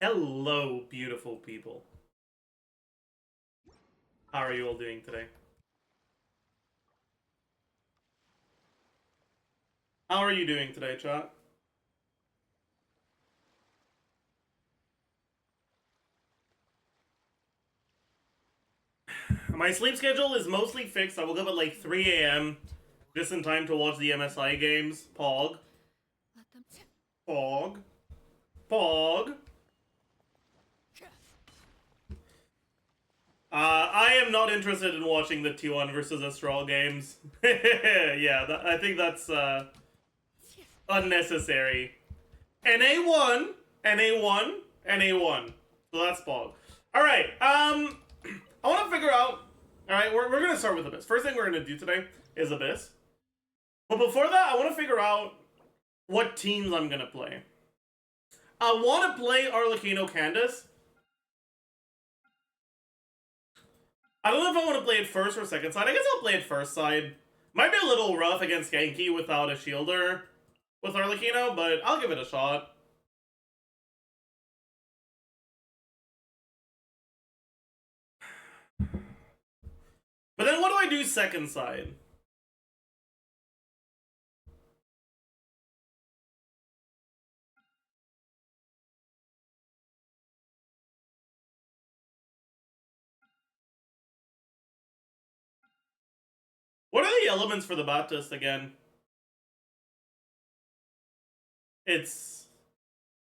Hello, beautiful people. How are you all doing today? How are you doing today, chat? My sleep schedule is mostly fixed. I woke up at like 3 a.m. just in time to watch the MSI games. POG. POG. POG. I am not interested in watching the T1 versus Astral games. Yeah, I think that's unnecessary. NA1, NA1, NA1. So that's POG. Alright, I want to figure out... Alright, we're going to start with Abyss. First thing we're going to do today is Abyss. But before that, I want to figure out what teams I'm going to play. I want to play Arlecchino Candace. I don't know if I want to play it first or second side. I guess I'll play it first side. Might be a little rough against Genki without a shielder with Arlecchino, but I'll give it a shot. But then what do I do second side? What are the elements for the Baptist again? It's...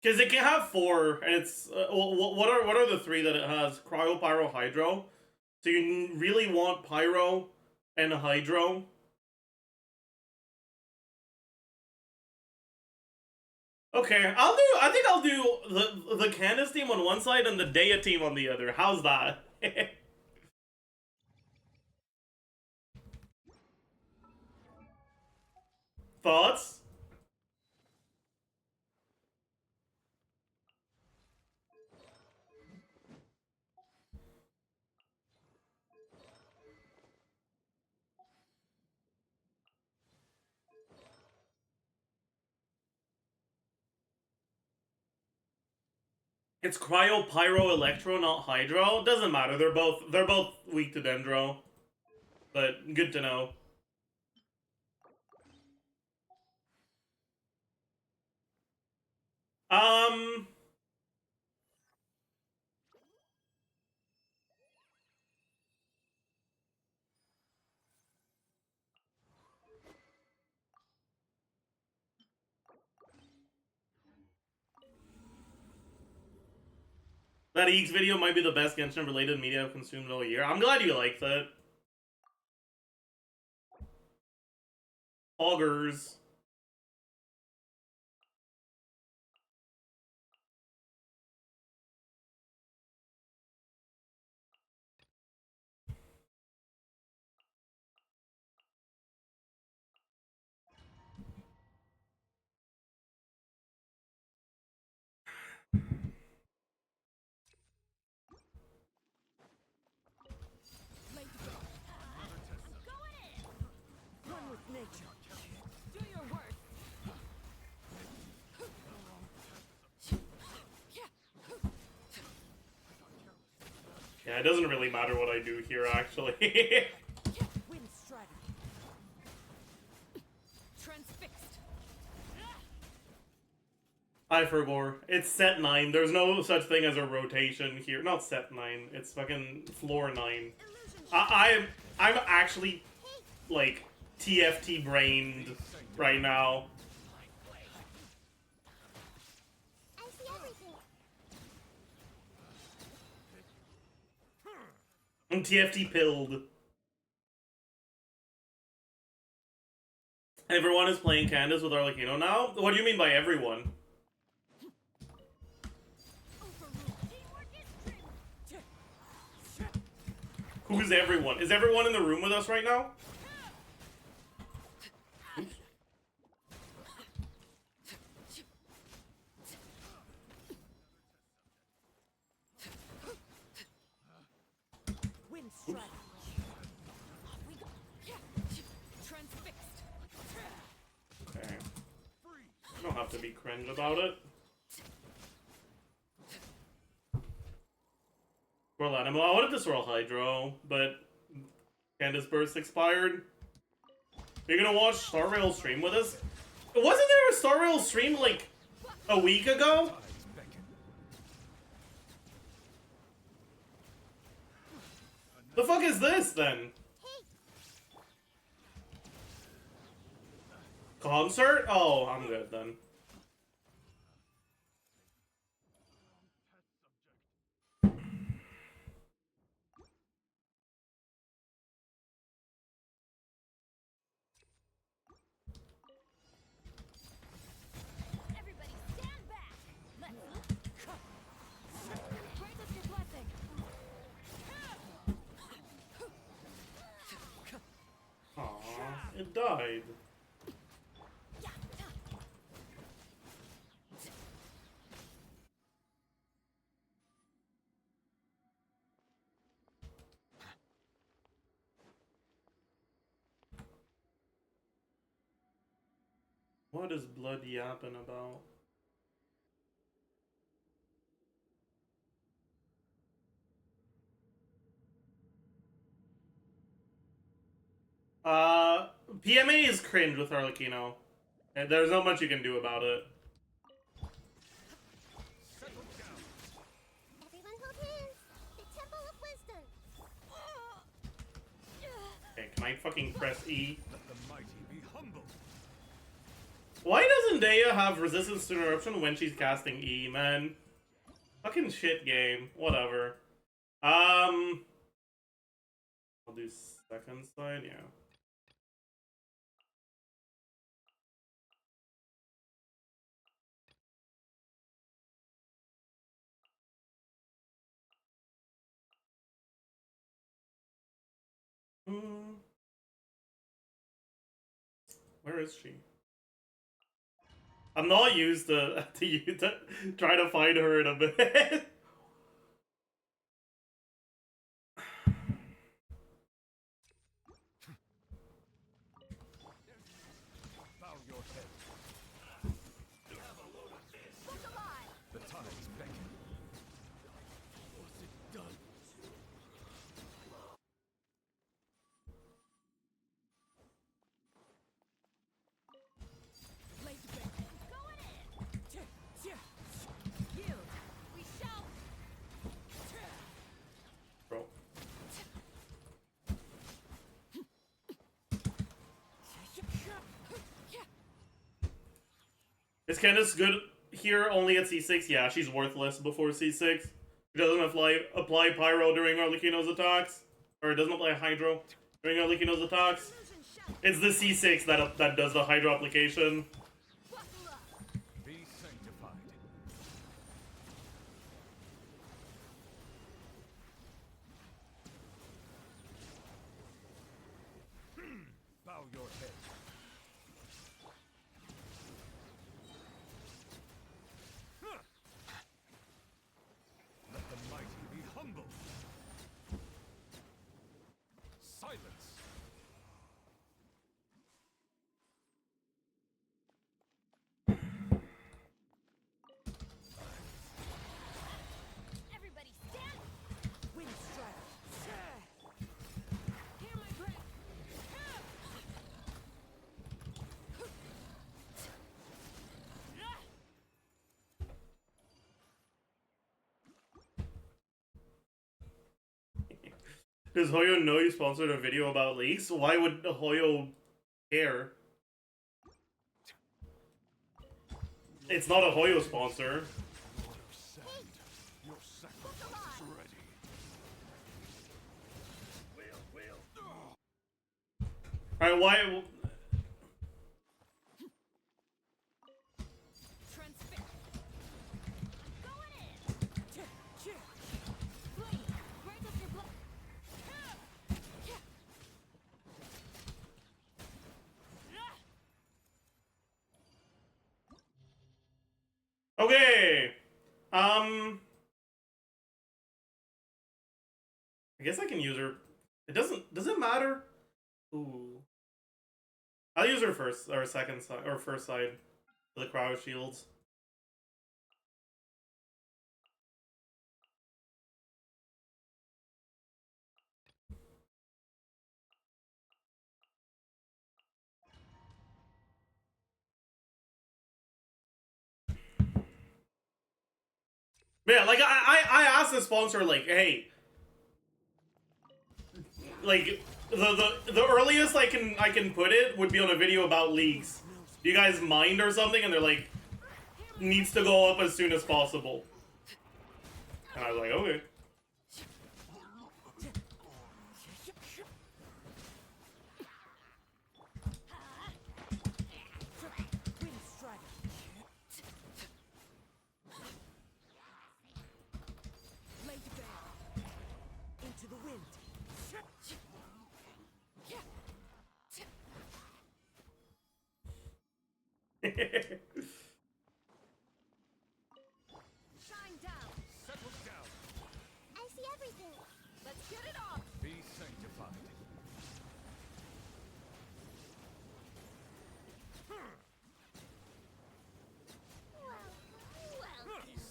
Because it can have 4, and it's... what are the 3 that it has? Cryo, Pyro, Hydro. So you really want Pyro and Hydro. Okay, I think I'll do the Candace team on one side and the Dea team on the other. How's that? Thoughts? It's Cryo, Pyro, Electro, not Hydro. Doesn't matter. They're both weak to Dendro. But good to know. That Eeks video might be the best Genshin-related media I've consumed all year. I'm glad you liked it. Augers. Yeah, it doesn't really matter what I do here, actually. Hi, Fervor. It's set 9. There's no such thing as a rotation here. Not set 9. It's fucking floor 9. I'm actually, like, TFT brained right now. I'm TFT pilled. Everyone is playing Candace with Arlecchino now? What do you mean by everyone? Who's everyone? Is everyone in the room with us right now? Okay. You don't have to be cringe about it. Swirl Animal. I wanted to swirl Hydro, but Candace Burst expired. You're gonna watch Star Rail stream with us? Wasn't there a Star Rail stream like a week ago? The fuck is this then? Concert? Oh, I'm good then. It died. What is blood yapping about? PMA is cringe with Arlecchino. And there's not much you can do about it. Okay, can I fucking press E? Why doesn't Daya have resistance to interruption when she's casting E, man? Fucking shit game. Whatever. I'll do second side, yeah. Where is she? I'm not used to try to find her in a bit. Is Candace good here only at C6? Yeah, she's worthless before C6. She doesn't apply Pyro during Arlecchino's attacks. Or it doesn't apply Hydro during Arlecchino's attacks. It's the C6 that does the Hydro application. Does Hoyo know you sponsored a video about leaks? Why would Hoyo care? It's not a Hoyo sponsor. Alright, why... Okay! I guess I can use her. Does it matter? Ooh. I'll use her first, or second side, or first side for the crowd shields. Yeah, like I asked the sponsor, like, hey, like the earliest I can put it would be on a video about leaks. Do you guys mind or something? And they're like, needs to go up as soon as possible. And I was like, okay. Shine down. Settle down. I see everything. Let's get it off. Be sanctified. Well.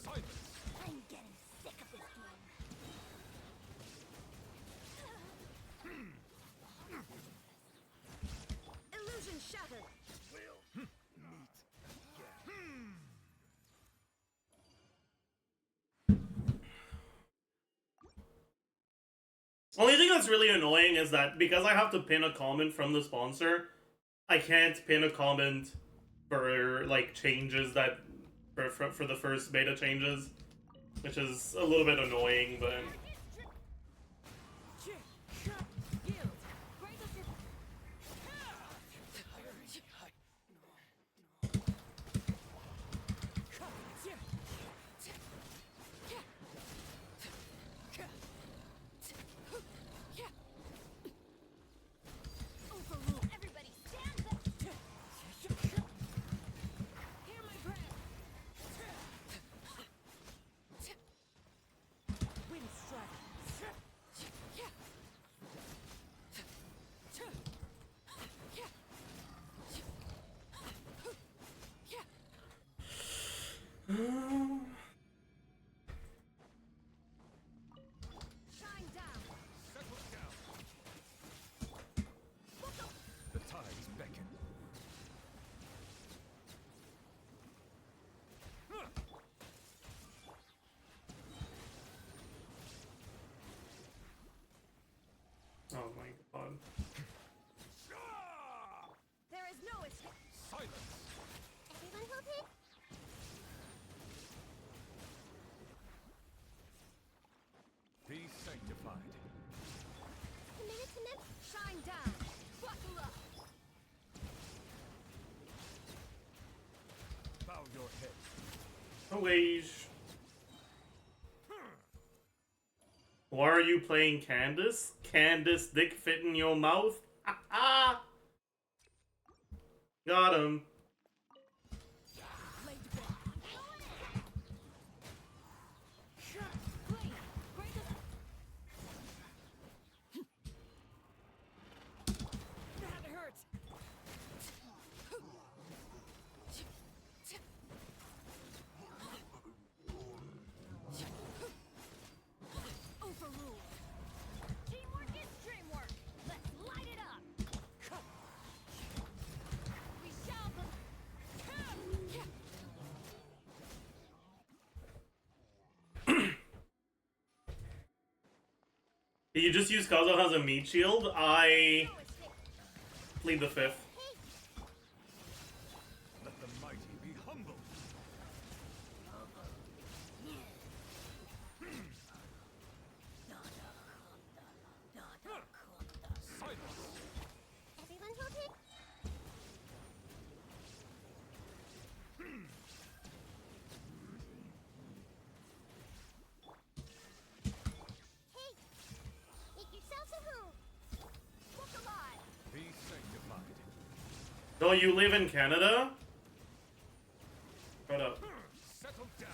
Silence. I'm getting sick of this game. Illusion shattered. Only thing that's really annoying is that because I have to pin a comment from the sponsor, I can't pin a comment for like changes that for the first beta changes, which is a little bit annoying, but. Oh my god. There is no escape. Silence. Everyone will pick. Be sanctified. Minute to minute. Shine down. Buckle up. Bow your head. Away. Why are you playing Candace? Candace dick fit in your mouth? Ha Got him. Did you just use Kazo as a meat shield? I plead the fifth. Let the mighty be humble. Silence. Everyone will pick. Be sanctified. Don't you live in Canada? Shut up. Settle down.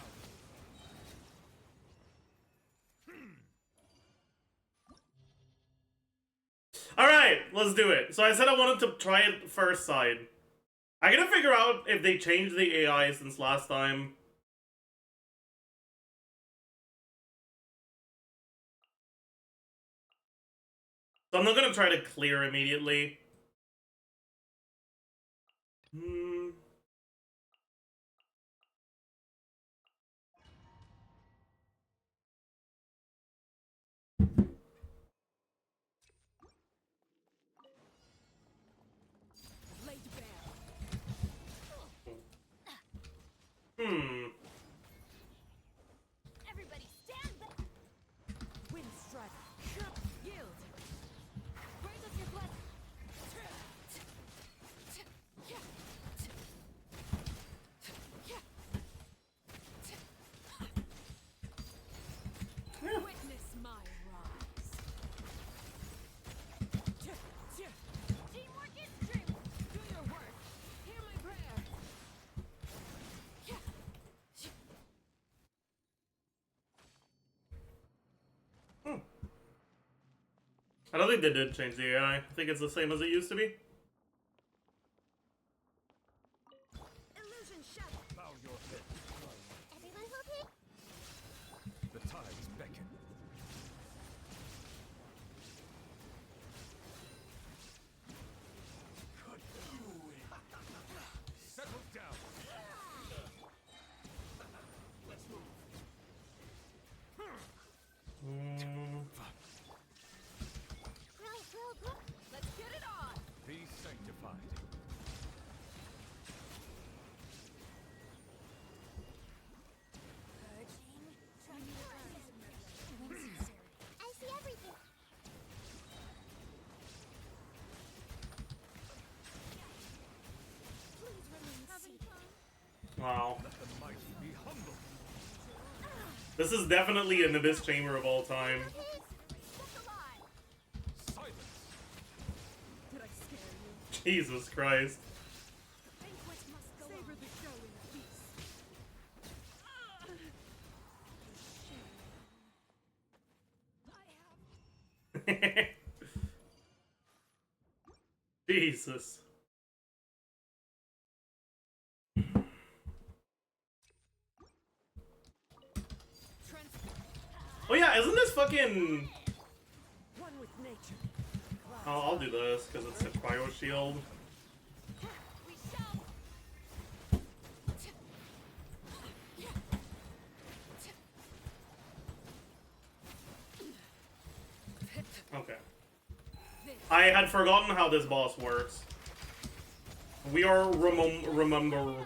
Alright, let's do it. So I said I wanted to try it first side. I gotta figure out if they changed the AI since last time. So I'm not gonna try to clear immediately. I don't think they did change the AI. I think it's the same as it used to be. Illusion shattered. Bow your head. Everyone okay? The tides beckon. Settle down. Let's move. Let's get it on. Be sanctified. I see everything. Please remain seated. Wow. Let the mighty be humble. This is definitely an Abyss Chamber of all time. Okay, step alive. Silence. Did I scare you? Jesus Christ. Banquet must go Savor the show in peace. Jesus. Oh yeah, isn't this fucking... One with nature. Oh, I'll do this, because it's a cryo shield. We shall. Okay. I had forgotten how this boss works. We are remembering.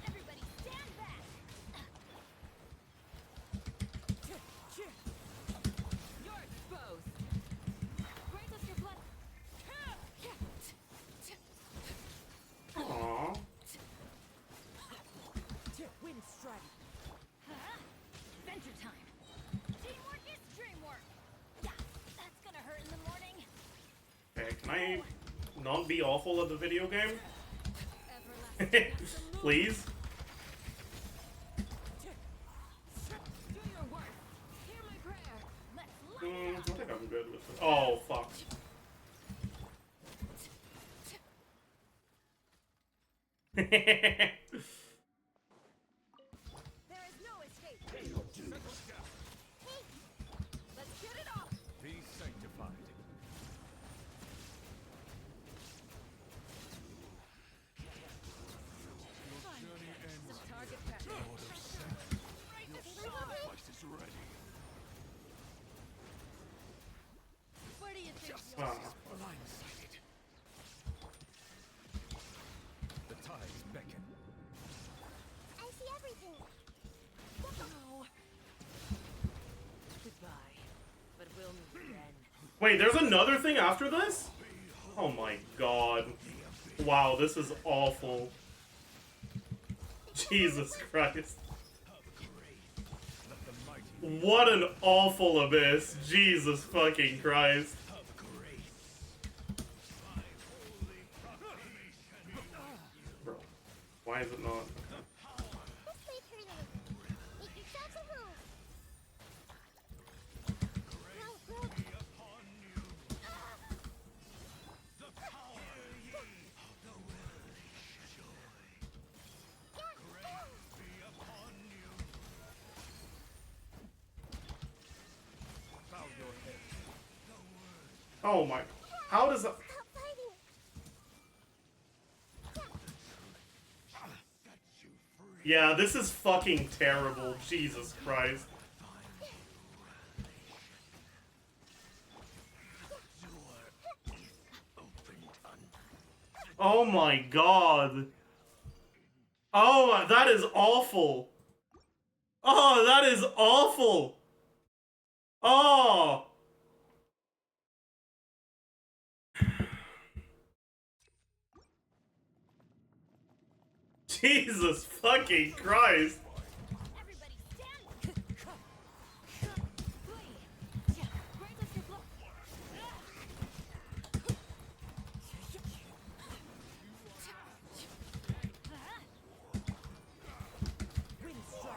Everybody stand back. You're exposed. Grant us your blood. Aww. Wind strike. Adventure time. Teamwork is dreamwork. Yeah, that's gonna hurt in the morning. Okay, can I not be awful at the video game? Everlasting. Please? Do your work. Hear my prayer. Let's I light it think I'm good with this. Oh, fuck. There is no escape. Hey, let's get it off. Be sanctified. Journey ends. Some target practice. Right this Sacrifice is ready. Where do you think Ah. Blindsided. The tides beckon. I see everything. No. Goodbye. But we'll meet again. Wait, there's another thing after this? Oh my god. Wow, this is awful. Jesus Christ. Let the mighty What an awful abyss. Jesus fucking Christ. Bro, why is it not? Let's play tournament. Make yourselves a move. Go. bow your head. Oh my. How does that. Stop fighting. Yeah, this is fucking terrible. Jesus Christ. Oh my god. Oh, that is awful. Oh, that is awful. Oh. Jesus fucking Christ. Everybody stand. Flee. Grant us your blood. Wind strike.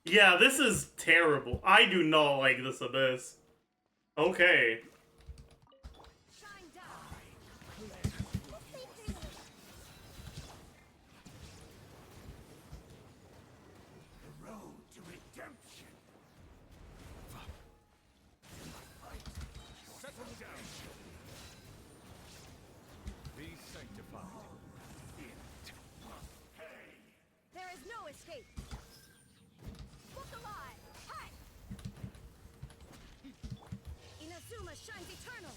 Yeah, this is terrible. I do not like this abyss. Okay. Shine down. The road to redemption. Settle down. Be sanctified. There is no escape. Look alive. Hi. Inazuma shines eternal.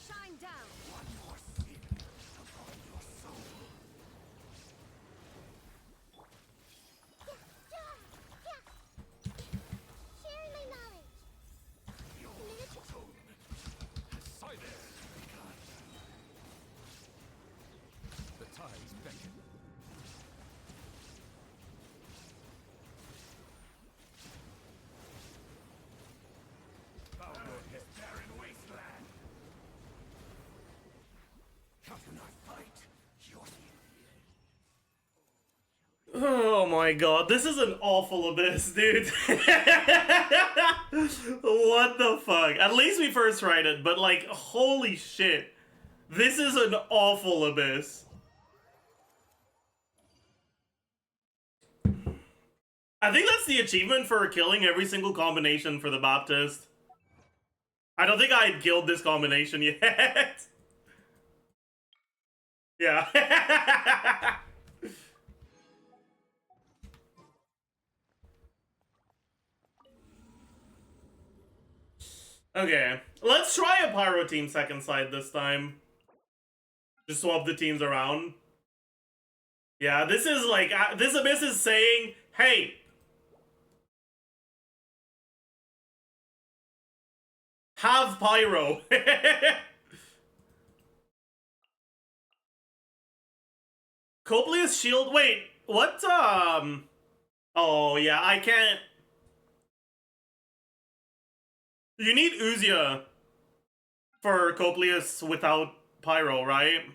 Shine down. One more sin upon your soul. Sharing my knowledge. Your atonement. Silence. The tides beckon. Bow your head. Barren wasteland. How can I fight your Oh my god, this is an awful abyss, dude. What the fuck? At least we first tried it, but like, holy shit. This is an awful abyss. I think that's the achievement for killing every single combination for the Baptist. I don't think I had killed this combination yet. Yeah. Okay, let's try a Pyro team second side this time. Just swap the teams around. Yeah, this is like, this abyss is saying, hey, have Pyro. Copious shield, wait, what, oh yeah, I can't. You need Uzia for Copious without Pyro, right?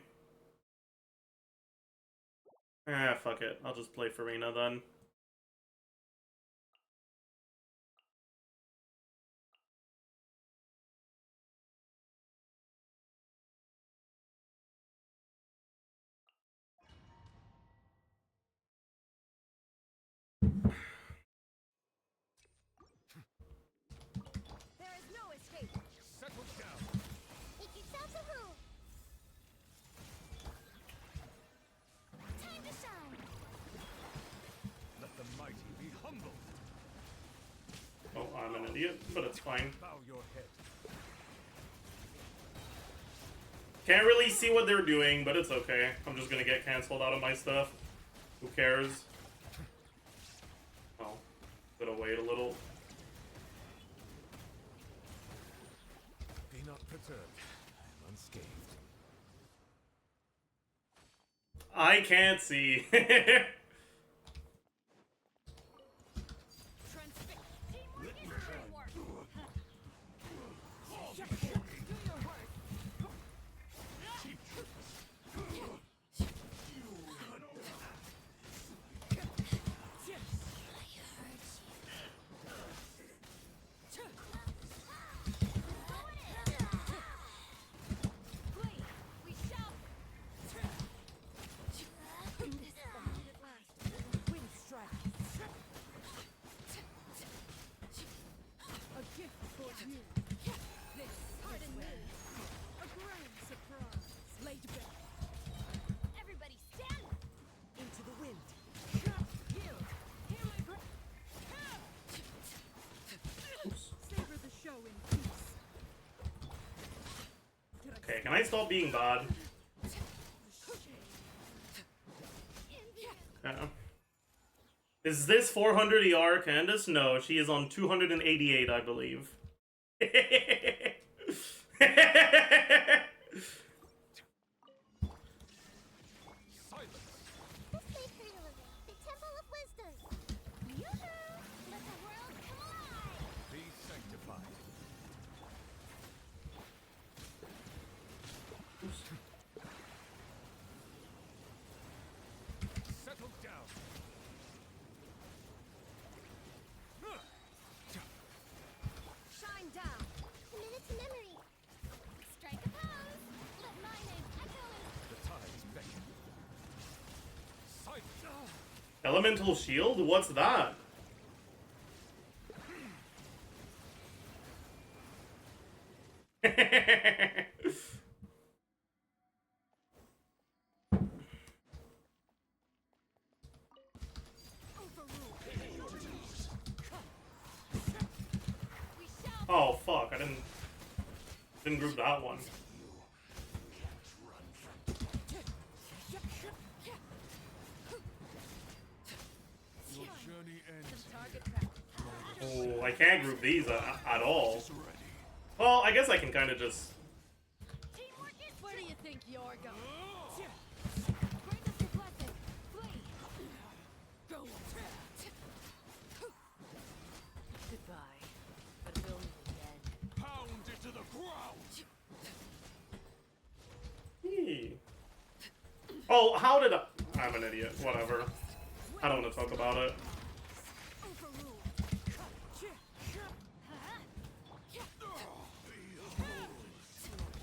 Ah, fuck it. I'll just play Farina then. There is no escape. settle down. Time to shine. Let the mighty be humbled. Oh, I'm an idiot, but it's fine. Bow your head. Can't really see what they're doing, but it's okay. I'm just gonna get cancelled out of my stuff. Who cares? Oh, gotta wait a little. Be not perturbed. I am unscathed. I can't see. Transfix. Teamwork is teamwork. Do your work. Blade, we shall. This bond at last. Wind strike. A gift for you. This, pardon me. A grand surprise. Laid bare. Everybody stand into the wind. Yield. Hear my breath. Savor the show in peace. Okay, can I stop being bad? Is this 400 ER Candace? No, she is on 288, I believe. Silence. The Temple of Wisdom. Yoo-hoo! Let the world come alive. Be sanctified. Settle down. Elemental shield? What's that? Oh fuck, I didn't group that one. Your journey ends. Oh, I can't group these at all. Well, I guess I can kind of just... Where do you think you're going? Grant us your blessing. Flee. Go. Goodbye. But we'll meet again. Pound it to the ground. Oh, how did I... I'm an idiot. Whatever. I don't want to talk about it.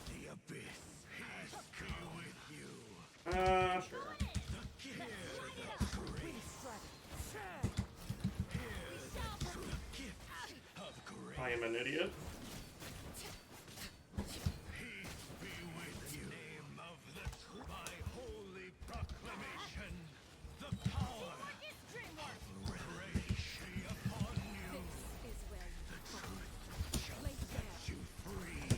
The abyss has come with you. Sure. I am an idiot. Be with you. Name of my holy proclamation. The power of Reishi upon you. This is where you fall. Lay down. You free.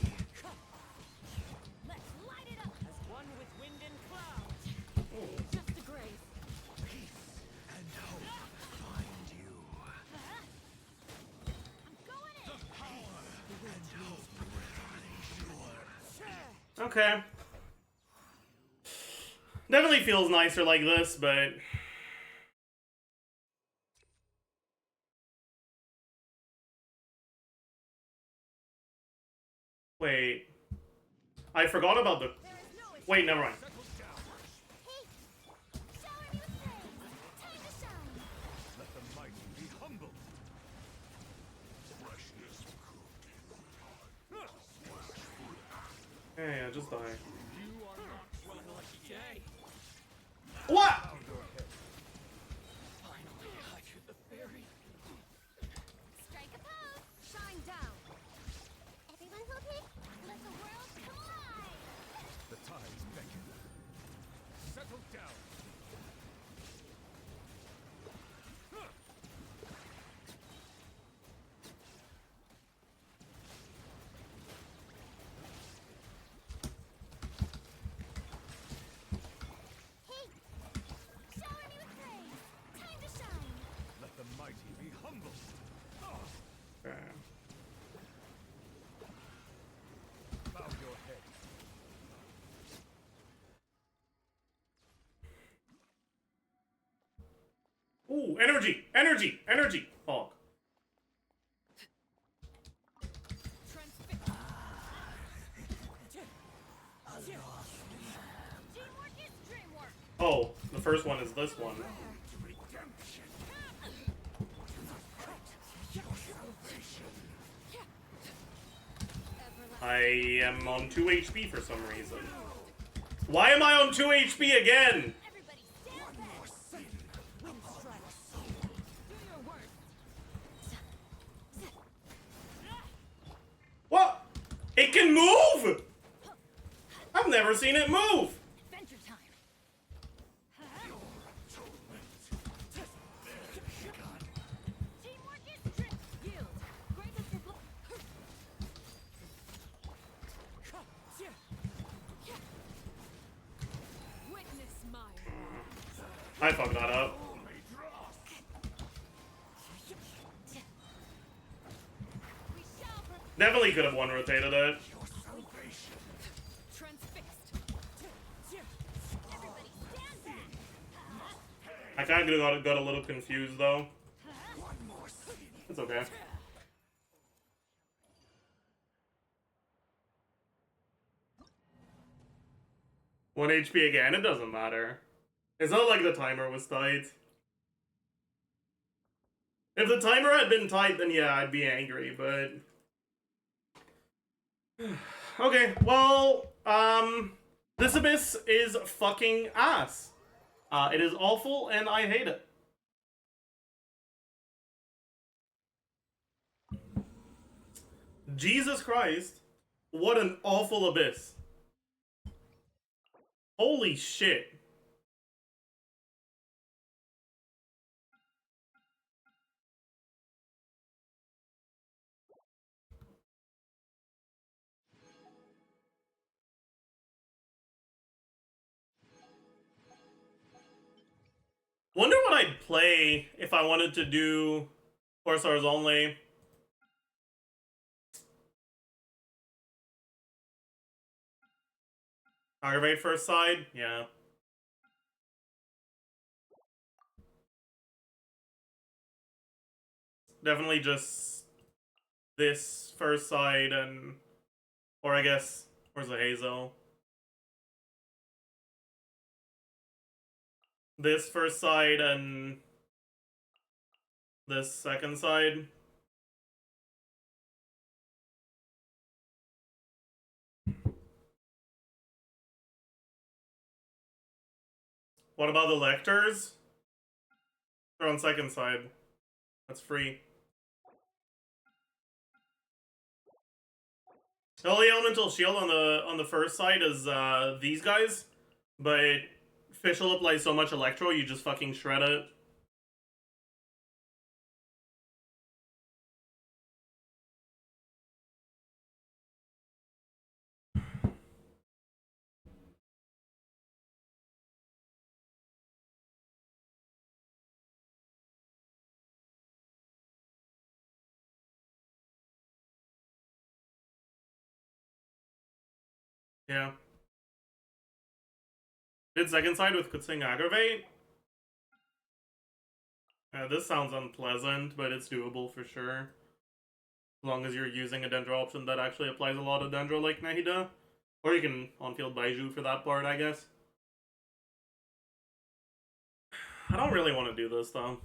Let's light it up. As one with wind and cloud. Just a grace. Peace and hope find you. I'm going in. The power and hope find you. Okay. Definitely feels nicer like this, but... Wait. I forgot about the... Wait, never mind. Shower me with praise. Time to shine. Let the mighty be humble. Freshness Hey, I just died. You are not one lucky day. What? Finally, I hit the fairy. Strike a pose. Shine down. Everyone okay? Let the world collide. The tides beckon. Settle down. Hey. Shower me with praise. Time to shine. Let the mighty be humble. Okay. Bow your head. Ooh, energy! Energy! Energy! Fuck. Teamwork is dreamwork. Oh, the first one is this one. I am on 2 HP for some reason. Why am I on 2 HP again? Everybody stand back. Wind strikes. Do your worst. What? It can move! I've never seen it move! Adventure time. Teamwork is dream. Yield. Grant us your blood. Witness my I fucked that up. We shall Definitely could have one rotated it. transfixed. Everybody stand back. I kind of got a little confused though. It's okay. One HP again, it doesn't matter. It's not like the timer was tight. If the timer had been tight, then yeah, I'd be angry, but... Okay, well, this Abyss is fucking ass. It is awful, and I hate it. Jesus Christ. What an awful abyss. Holy shit. Wonder what I'd play if I wanted to do 4 stars only. Aggravate first side? Yeah. Definitely just this first side and... Or I guess, where's the Hazel? This first side and... This second side. What about the Lectors? They're on second side. That's free. The only elemental shield on the first side is these guys, but Fish will apply so much electro you just fucking shred it. Yeah. Did second side with Kutsing Aggravate? This sounds unpleasant, but it's doable for sure. As long as you're using a Dendro option that actually applies a lot of Dendro like Nahida. Or you can on-field Baiju for that part, I guess. I don't really want to do this, though.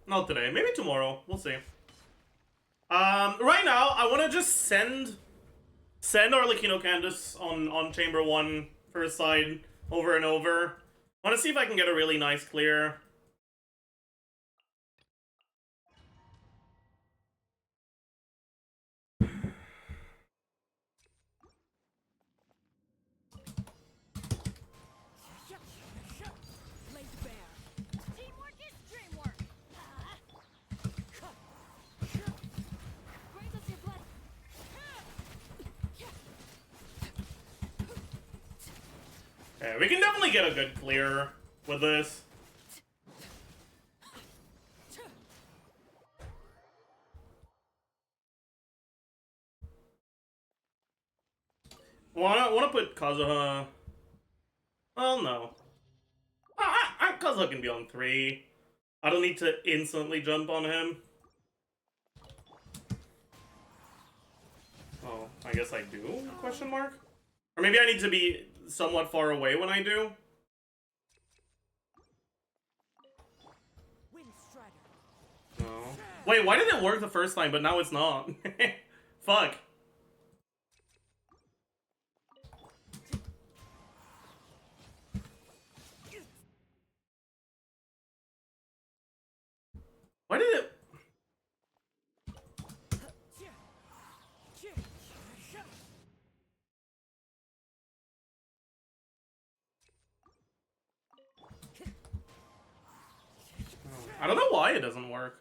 Not today. Maybe tomorrow. We'll see. Right now, I want to just send Arlecchino Candace on Chamber 1 first side over and over. I want to see if I can get a really nice clear. Laid bare. Teamwork is dreamwork. Brings us your blood. Okay, we can definitely get a good clear with this. Wanna put Kazuha? Well, no. Kazuha can be on 3. I don't need to instantly jump on him. Oh, I guess I do? Question mark? Or maybe I need to be somewhat far away when I do. No. Wait, why did it work the first time, but now it's not? Fuck. Why did it... I don't know why it doesn't work.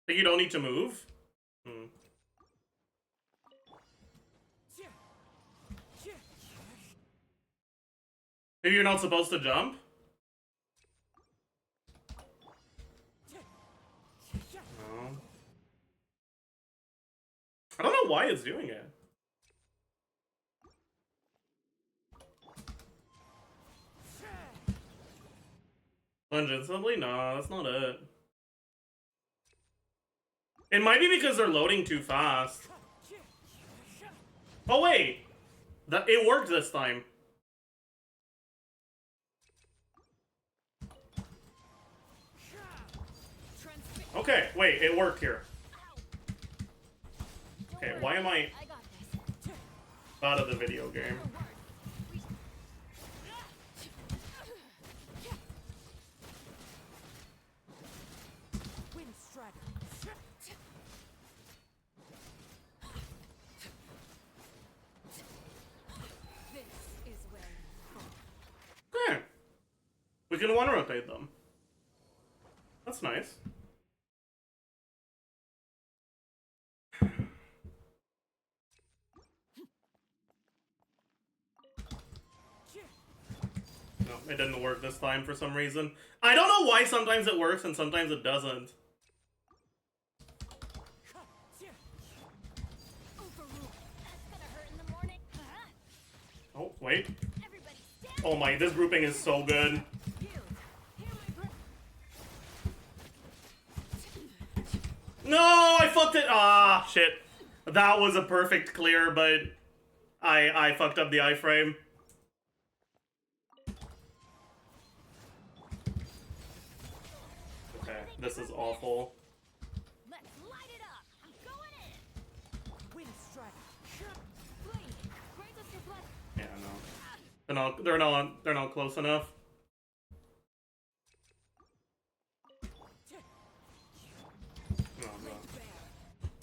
Think you don't need to move? Maybe you're not supposed to jump? No. I don't know why it's doing it. Lunge instantly? No, that's not it. It might be because they're loading too fast. Oh wait! It worked this time. Okay, wait, it worked here. Okay, why am I out of the video game? can one rotate them. That's nice. No, it didn't work this time for some reason. I don't know why sometimes it works and sometimes it doesn't. Oh, wait. Oh my, this grouping is so good. No, I fucked it. Ah, shit. That was a perfect clear, but I fucked up the iframe. Okay, this is awful. Let's light it up. I'm going in. Wind strike. Blade. Grant us your blessing. Yeah, no. They're not close enough. No, no.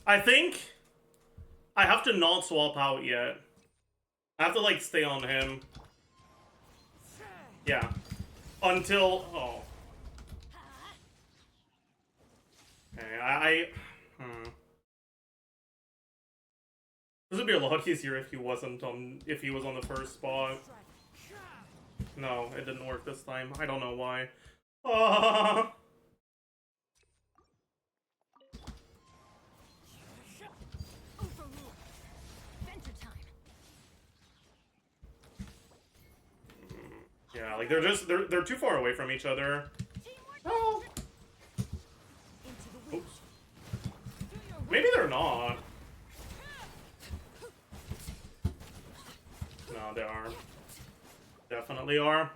I think I have to not swap out yet. I have to like stay on him. Yeah. Until Okay, This would be a lot easier if he wasn't on if he was on the first spot. No, it didn't work this time. I don't know why. Ah. Overruled. Venture time. Yeah, like they're too far away from each other. Teamwork. Oh. Into the wind. Oops. Do your work. Maybe they're not. No, they are. Definitely are.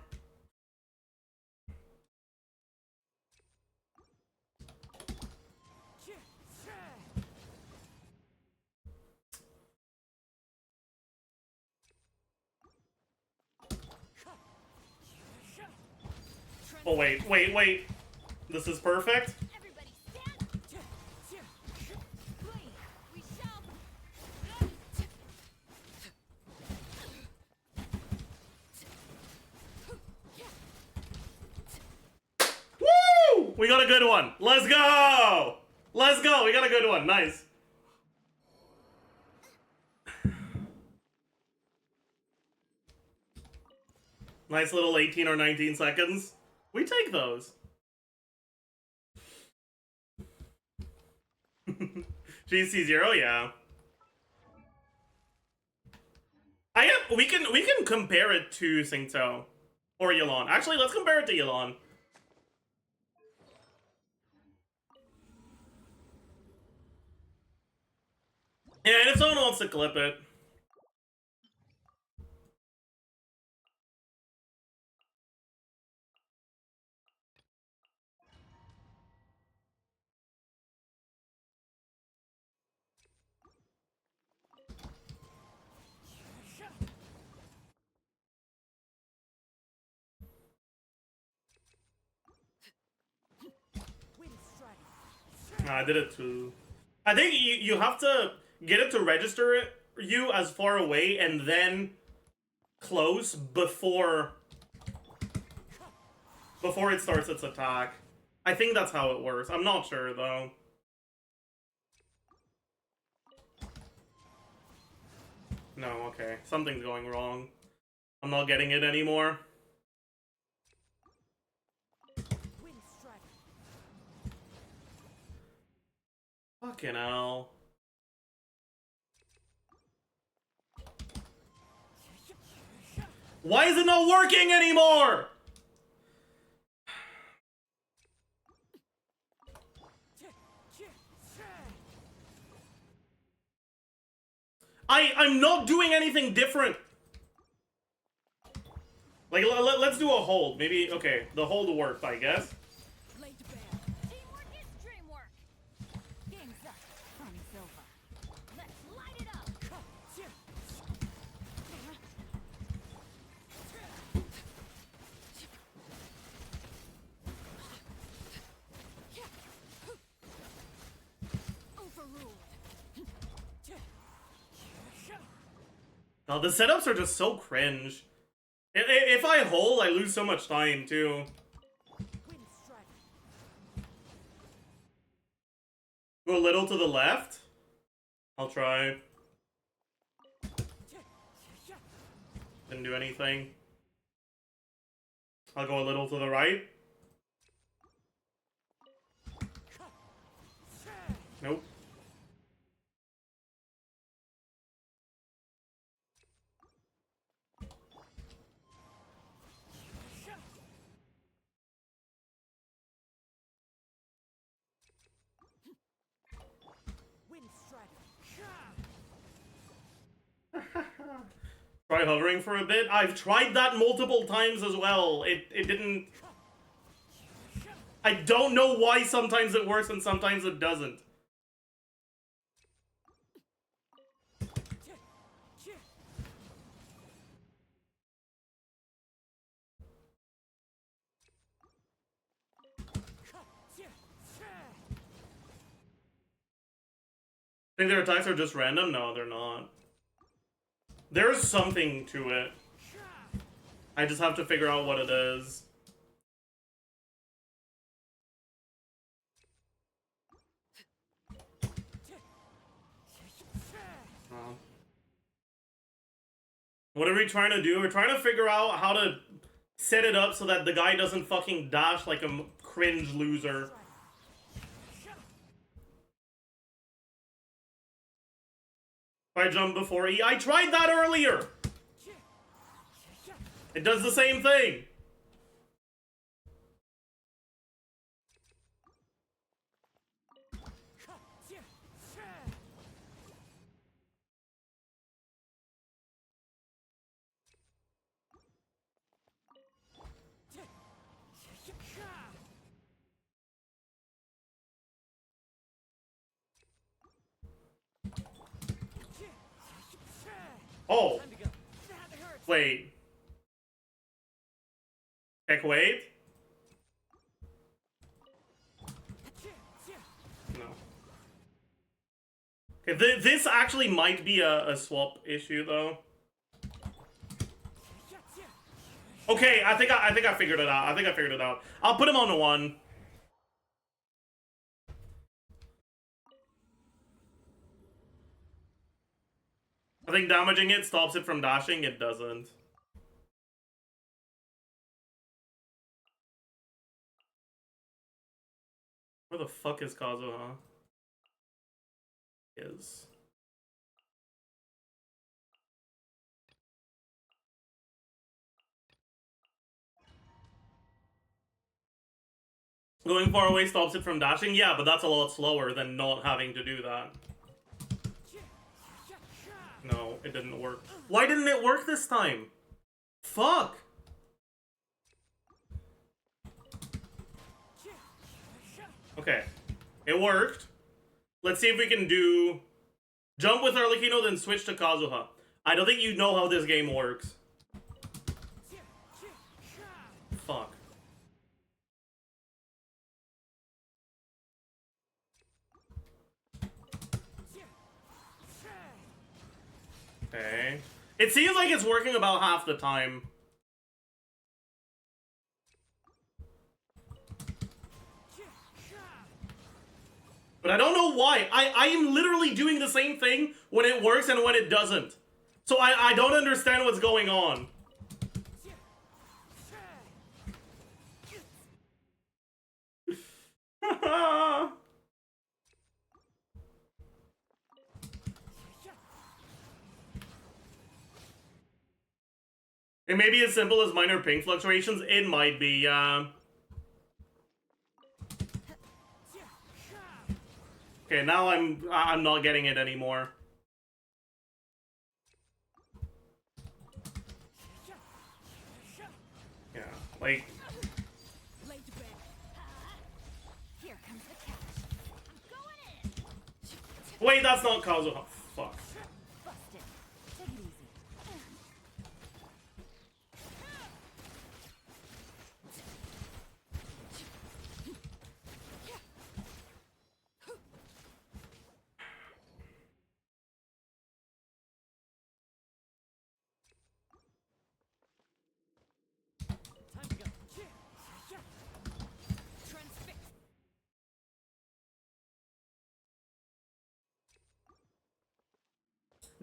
Oh wait. This is perfect. Everybody stand. Blade. We shall. Woo! We got a good one. Let's go! Let's go! We got a good one. Nice. Nice little 18 or 19 seconds. We take those. GC0, yeah. We can compare it to Singto or Yelan. Actually, let's compare it to Yelan. Yeah, and if someone wants to clip it. Wind strike. I did it too. I think you have to get it to register you as far away and then close before it starts its attack. I think that's how it works. I'm not sure though. No, okay. Something's going wrong. I'm not getting it anymore. Wind strike. Fucking hell. Why is it not working anymore? I'm not doing anything different. Like, let's do a hold. Maybe, okay, the hold worked, I guess. Laid bare. Teamwork is dreamwork. Game's up. From Silva. Let's light it up. Overruled. Oh, the setups are just so cringe. If I hold, I lose so much time, too. Go a little to the left. I'll try. Didn't do anything. I'll go a little to the right. Nope. Wind strider. Try hovering for a bit. I've tried that multiple times as well. It didn't... I don't know why sometimes it works and sometimes it doesn't. Think their attacks are just random? No, they're not. There's something to it. I just have to figure out what it is. Oh. What are we trying to do? We're trying to figure out how to set it up so that the guy doesn't fucking dash like a cringe loser. If I jump before E, I tried that earlier! It does the same thing! Oh! Wait. Heck, wait? No. Okay, this actually might be a swap issue, though. Okay, I think I figured it out. I think I figured it out. I'll put him on the 1. I think damaging it stops it from dashing. It doesn't. Where the fuck is Kazuha? Is. Going far away stops it from dashing? Yeah, but that's a lot slower than not having to do that. No, it didn't work. Why didn't it work this time? Fuck! Okay. It worked. Let's see if we can do... Jump with Arlecchino, then switch to Kazuha. I don't think you know how this game works. Fuck. Okay. It seems like it's working about half the time. But I don't know why. I am literally doing the same thing when it works and when it doesn't. So I don't understand what's going on. It may be as simple as minor ping fluctuations. It might be, Okay, now I'm not getting it anymore. Yeah, like... Wait, that's not Kazuha. Fuck.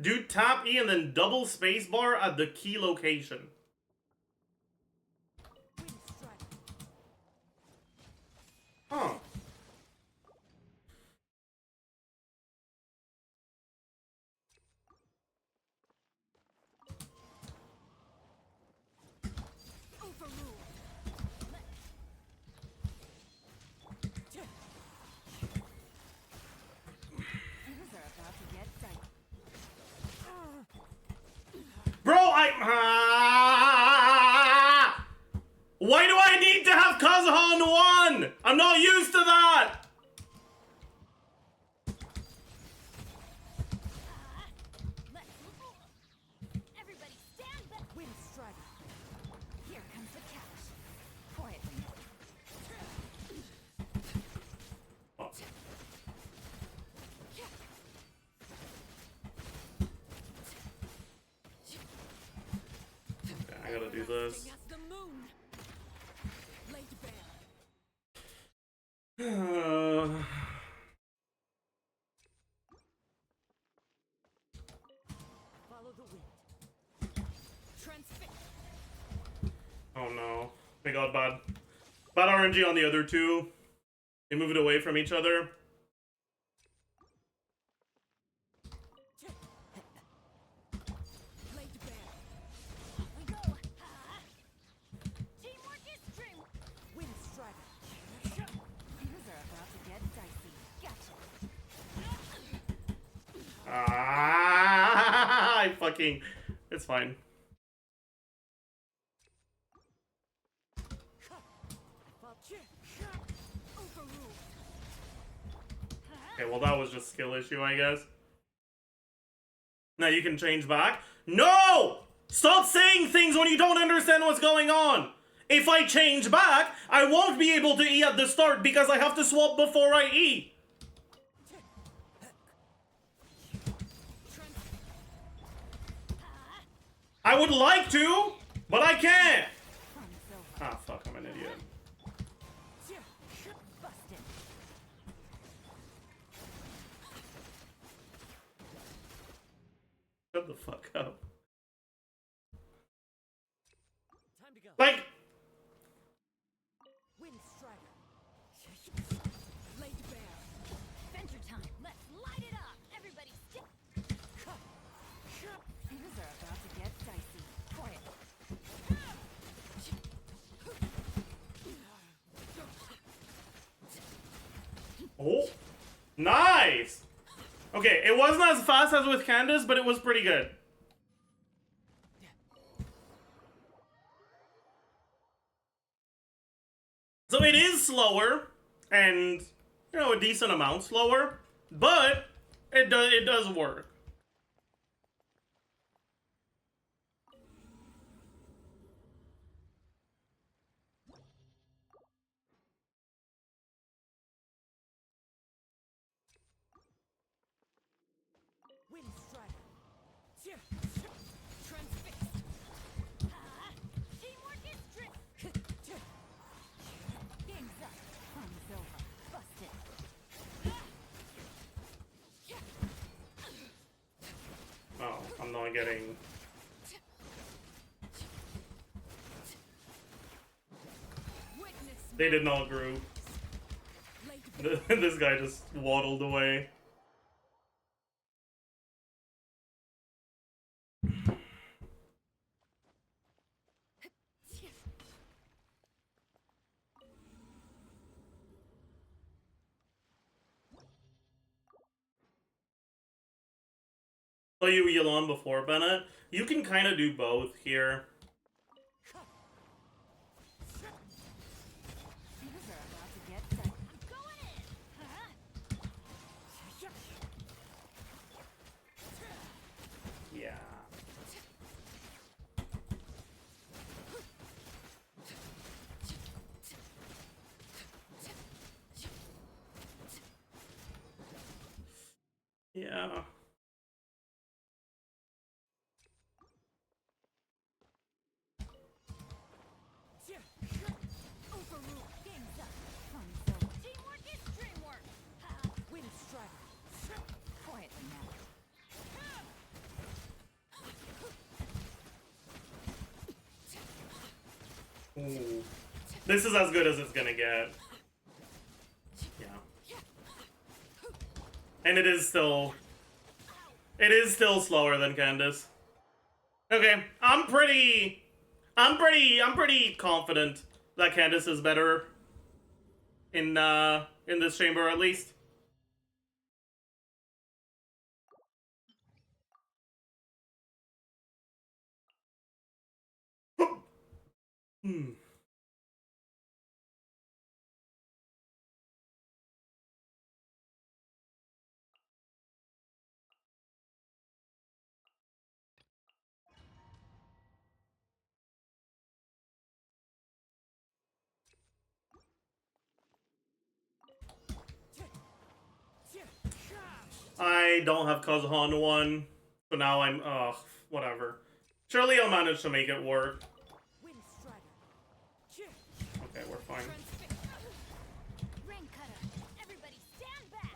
Do tap E and then double spacebar at the key location. Wind strider. Huh. Overruled. Things are about to get dicey. Bro, why do I need to have Kazuha on one? I'm not used to that. Everybody stand back. Wind strider. Here comes the catch. Quietly. Oh. Okay, I gotta do this. As the moon. Laid bare. Follow the wind. Transfix. Oh no. They got bad. Bad RNG on the other two. They moved away from each other. Laid bare. We go. Teamwork is dream. Wind strider. Things are about to get dicey. Gotcha. I fucking. It's fine. Overruled. Okay, well that was just skill issue, I guess. Now you can change back. No! Stop saying things when you don't understand what's going on! If I change back, I won't be able to E at the start because I have to swap before I E. I would like to, but I can't! Ah, fuck, I'm an idiot. Busted. Shut the fuck up. Time to go. Like, Wind strider. Laid bare. Venture time. Let's light it up. Everybody stick. Things are about to get dicey. Quiet. oh, nice! Okay, it wasn't as fast as with Candace, but it was pretty good. So it is slower, and, you know, a decent amount slower, but it does work. Wind strider. Transfixed. Teamwork is dream. Game's up. Time's over. Busted. Oh, I'm not getting... Witness. They did not group. Laid bare. This guy just waddled away. So you Elon before Bennett. You can kind of do both here. Things are about to get dicey. I'm going in. Yeah. Yeah. Overruled. Game's up. Time's over. Teamwork is dreamwork. Wind strider. Quietly now. Ooh. This is as good as it's gonna get. Yeah. And it is still slower than Candace. Okay, I'm pretty confident that Candace is better in this chamber at least. Hmm. I don't have Kazuhan 1, so now I'm, ugh, whatever. Surely I'll manage to make it work. Okay, we're fine. Rain cutter. Everybody stand back.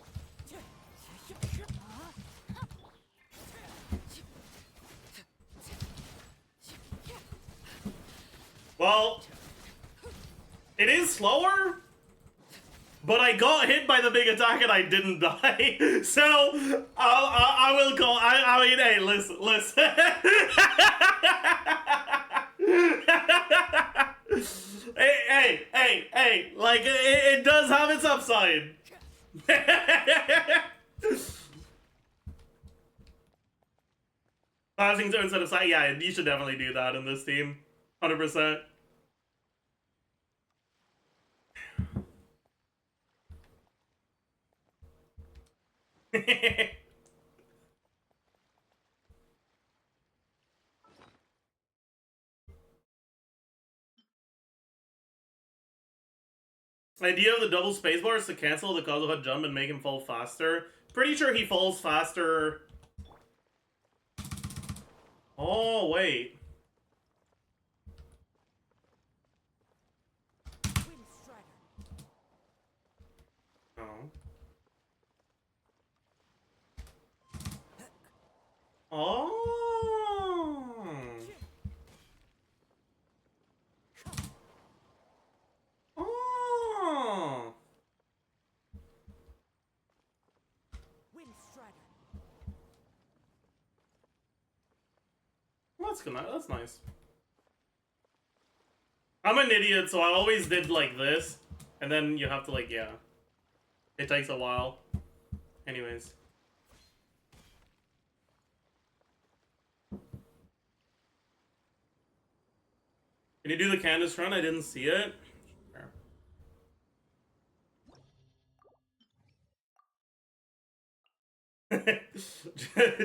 Well, it is slower, but I got hit by the big attack and I didn't die. So, I will call, I mean, hey, listen. Hey, like, it does have its upside. Passing turn instead of side, yeah, you should definitely do that in this team. 100%. Idea of the double spacebar is to cancel the Kazuha jump and make him fall faster. Pretty sure he falls faster. Oh, wait. Oh. Oh. Oh. Well, that's good. That's nice. I'm an idiot, so I always did like this, and then you have to like, yeah. It takes a while. Anyways. Can you do the Candace run? I didn't see it.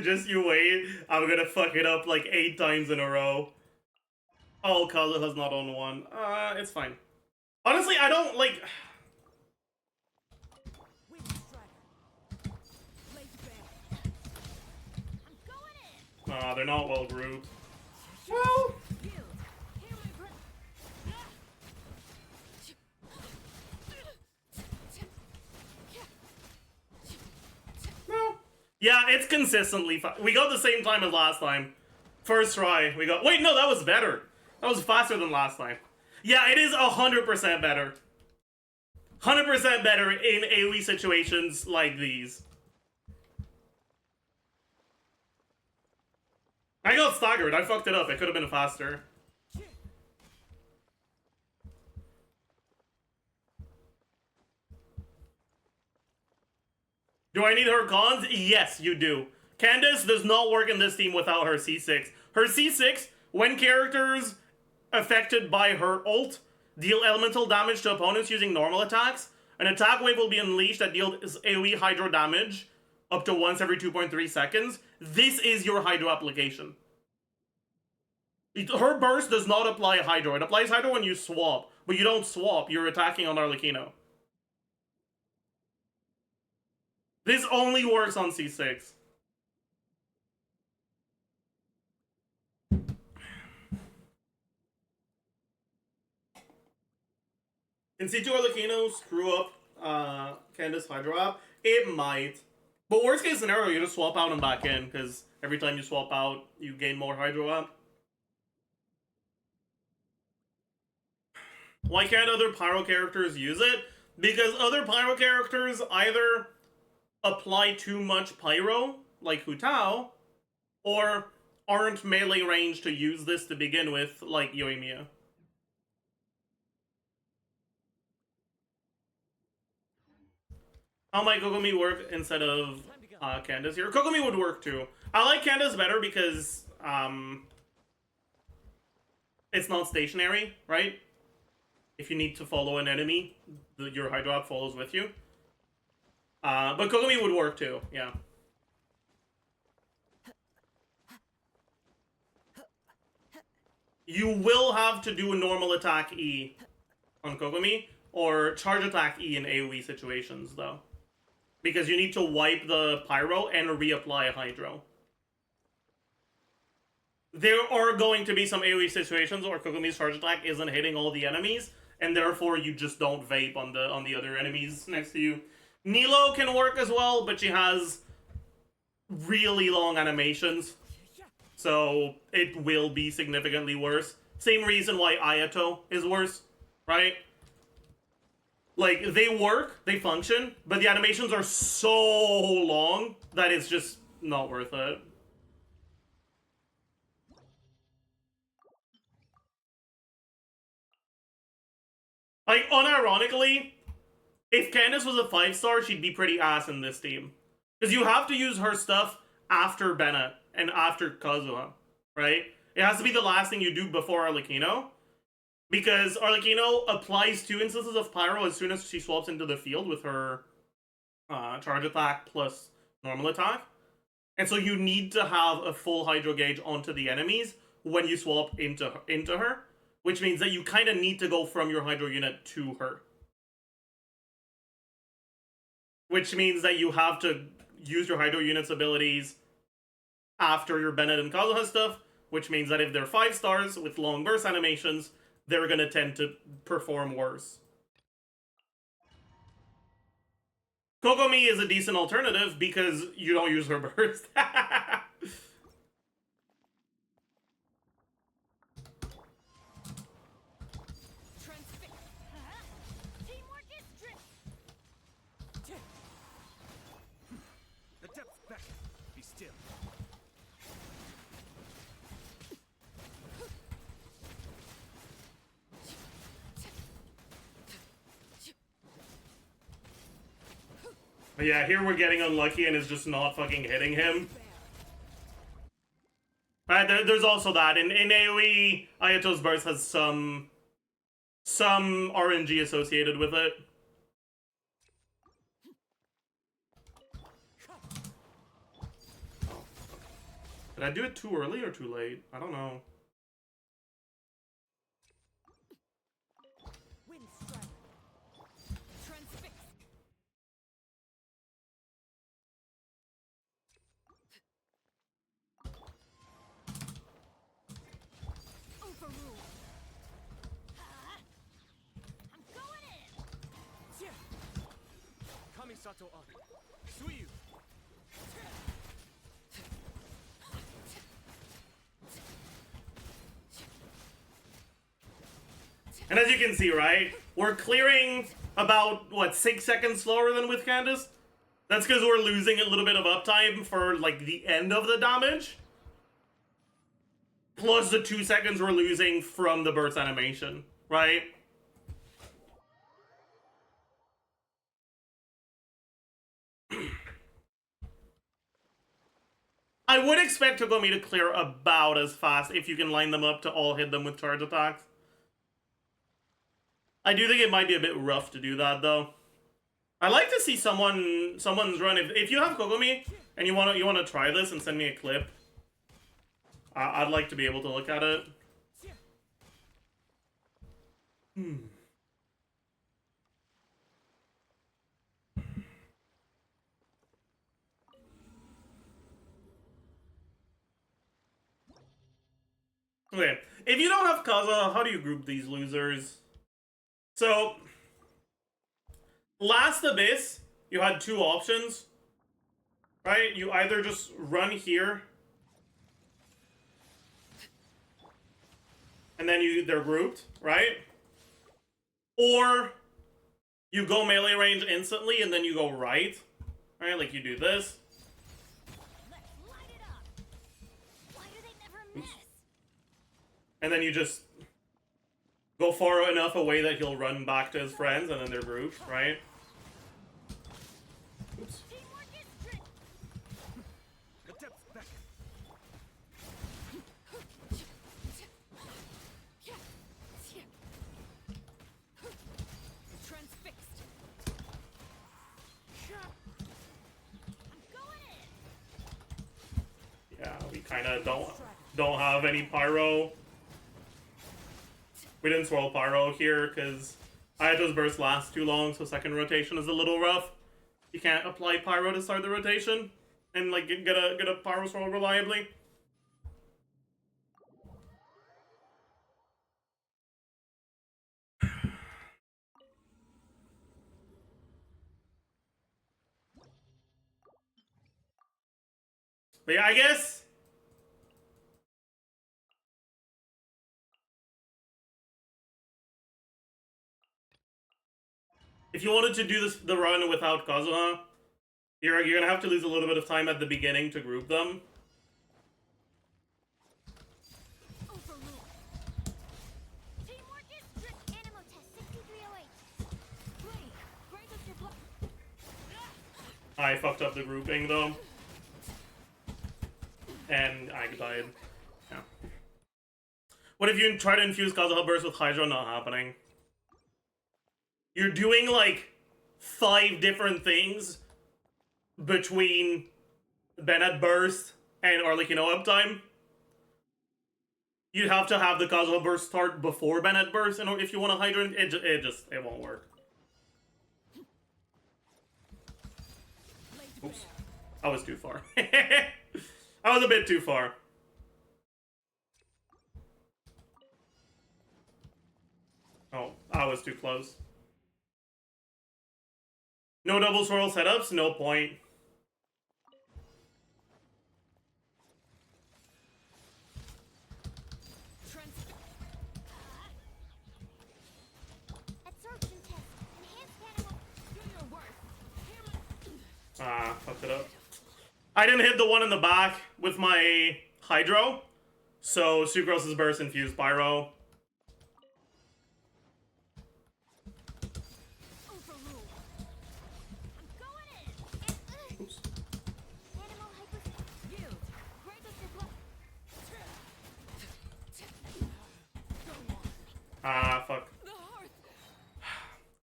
Just you wait. I'm gonna fuck it up like 8 times in a row. Oh, Kazu has not on 1. It's fine. Honestly, I don't like. They're not well grouped. Well. No. Yeah, it's consistently fast. We got the same time as last time. First try, we got. Wait, no, that was better. That was faster than last time. Yeah, it is 100% better. 100% better in AoE situations like these. I got staggered. I fucked it up. It could have been faster. Do I need her cons? Yes, you do. Candace does not work in this team without her C6. Her C6, when characters affected by her ult deal elemental damage to opponents using normal attacks, an attack wave will be unleashed that deals AoE hydro damage up to once every 2.3 seconds. This is your hydro application. Her burst does not apply hydro. It applies hydro when you swap, but you don't swap. You're attacking on Arlecchino. This only works on C6. Can C2 Arlecchino screw up Candace Hydro app? It might. But worst case scenario, you just swap out and back in, because every time you swap out, you gain more Hydro app. Why can't other pyro characters use it? Because other pyro characters either apply too much pyro, like Hu Tao, or aren't melee range to use this to begin with, like Yoimiya. How might Kokomi work instead of Candace here? Kokomi would work too. I like Candace better because it's not stationary, right? If you need to follow an enemy, your Hydro Up follows with you. But Kokomi would work too, yeah. You will have to do a normal attack E on Kokomi, or charge attack E in AoE situations, though. Because you need to wipe the Pyro and reapply Hydro. There are going to be some AoE situations where Kokomi's charge attack isn't hitting all the enemies, and therefore you just don't vape on the other enemies next to you. Nilo can work as well, but she has really long animations, so it will be significantly worse. Same reason why Ayato is worse, right? Like, they work, they function, but the animations are so long that it's just not worth it. Like, unironically, if Candace was a 5-star, she'd be pretty ass in this team. Because you have to use her stuff after Bennett and after Kazuha, right? It has to be the last thing you do before Arlecchino. Because Arlecchino applies 2 instances of Pyro as soon as she swaps into the field with her charge attack plus normal attack. And so you need to have a full Hydro gauge onto the enemies when you swap into her. Which means that you kind of need to go from your Hydro unit to her. Which means that you have to use your Hydro unit's abilities after your Bennett and Kazuha stuff. Which means that if they're 5-stars with long burst animations, they're going to tend to perform worse. Kokomi is a decent alternative because you don't use her burst. Teamwork is drift. The depths back. Be still. Yeah, here we're getting unlucky and it's just not fucking hitting him. There's also that. In AoE, Ayato's burst has some RNG associated with it. Did I do it too early or too late? I don't know. Wind strike. Transfix. Overrule. I'm going in. Kamisato up. Suiyu. And as you can see, right, we're clearing about, what, 6 seconds slower than with Candace? That's because we're losing a little bit of uptime for, like, the end of the damage. Plus the 2 seconds we're losing from the burst animation, right? I would expect Kokomi to clear about as fast if you can line them up to all hit them with charge attacks. I do think it might be a bit rough to do that, though. I'd like to see someone's run. If you have Kokomi and you wanna try this and send me a clip, I'd like to be able to look at it. Okay, if you don't have Kaza, how do you group these losers? So, last Abyss, you had 2 options, right? You either just run here, and then they're grouped, right? Or you go melee range instantly and then you go right. Right, like you do this. Let's light it up. Why do they never miss? And then you just go far enough away that he'll run back to his friends and then they're grouped, right? Oops. Teamwork is trick. Adepts back. Transfixed. I'm going in. Yeah, we kind of don't have any pyro. We didn't swirl pyro here because Aya's burst lasts too long, so second rotation is a little rough. You can't apply pyro to start the rotation and like get a pyro swirl reliably. But yeah, I guess if you wanted to do the run without Kazuha, you're gonna have to lose a little bit of time at the beginning to group them. Overruled. Teamwork is trick. Animal test 6308. Blade. Break up your block. I fucked up the grouping though. And I died. Yeah. What if you try to infuse Kazuha Burst with Hydro? Not happening. You're doing like 5 different things between Bennett Burst and Uptime. You'd have to have the Kazuha Burst start before Bennett Burst, and if you want to Hydro, it won't work. Oops. I was too far. I was a bit too far. Oh, I was too close. No double swirl setups, no point. Absorption test. Enhanced animal. Do your work. Ah, fucked it up. I didn't hit the one in the back with my Hydro, so Sucrose's burst infused Pyro. Overruled. I'm going in. Oops. Animal hyper. Yield. Break up your block. Go on. Ah, fuck. The hearth.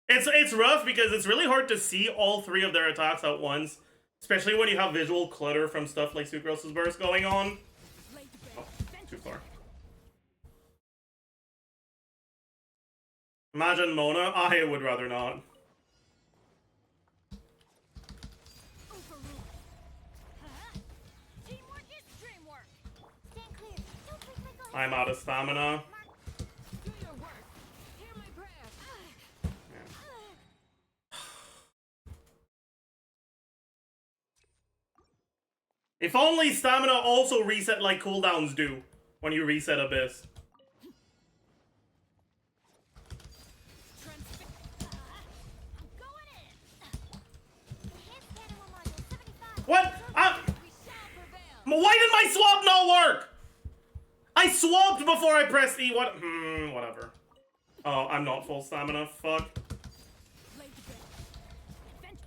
It's rough because it's really hard to see all 3 of their attacks at once, especially when you have visual clutter from stuff like Sucrose's burst going on. Oh, too far. Imagine Mona. I would rather not. Overruled. Teamwork is dreamwork. Stand clear. Don't break my glass. I'm out of stamina. Do your work. Hear my prayer. If only stamina also reset like cooldowns do when you reset Abyss. I'm going in. Enhanced animal module 75. What? We shall prevail. Why did my swap not work? I swapped before I pressed E. What? Whatever. Oh, I'm not full stamina. Fuck. Laid to bed.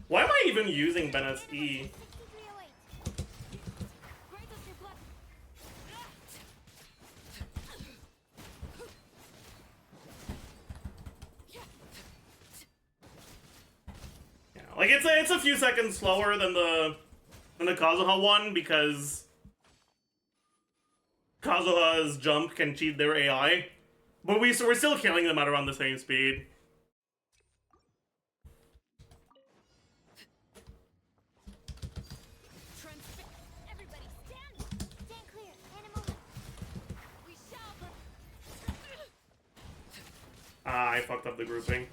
Why am I even using Bennett's E? 6308. Break up your block. Yeah, like it's a few seconds slower than the Kazuha one because Kazuha's jump can cheat their AI, but we're still killing them at around the same speed. Everybody stand. Stand clear. Animal. We shall Ah, I fucked up the grouping.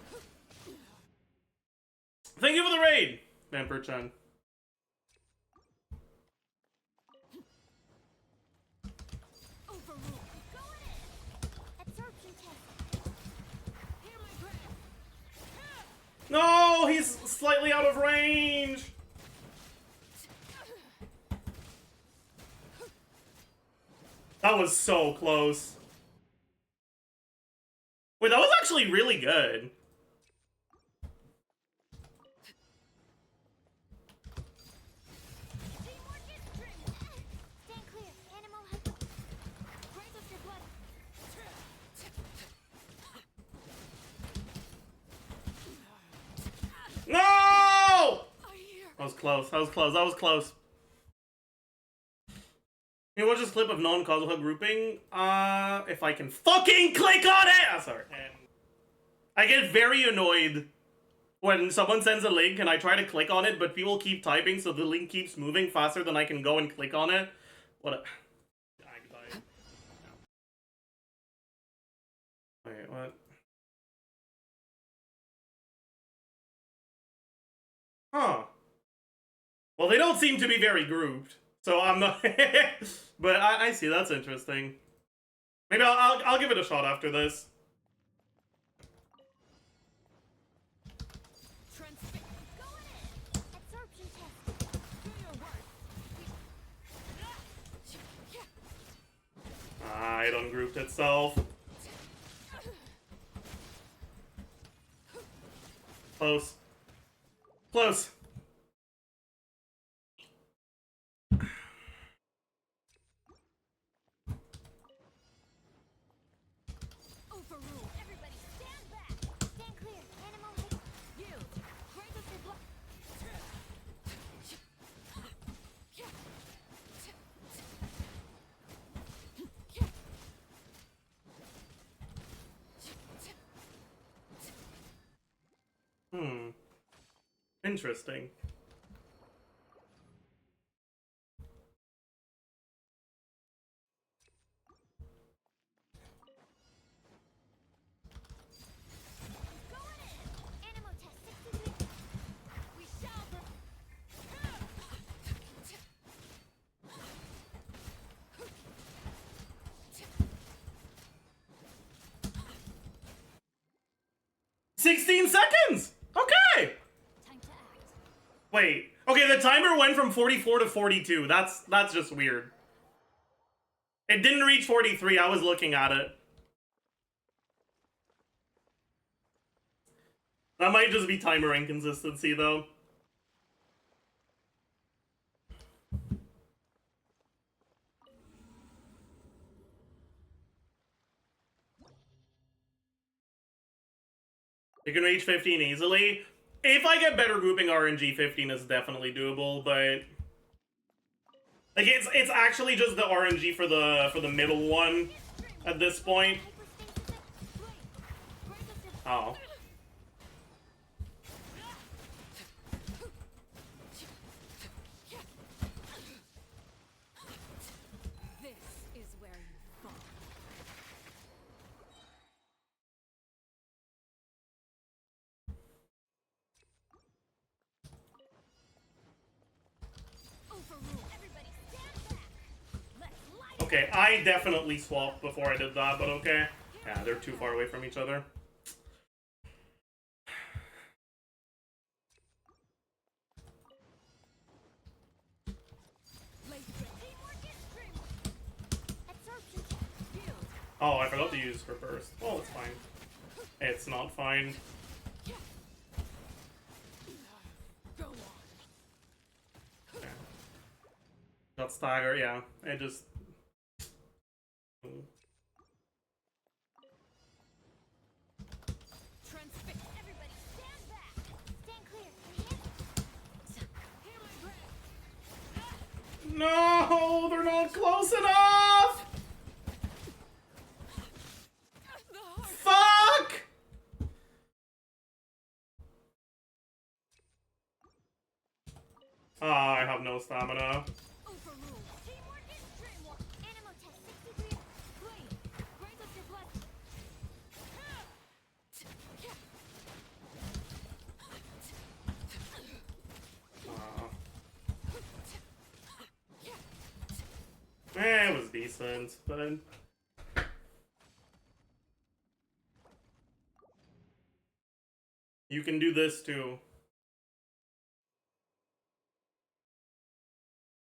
Thank you for the raid, Vampire-chan. overrule. Going in. Absorption test. Hear No, he's slightly out of range. That was so close. Wait, that was actually really good. Stand clear. Animal has great of your blood. No! That was close. That was close. That was close. Can you watch this clip of non-causal hook grouping? If I can fucking click on it! Oh, sorry. And I get very annoyed when someone sends a link and I try to click on it, but people keep typing, so the link keeps moving faster than I can go and click on it. What a... Wait, what? Huh. Well, they don't seem to be very grouped, so I'm not... But I see, that's interesting. Maybe I'll give it a shot after this. Absorption test. Do your work. It ungrouped itself. Close. Close. Overrule. Everybody stand back. Stand clear. Animal has yield. Great of your blood. Interesting. Going in. Animal test 63. We shall. 16 seconds! Okay! Time to act. Wait. Okay, the timer went from 44 to 42. That's just weird. It didn't reach 43. I was looking at it. That might just be timer inconsistency, though. You can reach 15 easily. If I get better grouping RNG, 15 is definitely doable, but like it's actually just the RNG for the middle one at this point. Oh. This is where you fall. Overrule. Everybody stand back. Let's light Okay, I definitely swapped before I did that, but okay. Yeah, they're too far away from each other. absorption test. Yield. Oh, I forgot to use her burst. Oh, it's fine. It's not fine. Go on. Okay. Got stagger, yeah. It just... Transfix. Everybody stand back. Stand clear. Healing grip. No, they're not close enough! Fuck! Ah, I have no stamina. Overrule. Teamwork is dreamwork. Animal test 63. Clean. Raise up your blood. It was decent, but... You can do this too.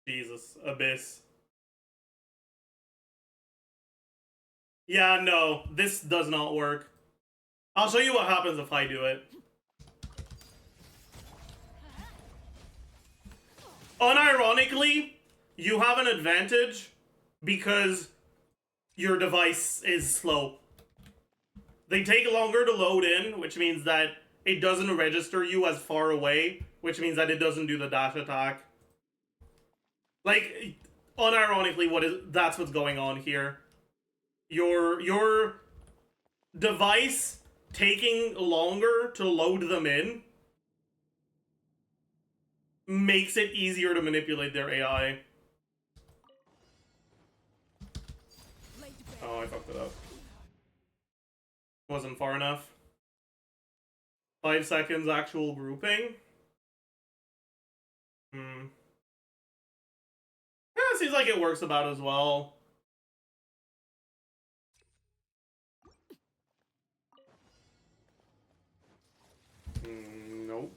Jesus, Abyss. Yeah, no, this does not work. I'll show you what happens if I do it. Unironically, you have an advantage because your device is slow. They take longer to load in, which means that it doesn't register you as far away, which means that it doesn't do the dash attack. Like, unironically, that's what's going on here. Your device taking longer to load them in makes it easier to manipulate their AI. Oh, I fucked it up. Wasn't far enough. 5 seconds actual grouping. Yeah, it seems like it works about as well. Nope.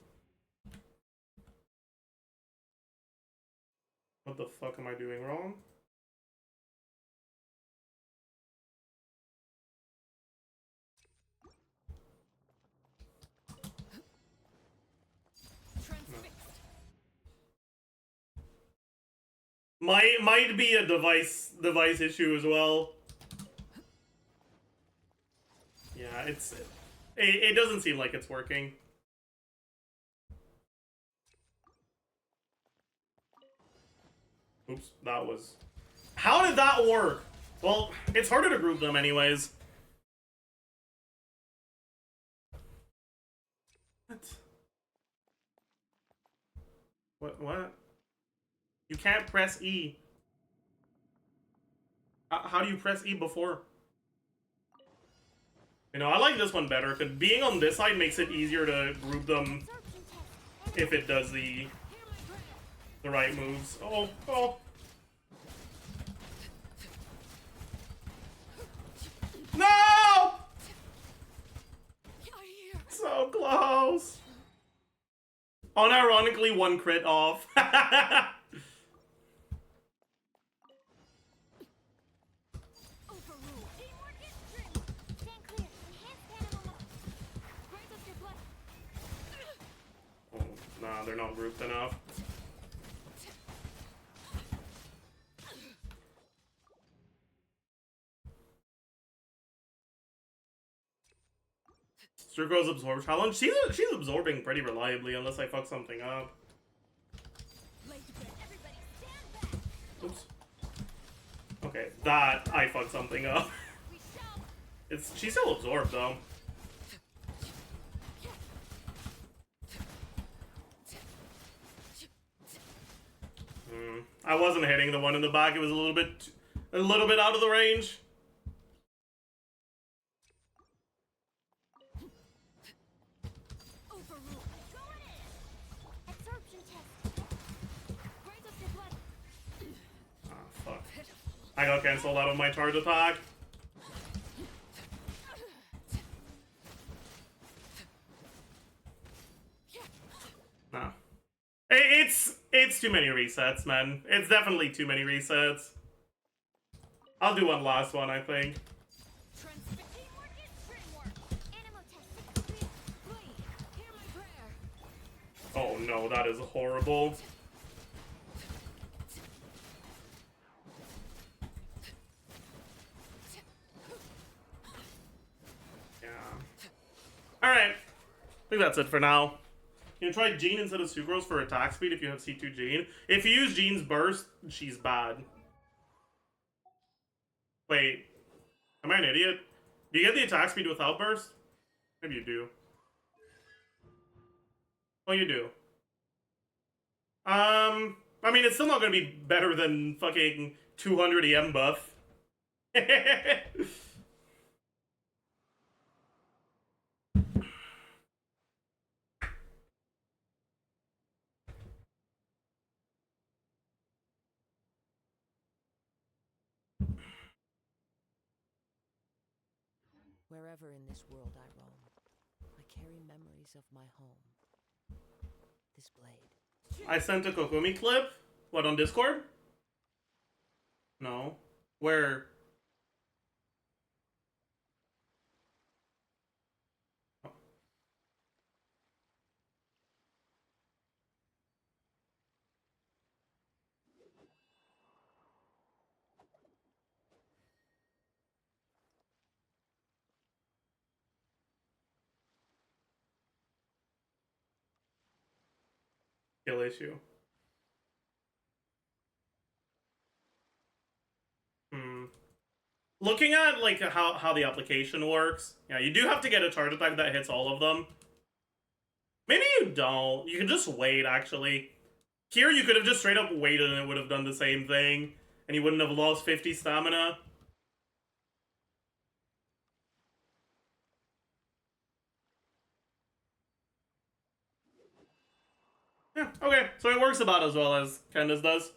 What the fuck am I doing wrong? Might be a device issue as well. Yeah, it doesn't seem like it's working. Oops, that was... How did that work? Well, it's harder to group them anyways. What? You can't press E. How do you press E before? You know, I like this one better, because being on this side makes it easier to group them if it does the right moves. Oh. No! So close. Unironically, one crit off. Oh, nah, they're not grouped enough. Struko's absorb challenge. She's absorbing pretty reliably unless I fuck something up. Oops. Okay, that I fucked something up. She's still absorbed though. I wasn't hitting the one in the back. It was a little bit out of the range. Fuck. I got cancelled out of my charge attack. No. It's too many resets, man. It's definitely too many resets. I'll do one last one, I think. Oh no, that is horrible. Yeah. Alright. I think that's it for now. You can try Jean instead of Sucrose for attack speed if you have C2 Jean. If you use Jean's burst, she's bad. Wait. Am I an idiot? Do you get the attack speed without burst? Maybe you do. Oh, you do. I mean, it's still not gonna be better than fucking 200 EM buff. Wherever in this world I roam, I carry memories of my home. This blade. I sent a Kokumi clip. What, on Discord? No. Where? Kill issue. Looking at like how the application works, yeah, you do have to get a charge attack that hits all of them. Maybe you don't. You can just wait, actually. Here, you could have just straight up waited and it would have done the same thing. And you wouldn't have lost 50 stamina. Yeah, okay. So it works about as well as Candace does.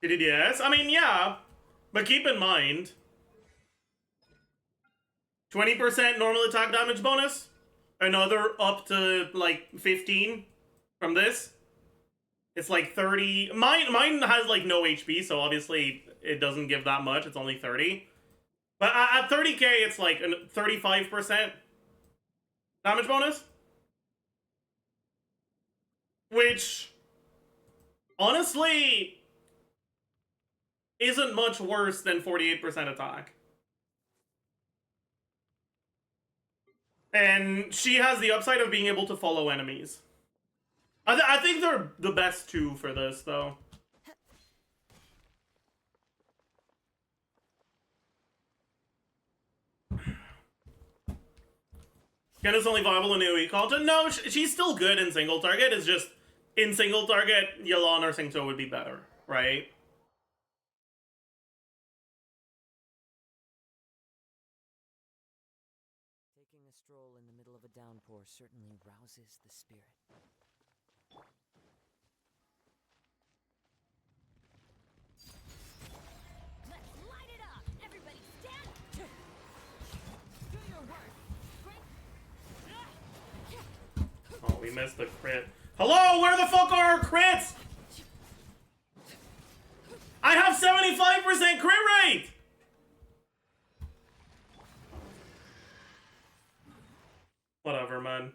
Yes, I mean, yeah. But keep in mind, 20% normal attack damage bonus. Another up to, like, 15 from this. It's like 30. Mine has, like, no HP, so obviously it doesn't give that much. It's only 30. But at 30k, it's like a 35% damage bonus. Which, honestly, isn't much worse than 48% attack. And she has the upside of being able to follow enemies. I think they're the best two for this, though. Kenna's only viable in AoE content? No, she's still good in single target. It's just, in single target, Yelan or Singto would be better, right? Taking a stroll in the middle of a downpour certainly rouses the spirit. Let's light it up! Everybody stand! Do your work! Oh, we missed the crit. Hello, where the fuck are our crits? I have 75% crit rate! Whatever, man.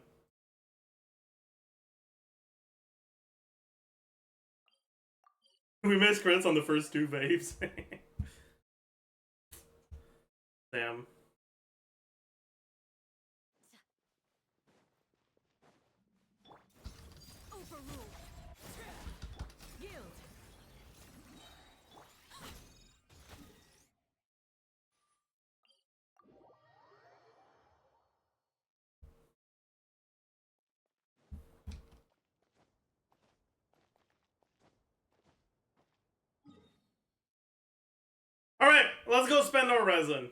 We missed crits on the first two waves. Damn. Overruled! Yield! Alright, let's go spend our resin.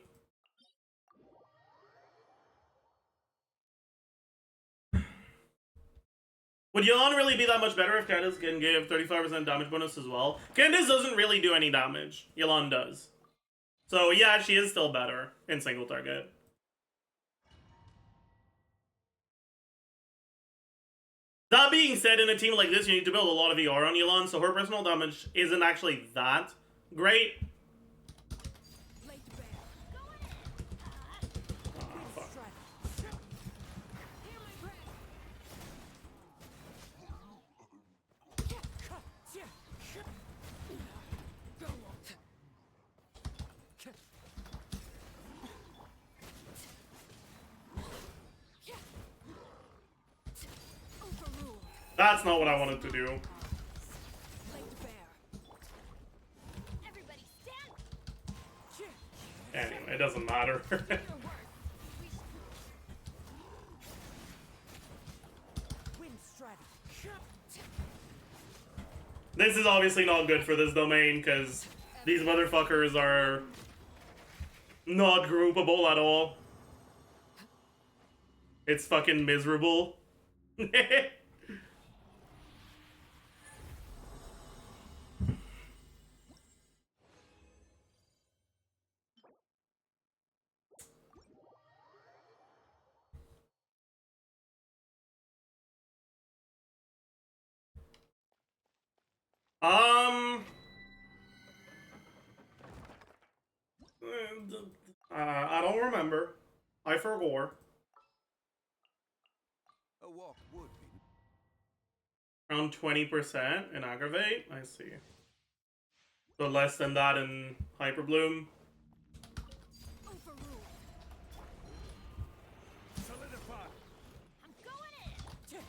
Would Yelan really be that much better if Candace can give 35% damage bonus as well? Candace doesn't really do any damage. Yelan does. So yeah, she is still better in single target. That being said, in a team like this, you need to build a lot of ER on Yelan, so her personal damage isn't actually that great. Laid bare. Going in! Oh, fuck. Hear my breath! Go on! Overruled! That's not what I wanted to do. Laid bare. Everybody stand! Anyway, it doesn't matter. Your work! Wind strategy. This is obviously not good for this domain, because these motherfuckers are not groupable at all. It's fucking miserable. Um. I don't remember. I forgot. A walk would be. Around 20% in aggravate. I see. So less than that in hyperbloom. Overruled. Solidify. I'm going in.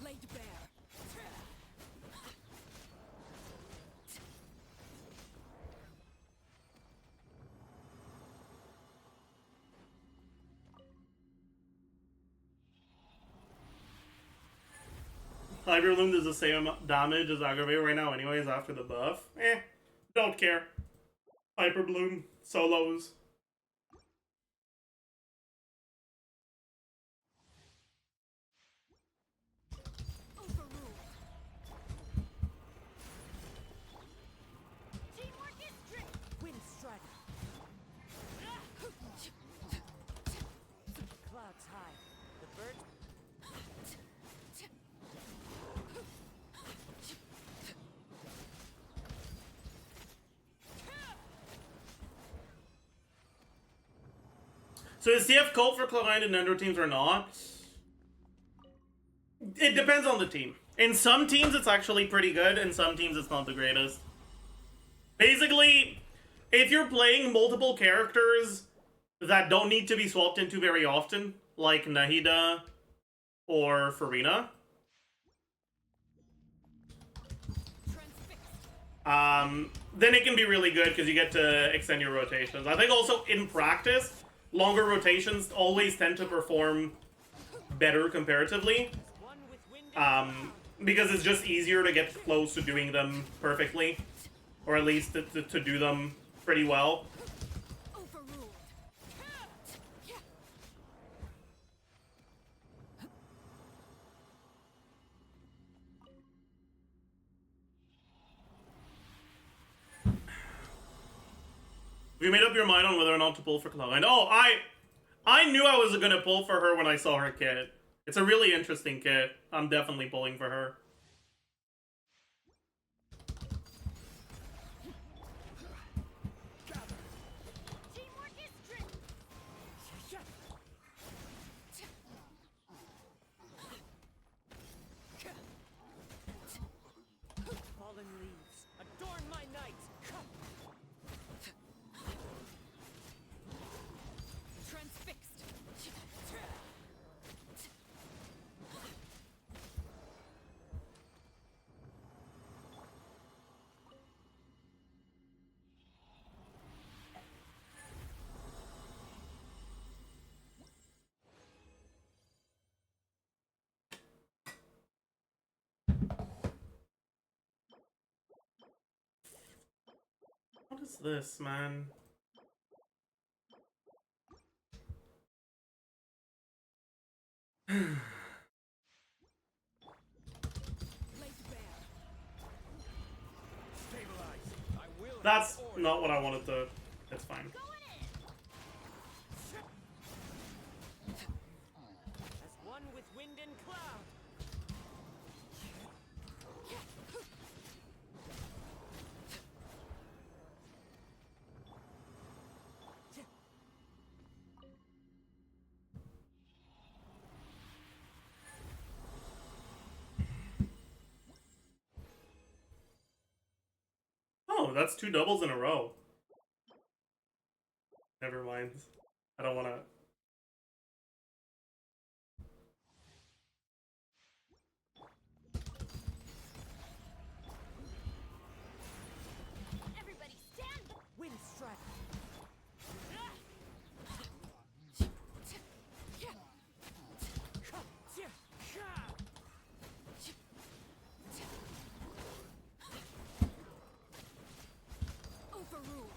Laid bare. Hyperbloom does the same damage as aggravate right now anyways after the buff. Don't care. Hyperbloom. Solos. Overruled. Teamwork is strength. Wind strider. Clouds high. The bird. So is CF cult for client and Ender teams or not? It depends on the team. In some teams it's actually pretty good, in some teams it's not the greatest. Basically, if you're playing multiple characters that don't need to be swapped into very often, like Nahida or Farina, then it can be really good because you get to extend your rotations. I think also in practice, longer rotations always tend to perform better comparatively. One with wind. Because it's just easier to get close to doing them perfectly. Or at least to do them pretty well. Overruled. Have you made up your mind on whether or not to pull for Cloud9? Oh, I knew I was gonna pull for her when I saw her kit. It's a really interesting kit. I'm definitely pulling for her. Teamwork is strength. Fallen leaves. Adorn my night. Transfixed. What is this, man? Laid bare. Stabilize. I will. That's not what I wanted to. It's fine. Going in. As one with wind and cloud. Oh, that's 2 doubles in a row. Never mind. I don't want to. Everybody stand. Wind strider. Overruled.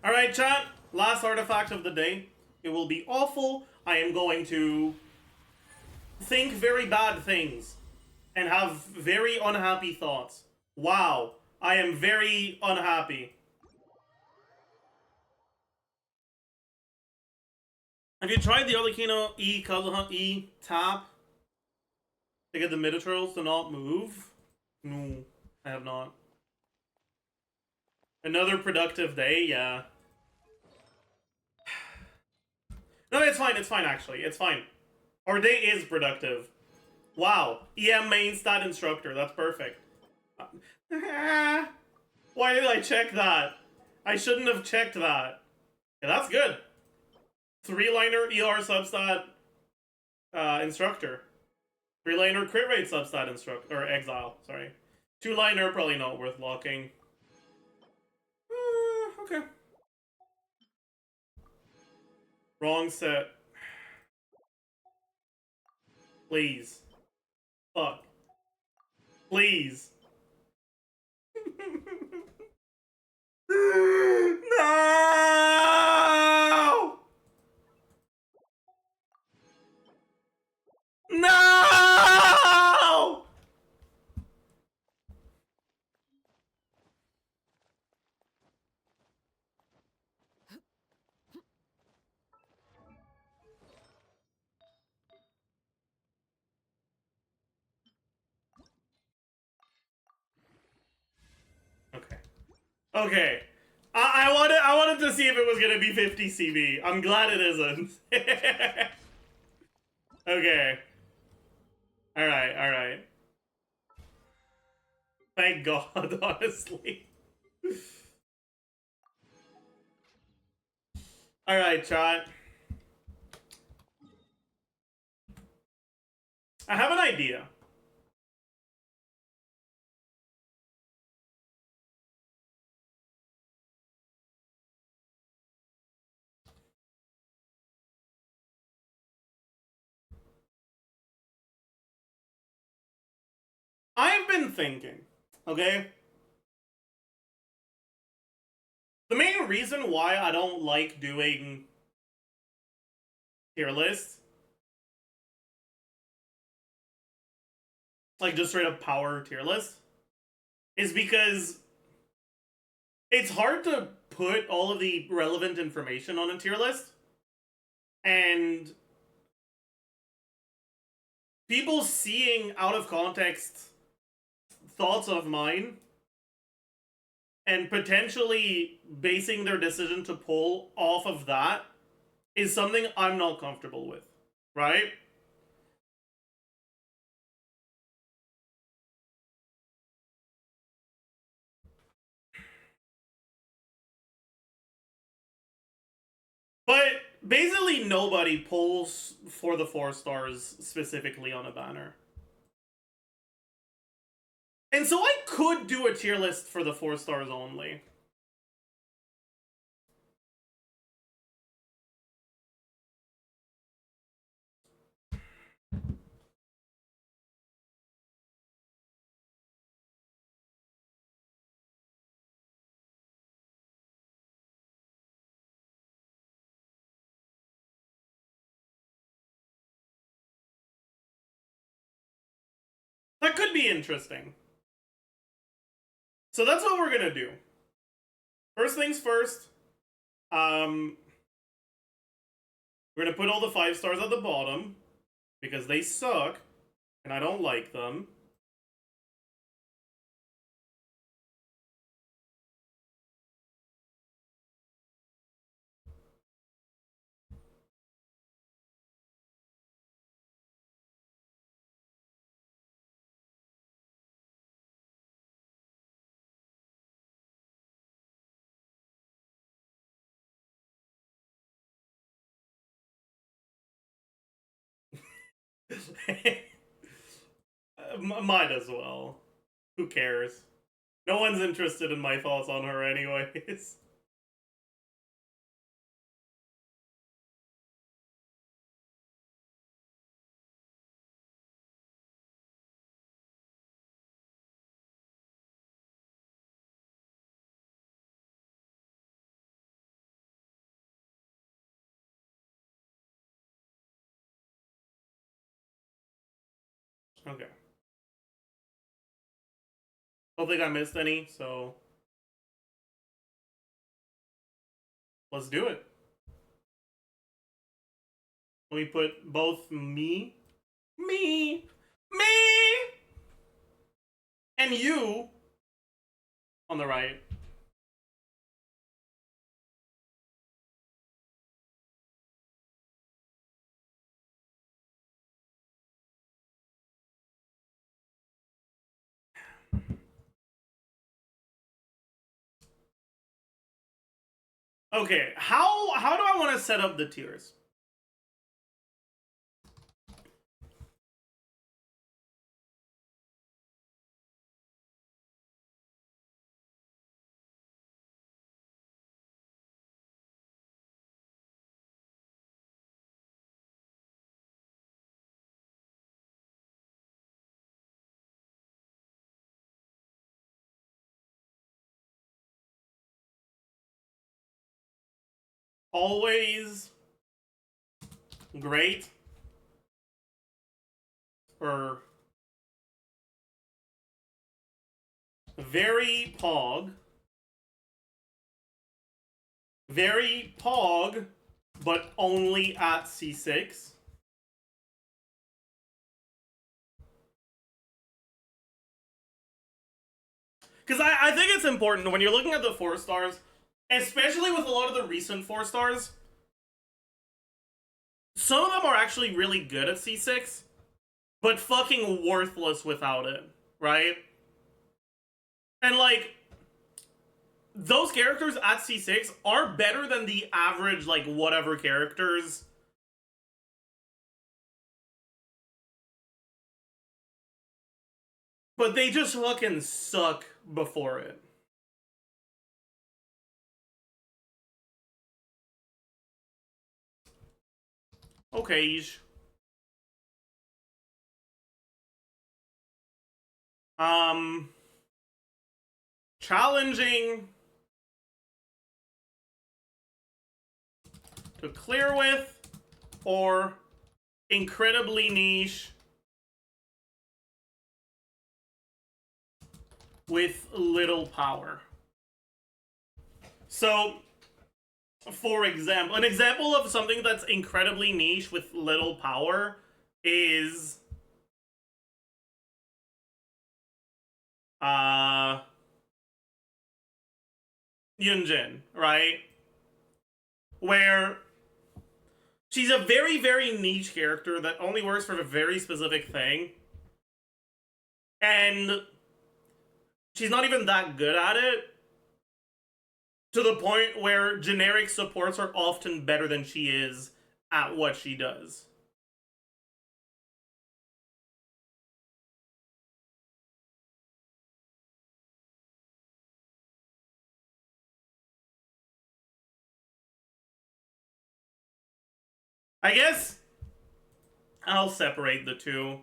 Alright, chat. Last artifact of the day. It will be awful. I am going to think very bad things and have very unhappy thoughts. Wow. I am very unhappy. Have you tried the Arlecchino E Kazuha E tap to get the Minotaurs to not move? No, I have not. Another productive day, yeah. No, it's fine actually. It's fine. Our day is productive. Wow. EM main stat instructor, that's perfect. Why did I check that? I shouldn't have checked that. Yeah, that's good. 3-liner ER substat instructor. 3-liner crit rate substat instructor, or exile, sorry. 2-liner probably not worth locking. Okay. Wrong set. Please. Fuck. Please. No! No! Okay. Okay. I wanted to see if it was gonna be 50 CB. I'm glad it isn't. Okay. Alright. Thank God, honestly. Alright, chat. I have an idea. I've been thinking, okay? The main reason why I don't like doing tier lists, like just straight up power tier list, is because it's hard to put all of the relevant information on a tier list, and people seeing out of context thoughts of mine and potentially basing their decision to pull off of that is something I'm not comfortable with, right? But basically nobody pulls for the 4 stars specifically on a banner. And so I could do a tier list for the 4 stars only. That could be interesting. So that's what we're gonna do. First things first, we're gonna put all the 5 stars at the bottom because they suck and I don't like them. Might as well. Who cares? No one's interested in my thoughts on her anyways. Okay. Don't think I missed any, so let's do it. Let me put both me, and you on the right. Okay, how do I want to set up the tiers? Always great, or very POG, but only at C6. Because I think it's important when you're looking at the 4 stars, especially with a lot of the recent 4 stars, some of them are actually really good at C6, but fucking worthless without it, right? And like, those characters at C6 are better than the average, like, whatever characters. But they just fucking suck before it. Okay. Challenging to clear with, or incredibly niche with little power. So, for example, an example of something that's incredibly niche with little power is Yunjin, right? Where she's a very, very niche character that only works for a very specific thing. And she's not even that good at it, to the point where generic supports are often better than she is at what she does. I guess I'll separate the two.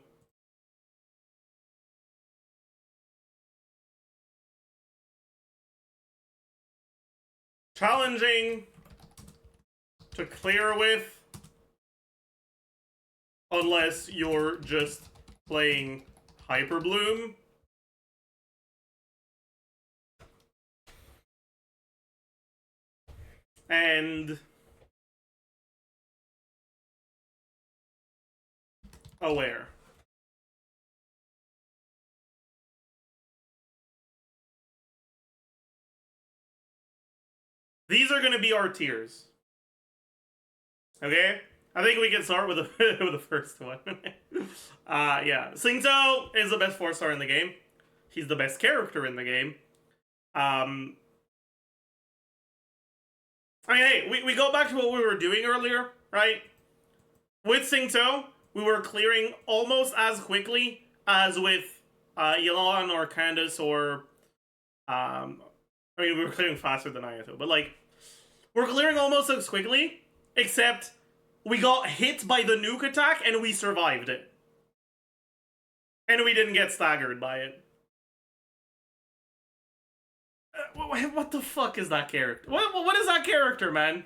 Challenging to clear with, unless you're just playing Hyper Bloom. And aware. These are going to be our tiers. Okay? I think we can start with the, with the first one. Yeah. Singto is the best 4-star in the game. He's the best character in the game. I mean, hey, we go back to what we were doing earlier, right? With Singto, we were clearing almost as quickly as with Yelan or Candace or... I mean, we were clearing faster than Ayato, but like, we're clearing almost as quickly, except we got hit by the nuke attack and we survived it. And we didn't get staggered by it. What the fuck is that character? What is that character, man?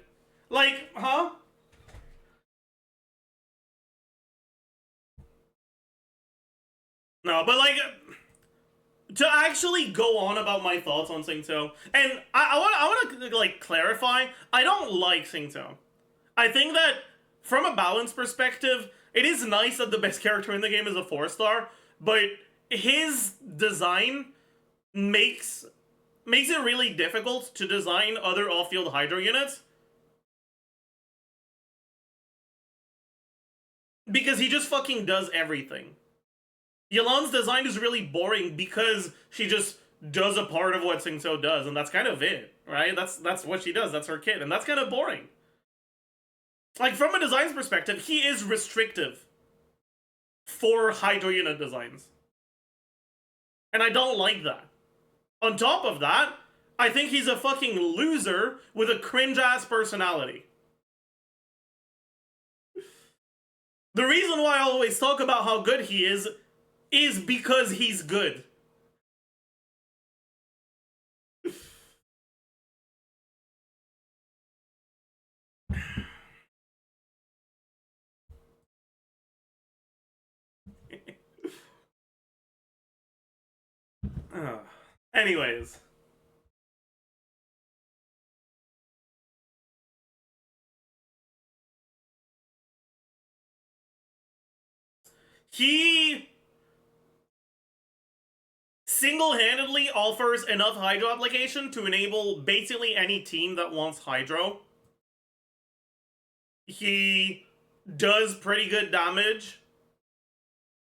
Like, huh? No, but like, to actually go on about my thoughts on Singto, and I want to like clarify, I don't like Singto. I think that from a balance perspective, it is nice that the best character in the game is a 4-star, but his design makes it really difficult to design other off-field Hydro units. Because he just fucking does everything. Yelan's design is really boring because she just does a part of what Singto does, and that's kind of it, right? That's what she does, that's her kit, and that's kind of boring. Like, from a designs perspective, he is restrictive for Hydro unit designs. And I don't like that. On top of that, I think he's a fucking loser with a cringe-ass personality. The reason why I always talk about how good he is because he's good. Anyways. He single-handedly offers enough Hydro application to enable basically any team that wants Hydro. He does pretty good damage.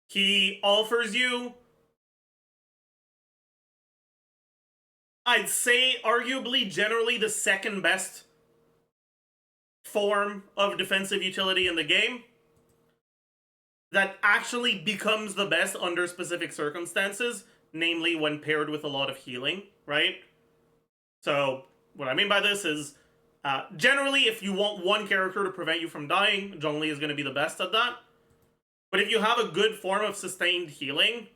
He offers you, I'd say, arguably generally the second best form of defensive utility in the game that actually becomes the best under specific circumstances, namely when paired with a lot of healing, right? So, what I mean by this is, generally, if you want one character to prevent you from dying, Zhongli is going to be the best at that. But if you have a good form of sustained healing,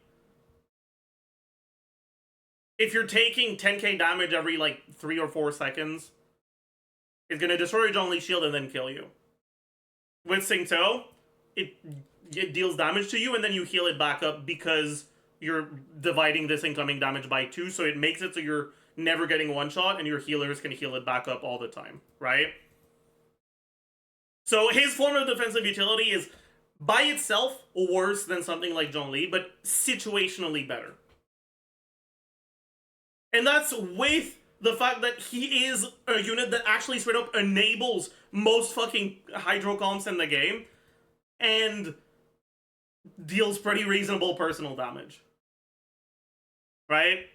if you're taking 10k damage every, like, 3 or 4 seconds, it's going to destroy your Zhongli's shield and then kill you. With Singto, it deals damage to you, and then you heal it back up because you're dividing this incoming damage by 2, so it makes it so you're never getting one shot, and your healers can heal it back up all the time, right? So his form of defensive utility is, by itself, worse than something like Zhongli, but situationally better. And that's with the fact that he is a unit that actually straight up enables most fucking Hydro comps in the game, and deals pretty reasonable personal damage. Right?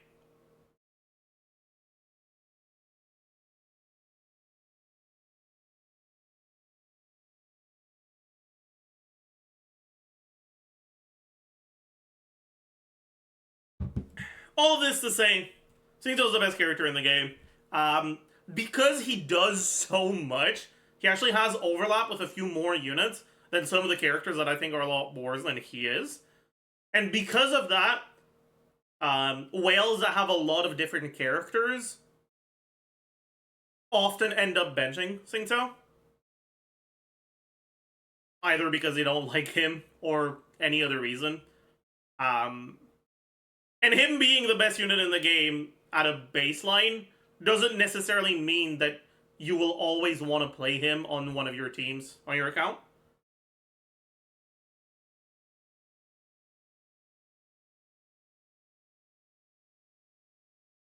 All of this to say, Singto's the best character in the game. Because he does so much, he actually has overlap with a few more units than some of the characters that I think are a lot worse than he is. And because of that, whales that have a lot of different characters often end up benching Singto. Either because they don't like him or any other reason. And him being the best unit in the game at a baseline doesn't necessarily mean that you will always want to play him on one of your teams on your account.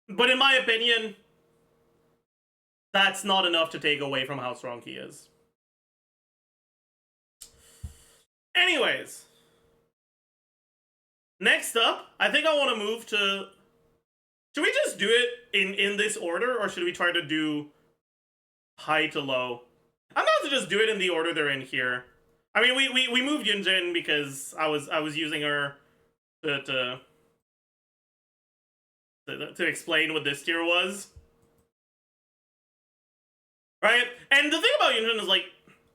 But in my opinion, that's not enough to take away from how strong he is. Anyways. Next up, I think I want to move to... Should we just do it in this order, or should we try to do high to low? I'm going to just do it in the order they're in here. I mean, we moved Yunjin because I was using her to explain what this tier was. Right? And the thing about Yunjin is, like,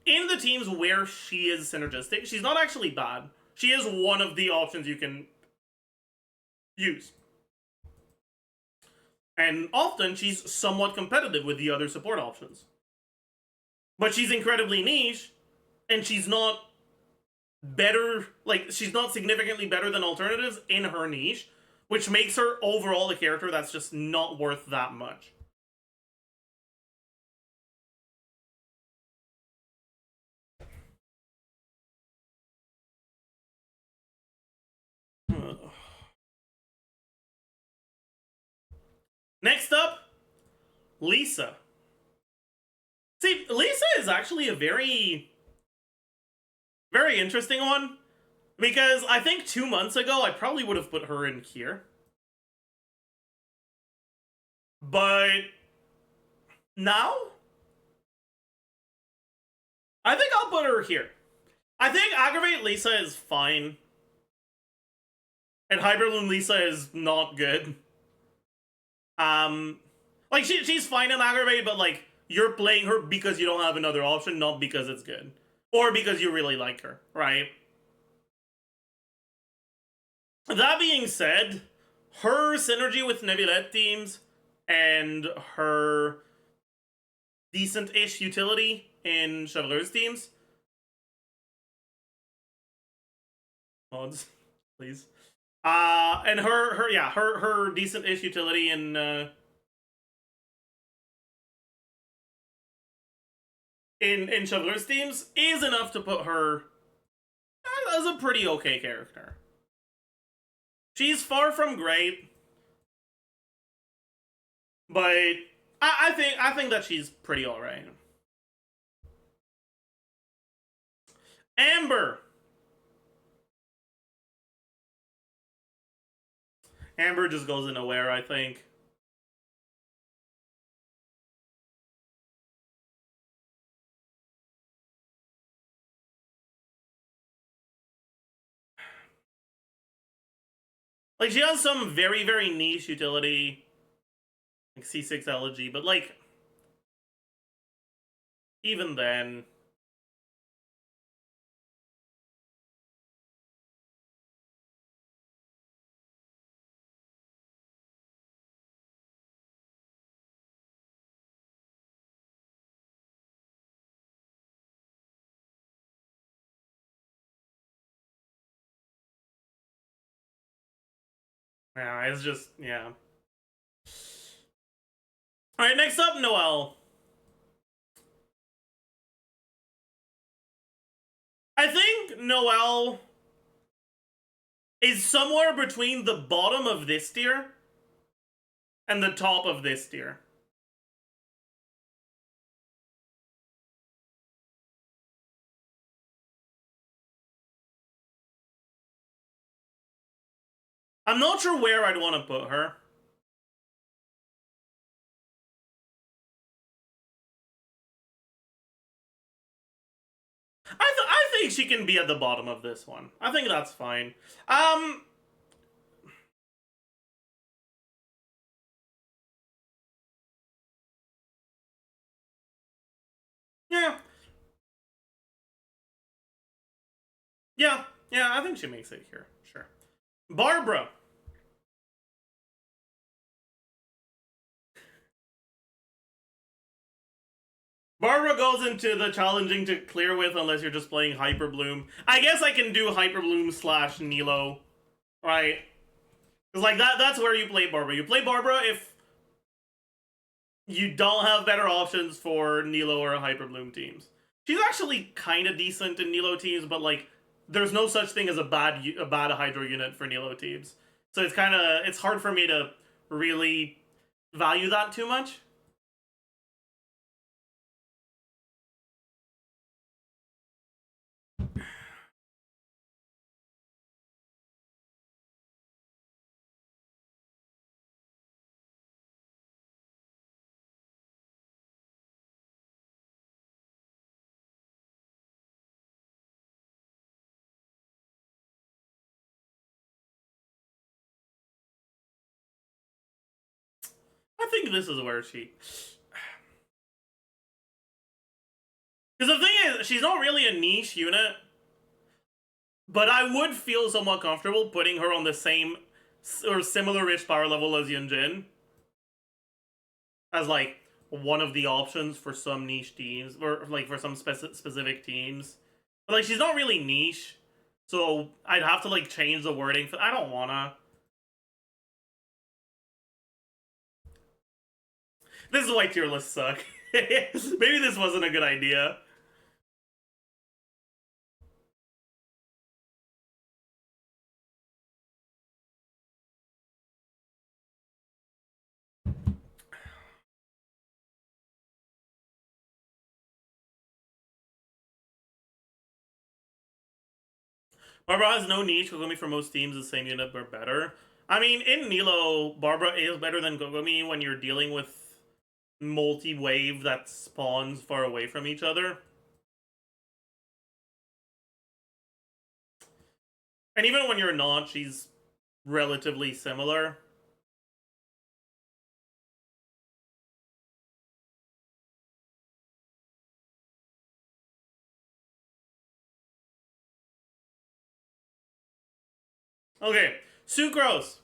in the teams where she is synergistic, she's not actually bad. She is one of the options you can use. And often, she's somewhat competitive with the other support options. But she's incredibly niche, and she's not better, like, she's not significantly better than alternatives in her niche, which makes her overall a character that's just not worth that much. Next up, Lisa. See, Lisa is actually a very interesting one, because I think 2 months ago I probably would have put her in here. But now, I think I'll put her here. I think Aggravate Lisa is fine. And Hyperloom Lisa is not good. Like, she's fine in Aggravate, but, like, you're playing her because you don't have another option, not because it's good. Or because you really like her, right? That being said, her synergy with Nebulette teams and her decent-ish utility in Chevaleur's teams. Mods, please. And her decent-ish utility in Chevaleur's teams is enough to put her as a pretty okay character. She's far from great, but I think that she's pretty alright. Amber. Amber just goes in nowhere, I think. Like, she has some very, very niche utility, like C6 elegy, but, like, even then... Yeah, it's just, yeah. Alright, next up, Noelle. I think Noelle is somewhere between the bottom of this tier and the top of this tier. I'm not sure where I'd want to put her. I think she can be at the bottom of this one. I think that's fine. Yeah. Yeah, I think she makes it here. Sure. Barbara. Barbara goes into the challenging to clear with unless you're just playing Hyper Bloom. I guess I can do Hyper Bloom / Nilo, right? Because, like, that's where you play Barbara. You play Barbara if you don't have better options for Nilo or Hyper Bloom teams. She's actually kind of decent in Nilo teams, but, like, there's no such thing as a bad Hydro unit for Nilo teams. So it's hard for me to really value that too much. I think this is where she... Because the thing is, she's not really a niche unit, but I would feel somewhat comfortable putting her on the same or similar-ish power level as Yunjin. As, like, one of the options for some niche teams, or, like, for some specific teams. But, like, she's not really niche. So I'd have to like change the wording. I don't wanna. This is why tier lists suck. Maybe this wasn't a good idea. Barbara has no niche. Gogomi for most teams is the same unit but better. I mean, in Nilo, Barbara is better than Gogomi when you're dealing with multi-wave that spawns far away from each other. And even when you're not, she's relatively similar. Okay, Sucrose.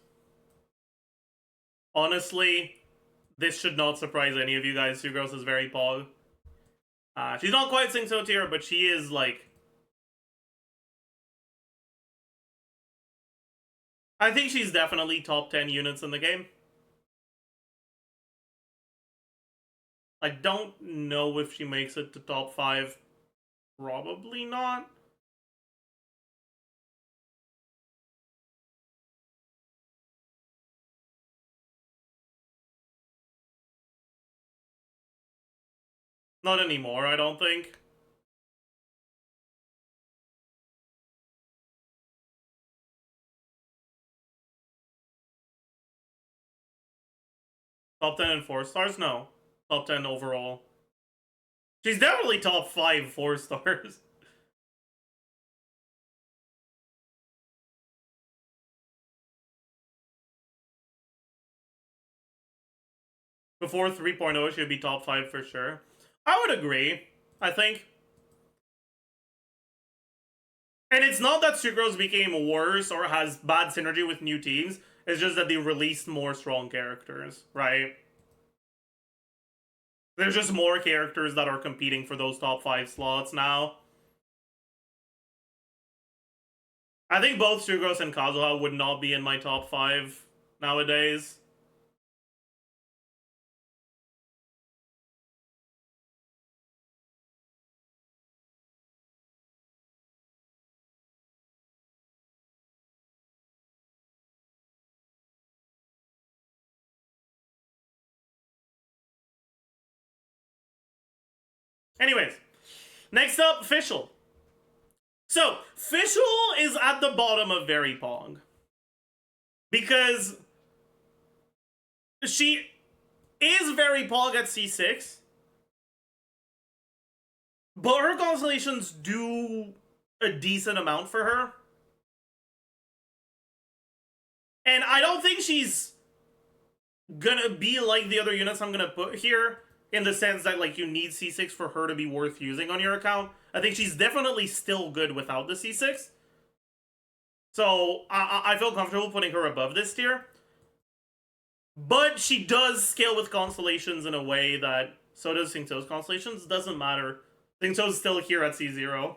Honestly, this should not surprise any of you guys. Sucrose is very pog. She's not quite Singso tier, but she is like... I think she's definitely top 10 units in the game. I don't know if she makes it to top 5. Probably not. Not anymore, I don't think. Top 10 and 4 stars? No. Top 10 overall. She's definitely top 5 4 stars. Before 3.0, she'd be top 5 for sure. I would agree, I think. And it's not that Sucrose became worse or has bad synergy with new teams. It's just that they released more strong characters, right? There's just more characters that are competing for those top 5 slots now. I think both Sucrose and Kazuha would not be in my top 5 nowadays. Anyways, next up, Fischl. So, Fischl is at the bottom of Very Pong. Because she is Very Pog at C6. But her constellations do a decent amount for her. And I don't think she's gonna be like the other units I'm gonna put here, in the sense that like you need C6 for her to be worth using on your account. I think she's definitely still good without the C6. So I feel comfortable putting her above this tier. But she does scale with constellations in a way that so does Singto's constellations. Doesn't matter. Singto's still here at C0.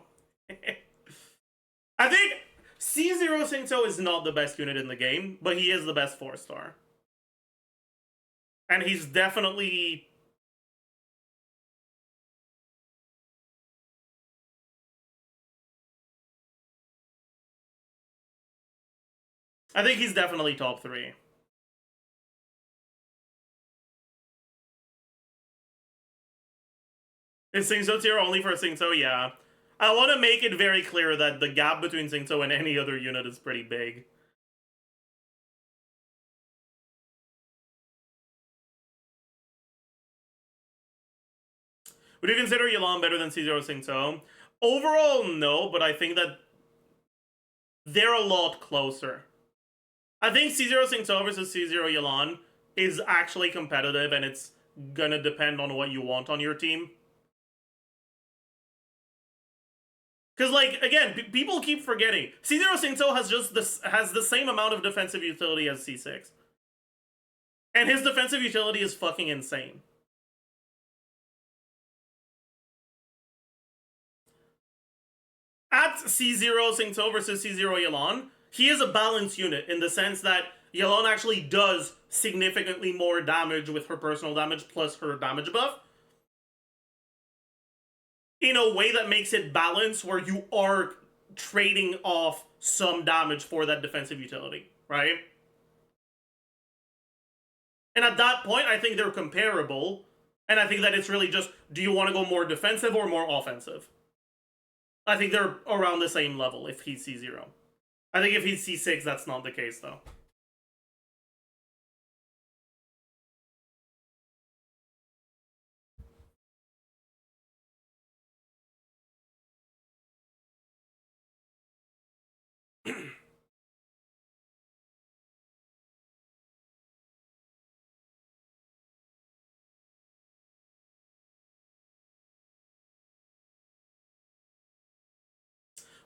I think C0 Singto is not the best unit in the game, but he is the best 4-star. And he's definitely... I think he's definitely top 3. Is Singso tier only for Singto? Yeah. I want to make it very clear that the gap between Singto and any other unit is pretty big. Would you consider Yelan better than C0 Singto? Overall, no, but I think that they're a lot closer. I think C0 Singto versus C0 Yelan is actually competitive, and it's gonna depend on what you want on your team. Because, like, again, people keep forgetting. C0 Singto has the same amount of defensive utility as C6. And his defensive utility is fucking insane. at C0 Singto versus C0 Yelan, he is a balanced unit in the sense that Yelan actually does significantly more damage with her personal damage plus her damage buff, in a way that makes it balanced, where you are trading off some damage for that defensive utility, right? And at that point, I think they're comparable, and I think that it's really just, do you want to go more defensive or more offensive? I think they're around the same level if he's C0. I think if he's C6, that's not the case, though.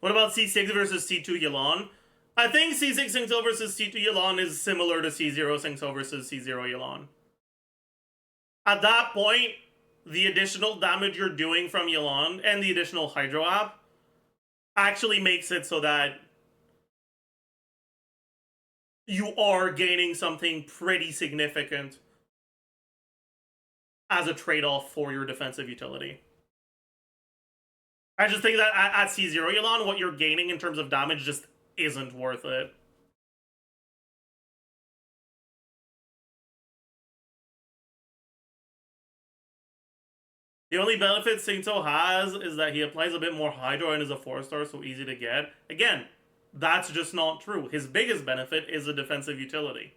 What about C6 versus C2 Yelan? I think C6 Singto versus C2 Yelan is similar to C0 Singto versus C0 Yelan. At that point, the additional damage you're doing from Yelan and the additional Hydro app actually makes it so that you are gaining something pretty significant as a trade-off for your defensive utility. I just think that at C0 Yelan, what you're gaining in terms of damage just isn't worth it. The only benefit Singto has is that he applies a bit more Hydro and is a 4-star, so easy to get. Again, that's just not true. His biggest benefit is a defensive utility.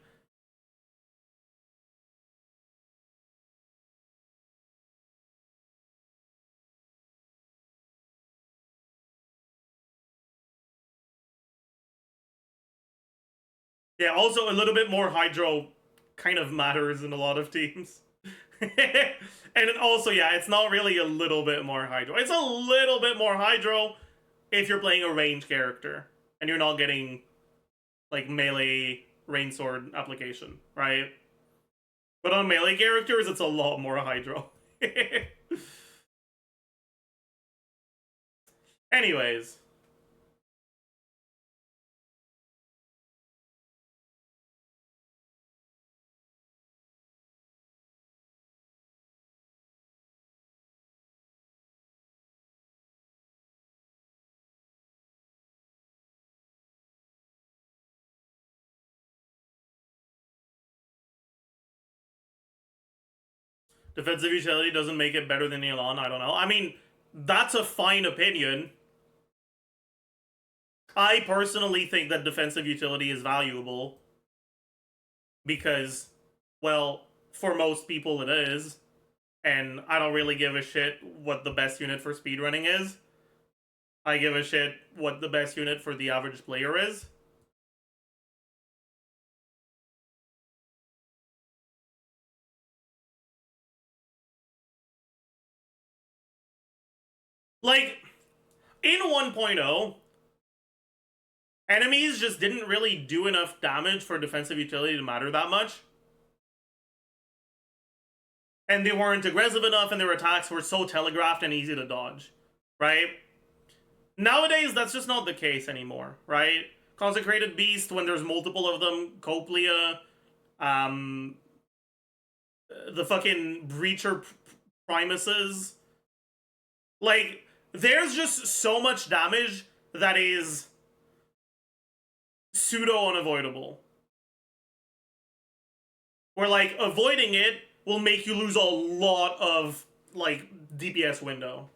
Yeah, also a little bit more Hydro kind of matters in a lot of teams. And also, yeah, it's not really a little bit more Hydro. It's a little bit more Hydro if you're playing a range character and you're not getting, like, melee rain sword application, right? But on melee characters, it's a lot more Hydro. Anyways. Defensive utility doesn't make it better than Yelan, I don't know. I mean, that's a fine opinion. I personally think that defensive utility is valuable. Because, well, for most people it is. And I don't really give a shit what the best unit for speedrunning is. I give a shit what the best unit for the average player is. Like, in 1.0, enemies just didn't really do enough damage for defensive utility to matter that much. And they weren't aggressive enough, and their attacks were so telegraphed and easy to dodge, right? Nowadays, that's just not the case anymore, right? Consecrated Beast, when there's multiple of them, Coplia, the fucking Breacher Primuses. Like, there's just so much damage that is pseudo-unavoidable. Where, like, avoiding it will make you lose a lot of, like, DPS window.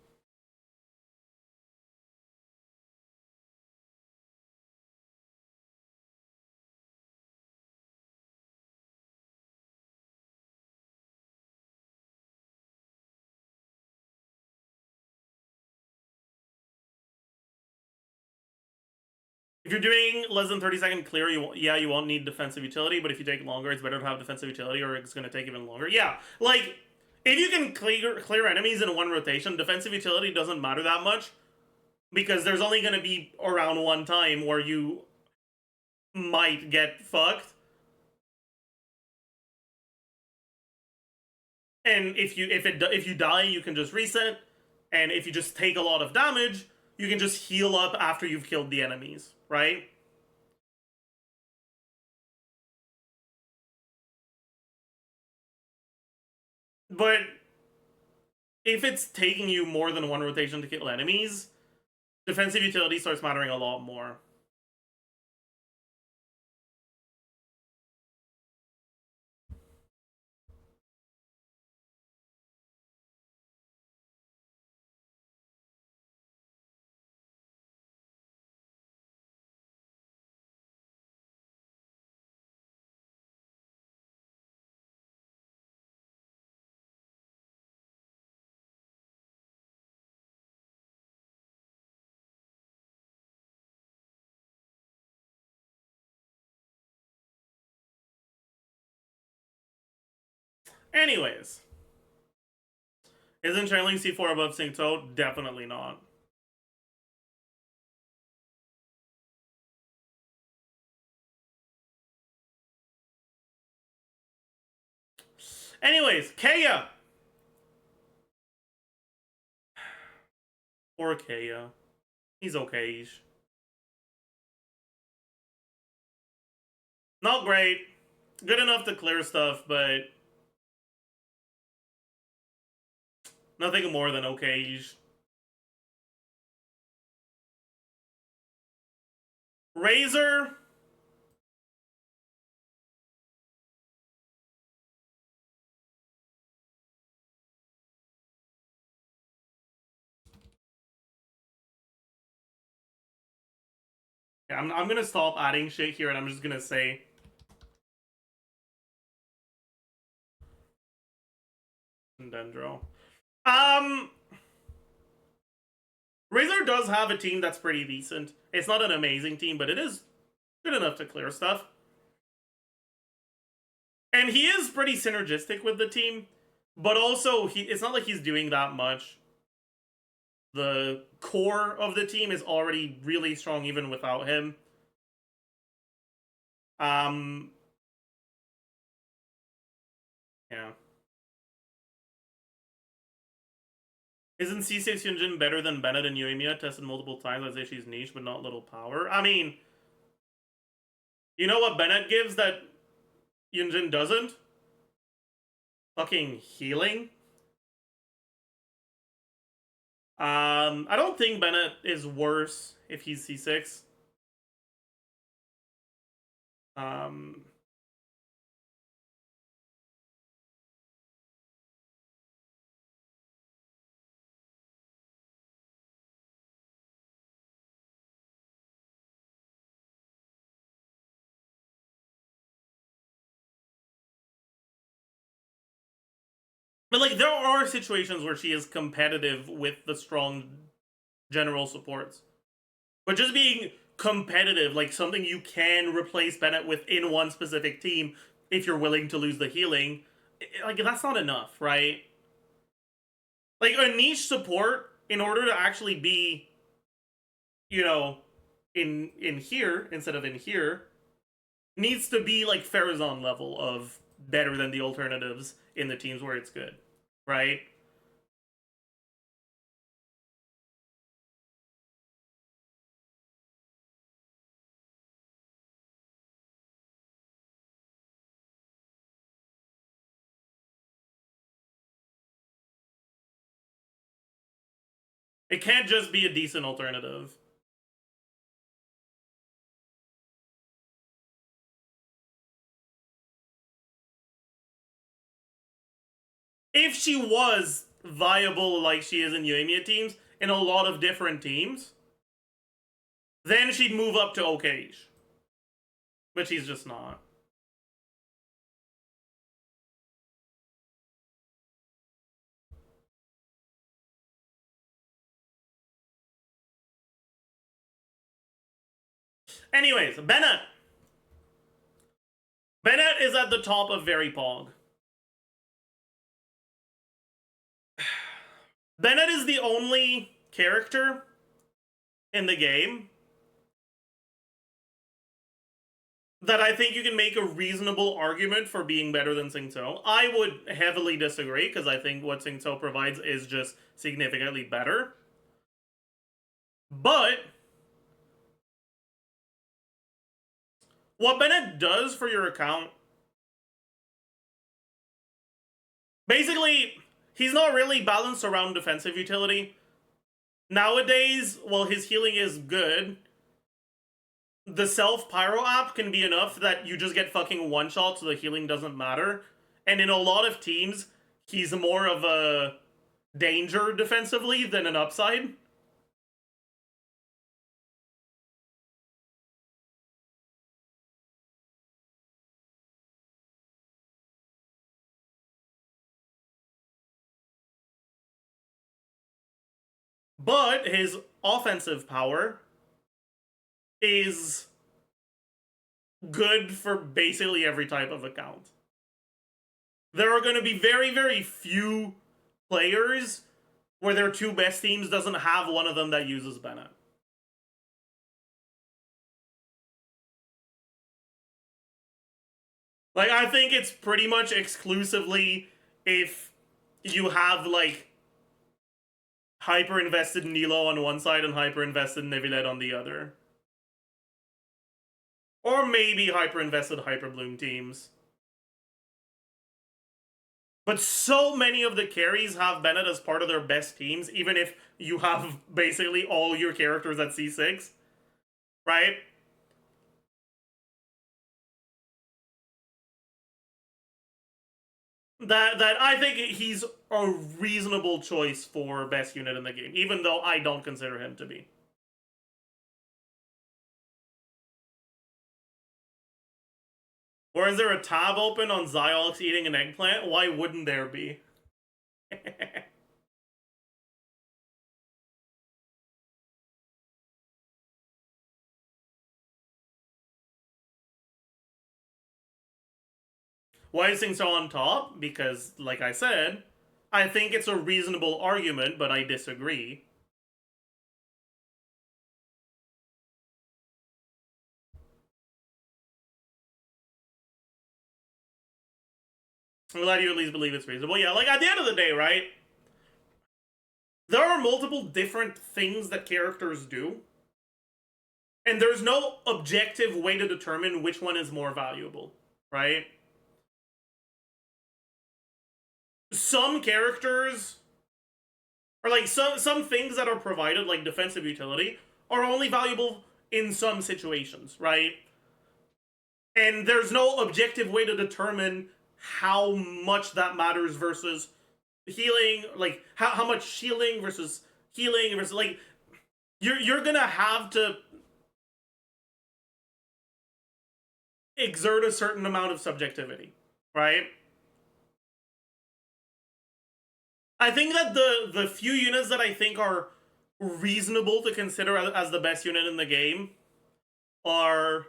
If you're doing less than 30-second clear, you won't need defensive utility, but if you take longer, it's better to have defensive utility or it's going to take even longer. Yeah, like, if you can clear enemies in one rotation, defensive utility doesn't matter that much, because there's only going to be around one time where you might get fucked. And if you die, you can just reset, and if you just take a lot of damage, you can just heal up after you've killed the enemies, right? But if it's taking you more than one rotation to kill enemies, defensive utility starts mattering a lot more. Anyways. Isn't channeling C4 above Xingqiu? Definitely not. Anyways, Kaya! Poor Kaya. He's okay-ish. Not great. Good enough to clear stuff, but nothing more than okay-ish. Razor. Yeah, I'm gonna stop adding shit here and I'm just gonna say Dendro. Razor does have a team that's pretty decent. It's not an amazing team, but it is good enough to clear stuff. And he is pretty synergistic with the team, but also it's not like he's doing that much. The core of the team is already really strong even without him. Yeah. Isn't C6 Yunjin better than Bennett and Yoimiya? Tested multiple times. I say she's niche, but not little power. I mean, you know what Bennett gives that Yunjin doesn't? Fucking healing. I don't think Bennett is worse if he's C6. But, like, there are situations where she is competitive with the strong general supports. But just being competitive, like something you can replace Bennett with in one specific team if you're willing to lose the healing, like, that's not enough, right? Like, a niche support, in order to actually be, you know, in here instead of in here, needs to be like Farazan level of better than the alternatives in the teams where it's good, right? It can't just be a decent alternative. If she was viable like she is in Yoimiya teams, in a lot of different teams, then she'd move up to okayish. But she's just not. Anyways, Bennett. Bennett is at the top of very POG. Bennett is the only character in the game that I think you can make a reasonable argument for being better than Xingqiu. I would heavily disagree, because I think what Xingqiu provides is just significantly better. But what Bennett does for your account, basically, he's not really balanced around defensive utility. Nowadays, while his healing is good, the self-pyro app can be enough that you just get fucking one-shot so the healing doesn't matter. And in a lot of teams, he's more of a danger defensively than an upside. But his offensive power is good for basically every type of account. There are going to be very, very few players where their two best teams doesn't have one of them that uses Bennett. Like, I think it's pretty much exclusively if you have, like, hyper-invested Nilo on one side and hyper-invested Nevilet on the other. Or maybe hyper-invested Hyperbloom teams. But so many of the carries have Bennett as part of their best teams, even if you have basically all your characters at C6. Right? That I think he's a reasonable choice for best unit in the game, even though I don't consider him to be. Or is there a tab open on Zyox eating an eggplant? Why wouldn't there be? Why is Singso on top? Because, like I said, I think it's a reasonable argument, but I disagree. I'm glad you at least believe it's reasonable. Yeah, like, at the end of the day, right? There are multiple different things that characters do. And there's no objective way to determine which one is more valuable, right? Some characters, or like some things that are provided, like defensive utility, are only valuable in some situations, right? And there's no objective way to determine how much that matters versus healing, like how much shielding versus healing versus, like, you're gonna have to exert a certain amount of subjectivity, right? I think that the few units that I think are reasonable to consider as the best unit in the game are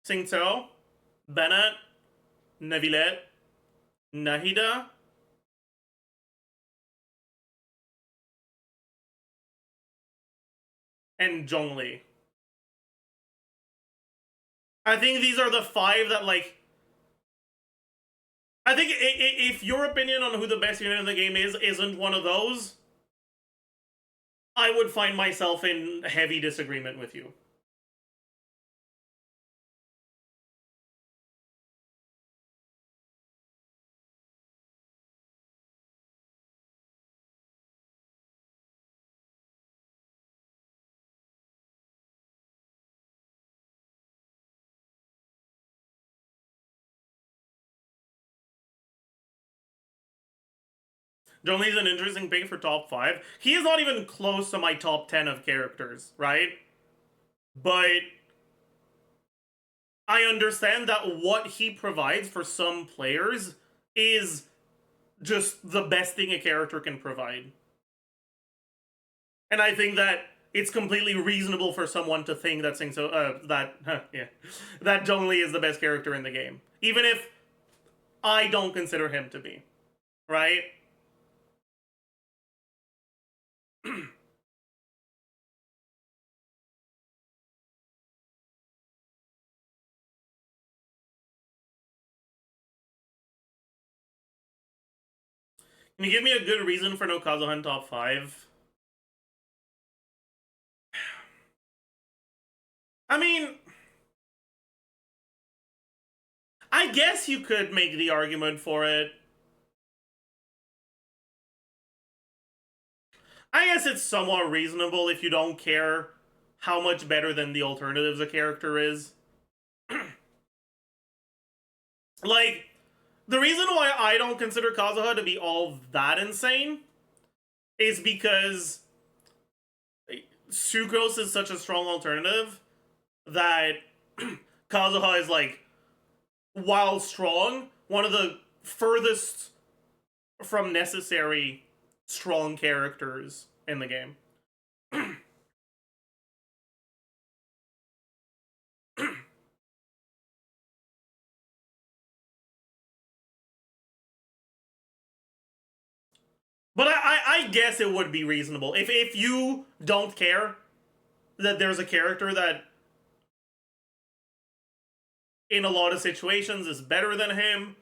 Singto, Bennett, Nevilet, Nahida, and Zhongli. I think these are the five that, like, I think if your opinion on who the best unit in the game isn't one of those, I would find myself in heavy disagreement with you. Zhongli's an interesting pick for top 5. He is not even close to my top 10 of characters, right? But I understand that what he provides for some players is just the best thing a character can provide. And I think that it's completely reasonable for someone to think that that Zhongli is the best character in the game, even if I don't consider him to be, right? Can you give me a good reason for no Kazuhan top 5? I mean, I guess you could make the argument for it. I guess it's somewhat reasonable if you don't care how much better than the alternatives a character is. Like, the reason why I don't consider Kazuha to be all that insane is because Sucrose is such a strong alternative that Kazuha is, like, while strong, one of the furthest from necessary strong characters in the game. But I guess it would be reasonable. If you don't care that there's a character that in a lot of situations is better than him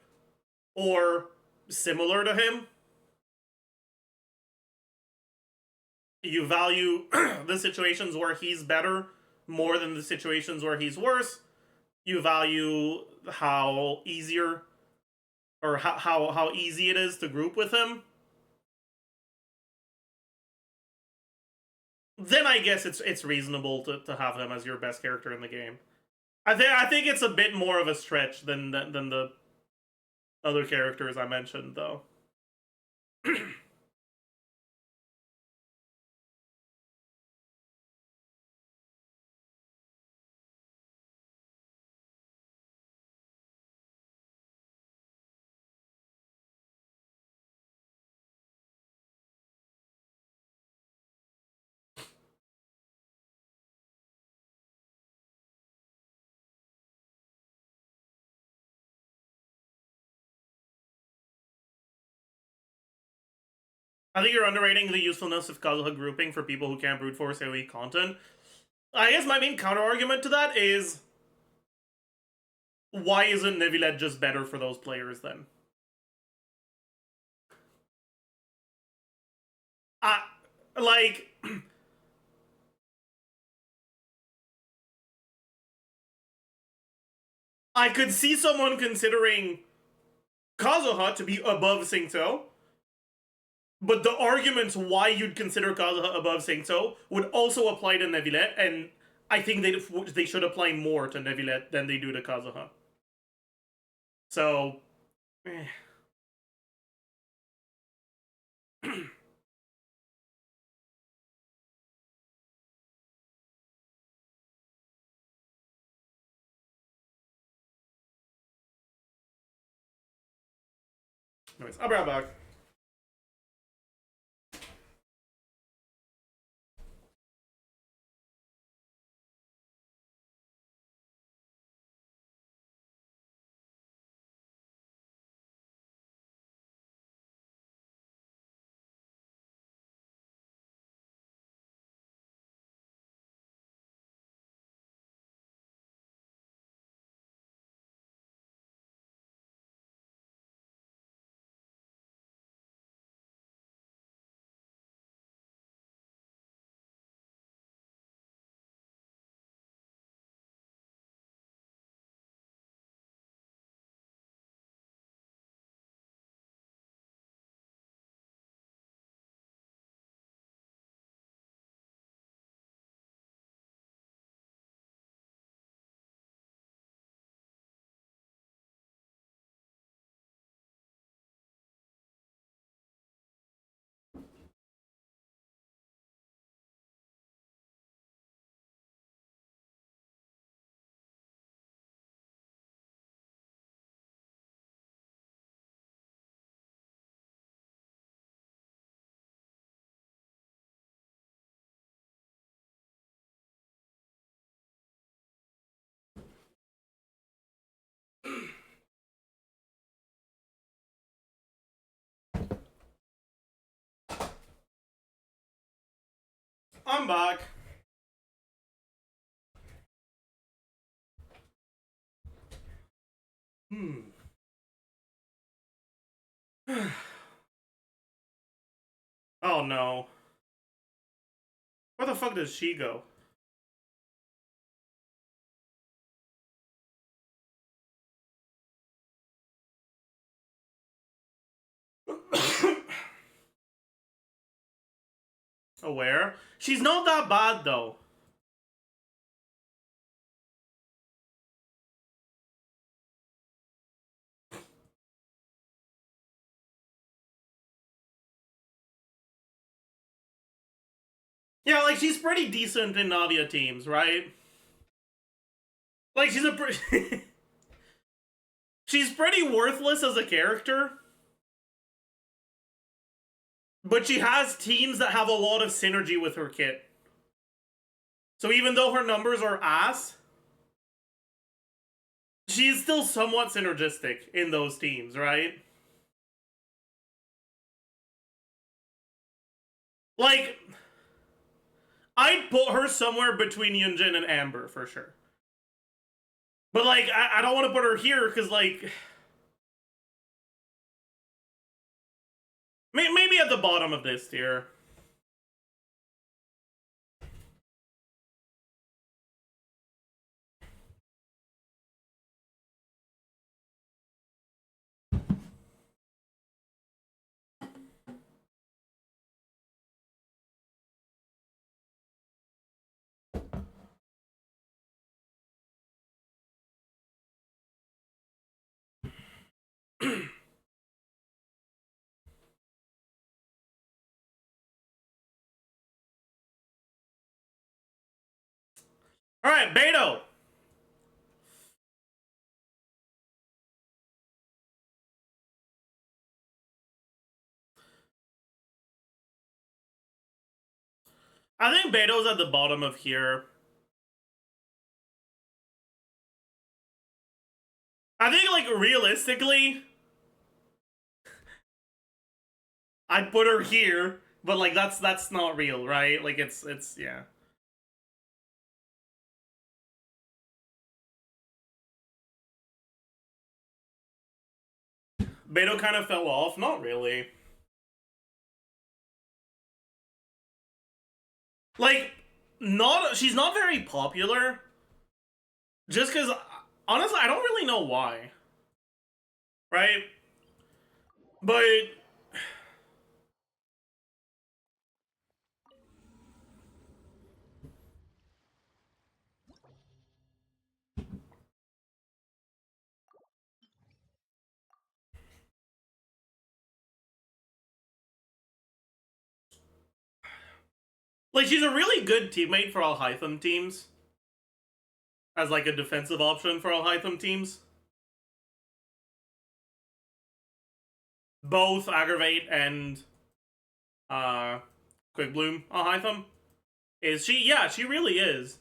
or similar to him, you value the situations where he's better more than the situations where he's worse, you value how easier or how easy it is to group with him, then I guess it's reasonable to have him as your best character in the game. I think it's a bit more of a stretch than the other characters I mentioned, though. I think you're underrating the usefulness of Kazuha grouping for people who can't brute force AoE content. I guess my main counter argument to that is, why isn't Neuvillette just better for those players then? Like, I could see someone considering Kazuha to be above Singto, but the arguments why you'd consider Kazuha above Singto would also apply to Neuvillette, and I think they should apply more to Neuvillette than they do to Kazuha. So, anyways, I'll be right back. I'm back. Oh no. Where the fuck does she go? aware. She's not that bad though. Yeah, like she's pretty decent in Navia teams, right? Like she's a she's pretty worthless as a character. But she has teams that have a lot of synergy with her kit. So even though her numbers are ass, she is still somewhat synergistic in those teams, right? Like, I'd put her somewhere between Yunjin and Amber for sure. But like, I don't want to put her here because like, maybe at the bottom of this tier. Alright, Beto! I think Beto's at the bottom of here. I think, like, realistically, I'd put her here, but like, that's not real, right? Like, it's, yeah. Beto kind of fell off. Not really. Like, she's not very popular. Just because, honestly, I don't really know why. Right? But, like, she's a really good teammate for all Hytham teams. As, like, a defensive option for all Hytham teams. Both Aggravate and, Quick Bloom on Hytham. Is she? Yeah, she really is.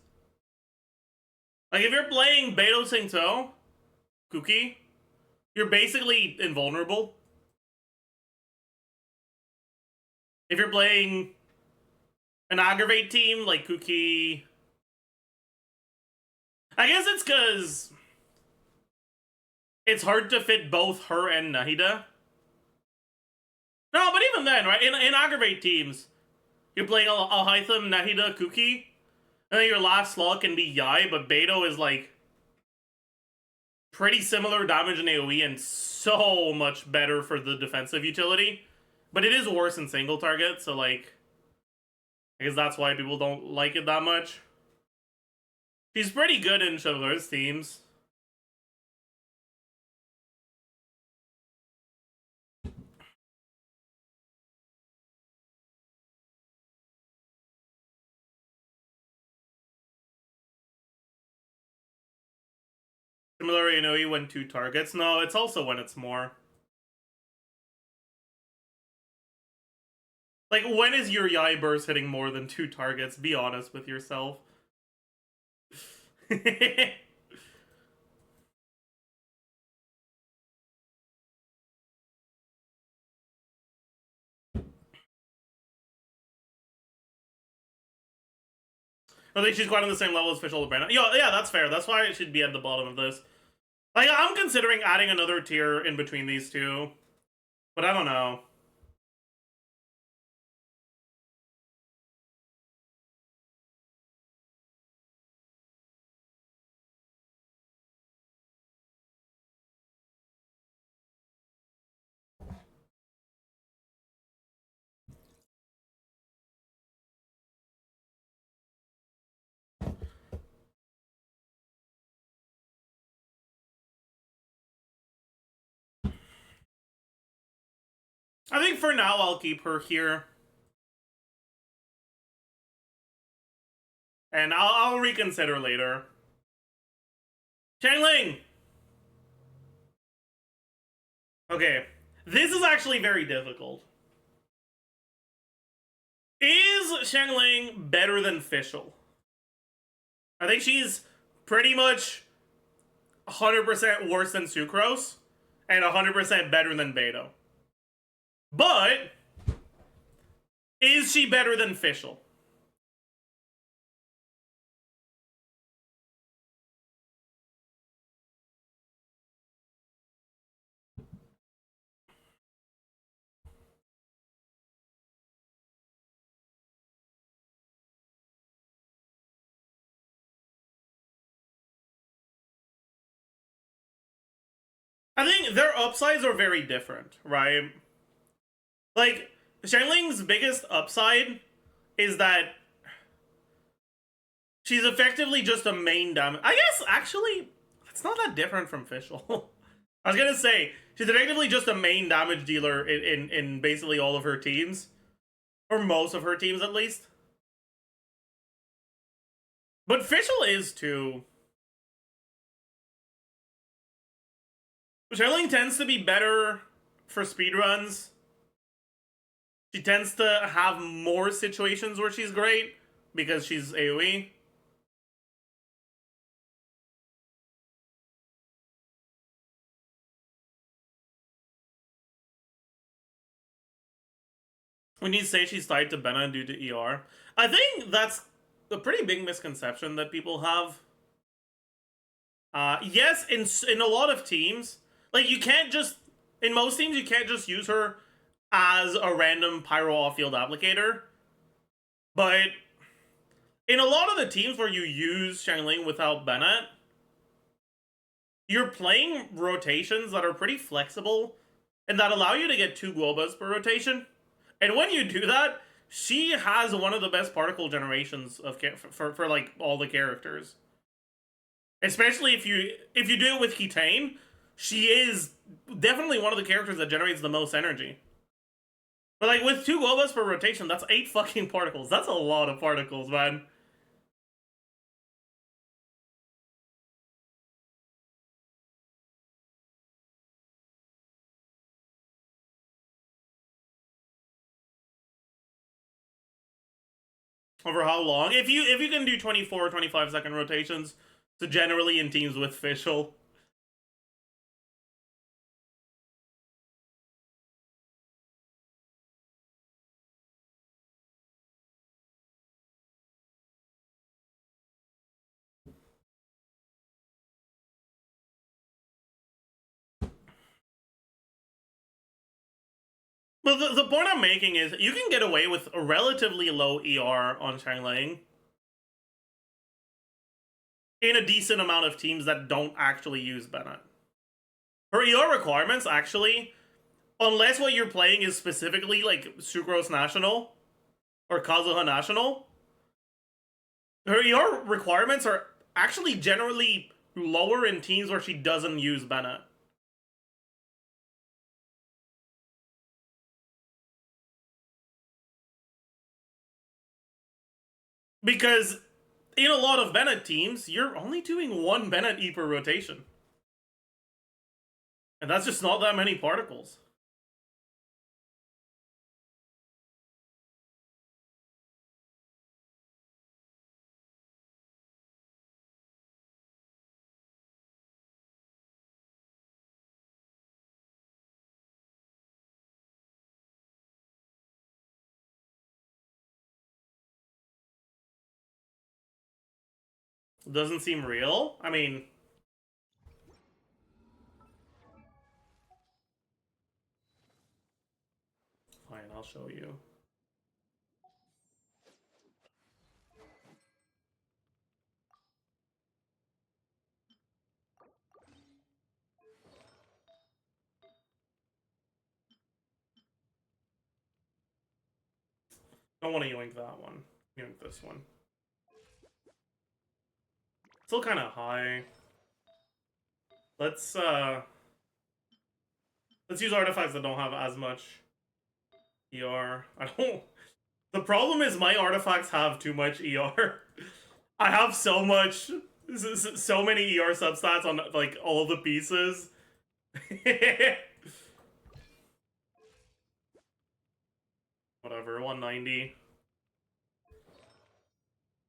Like, if you're playing Beto Singto, Kuki, you're basically invulnerable. If you're playing an Aggravate team like Kuki, I guess it's because it's hard to fit both her and Nahida. No, but even then, right? In Aggravate teams, you're playing Alhaitham, Nahida, Kuki, and then your last slot can be Yai, but Beto is like pretty similar damage in AoE and so much better for the defensive utility. But it is worse in single target, so like, I guess that's why people don't like it that much. She's pretty good in Chevaleur's teams. Similarly, you know, he went 2 targets. No, it's also when it's more. Like, when is your Yai burst hitting more than 2 targets? Be honest with yourself. I think she's quite on the same level as Fish Brandon. Yeah, that's fair. That's why it should be at the bottom of this. Like, I'm considering adding another tier in between these two. But I don't know. I think for now I'll keep her here. And I'll reconsider later. Xiangling! Okay, this is actually very difficult. Is Xiangling better than Fischl? I think she's pretty much 100% worse than Sucrose and 100% better than Beto. But is she better than Fischl? I think their upsides are very different, right? Like, Xiangling's biggest upside is that she's effectively just a main damage. I guess, actually, it's not that different from Fischl. I was gonna say, she's effectively just a main damage dealer in basically all of her teams. Or most of her teams, at least. But Fischl is, too. Xiangling tends to be better for speedruns. She tends to have more situations where she's great because she's AoE. When you say she's tied to Benna due to ER, I think that's a pretty big misconception that people have. Yes, in a lot of teams, like you can't just, in most teams you can't just use her as a random pyro off-field applicator. But in a lot of the teams where you use Xiangling without Bennett, you're playing rotations that are pretty flexible and that allow you to get 2 Globas per rotation. And when you do that, she has one of the best particle generations of for like all the characters. Especially if you do it with Kitane, she is definitely one of the characters that generates the most energy. But like with 2 Globas per rotation, that's 8 fucking particles. That's a lot of particles, man. Over how long? If you can do 24 or 25 second rotations, so generally in teams with Fischl. But the point I'm making is you can get away with a relatively low ER on Xiangling in a decent amount of teams that don't actually use Bennett. Her ER requirements, actually, unless what you're playing is specifically like Sucrose National or Kazuha National, her ER requirements are actually generally lower in teams where she doesn't use Bennett. Because in a lot of Bennett teams, you're only doing 1 Bennett E per rotation. And that's just not that many particles. Doesn't seem real. I mean, fine, I'll show you. Don't want to yoink that one. Yoink this one. Still kind of high. Let's use artifacts that don't have as much ER. I don't. The problem is my artifacts have too much ER. I have so much, so many ER substats on like all the pieces. Whatever, 190.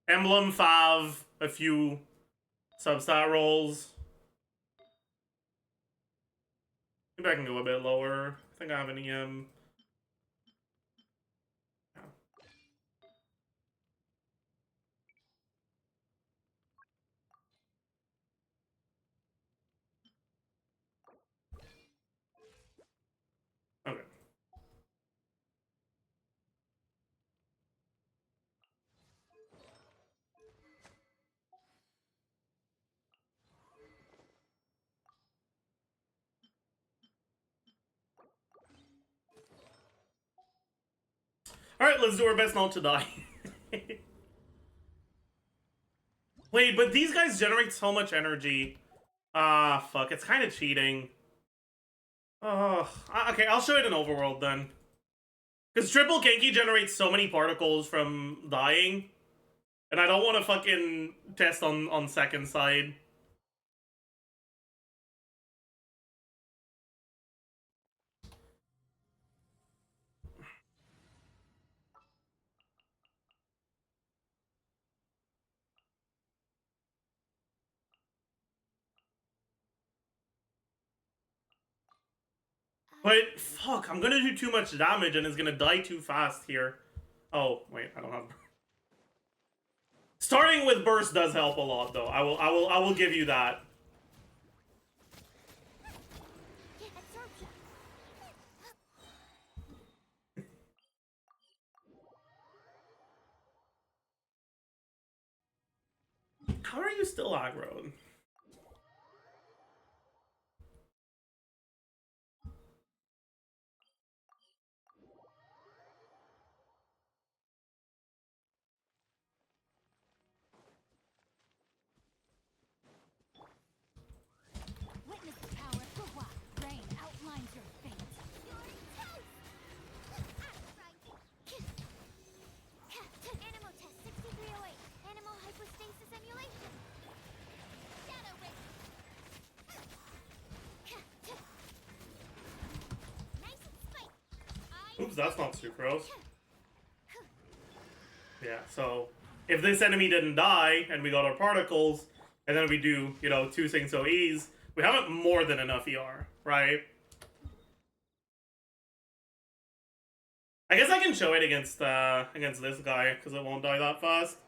Emblem Fav, a few substat rolls. Maybe I can go a bit lower. I think I have an EM. Okay. Alright, let's do our best not to die. Wait, but these guys generate so much energy. Ah, fuck. It's kind of cheating. Oh, okay, I'll show it in Overworld then. Because Triple Genki generates so many particles from dying. And I don't want to fucking test on second side. But, fuck, I'm gonna do too much damage and it's gonna die too fast here. Oh, wait, I don't have... Starting with burst does help a lot, though. I will give you that. How are you still aggroed? Witness the power of Gua. Rain outlines your fate. Animal test 6308. Animal hypostasis emulation. Shadow wave. Nice and spike. Oops, that's not sucrose. Yeah, so if this enemy didn't die and we got our particles, and then we do, you know, 2 Sing So E's, we have more than enough ER, right? I guess I can show it against this guy, because it won't die that fast.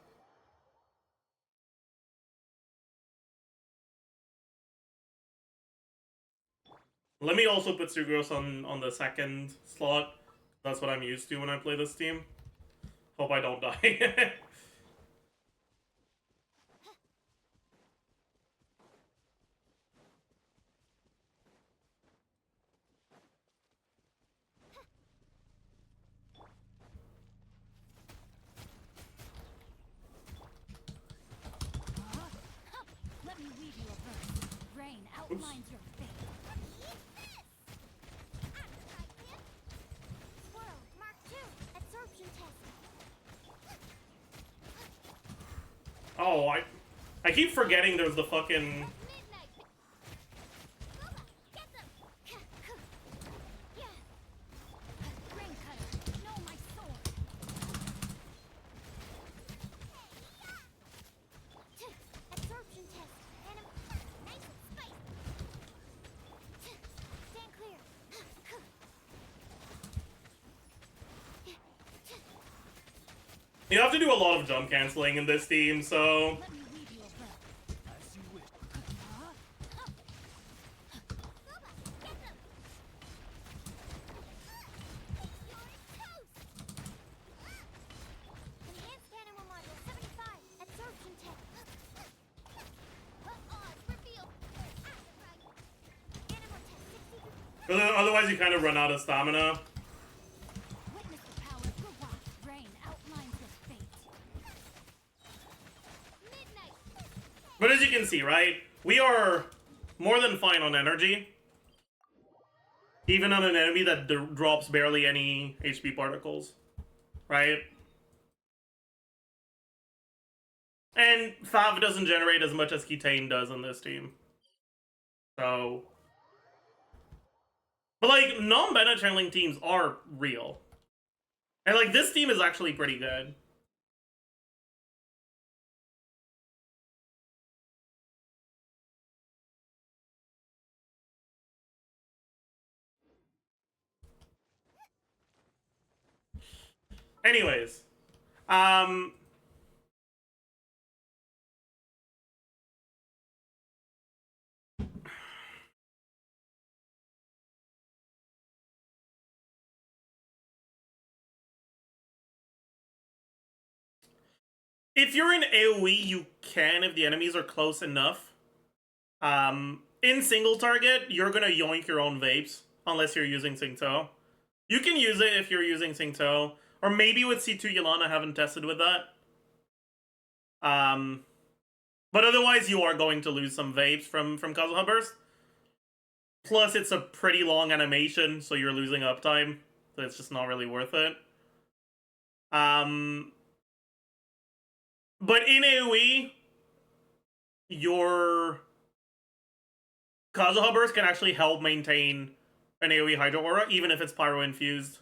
Let me also put sucrose on the second slot. That's what I'm used to when I play this team. Hope I don't die. Let me weave you a verse. Rain outlines your fate. Squirrel, Mark 2, absorption test. Oh, I keep forgetting there's the fucking... Midnight. Boba, get them. Yeah. Rain cutter, know my sword. Absorption test. Nice and spicy. Stand clear. You have to do a lot of jump canceling in this team, so... Let me weave you a verse. As you wish. Boba, get them. Enhanced animal module 75. Absorption test. Odds revealed. Animal test 63. Otherwise you kind of run out of stamina. Witness the power of Gua. Rain outlines your fate. Midnight. But as you can see, right? We are more than fine on energy. Even on an enemy that drops barely any HP particles, right? And Fav doesn't generate as much as Kitane does on this team. So... But, like, non-Bennett channeling teams are real. And, like, this team is actually pretty good. Anyways. If you're in AoE, you can if the enemies are close enough. In single target, you're gonna yoink your own vapes, unless you're using Singto. You can use it if you're using Singto, or maybe with C2 Yulon. I haven't tested with that. But otherwise, you are going to lose some vapes from Kazuha Burst. Plus, it's a pretty long animation, so you're losing uptime, so it's just not really worth it. But in AoE, your Kazuha Burst can actually help maintain an AoE Hydro Aura, even if it's Pyro infused.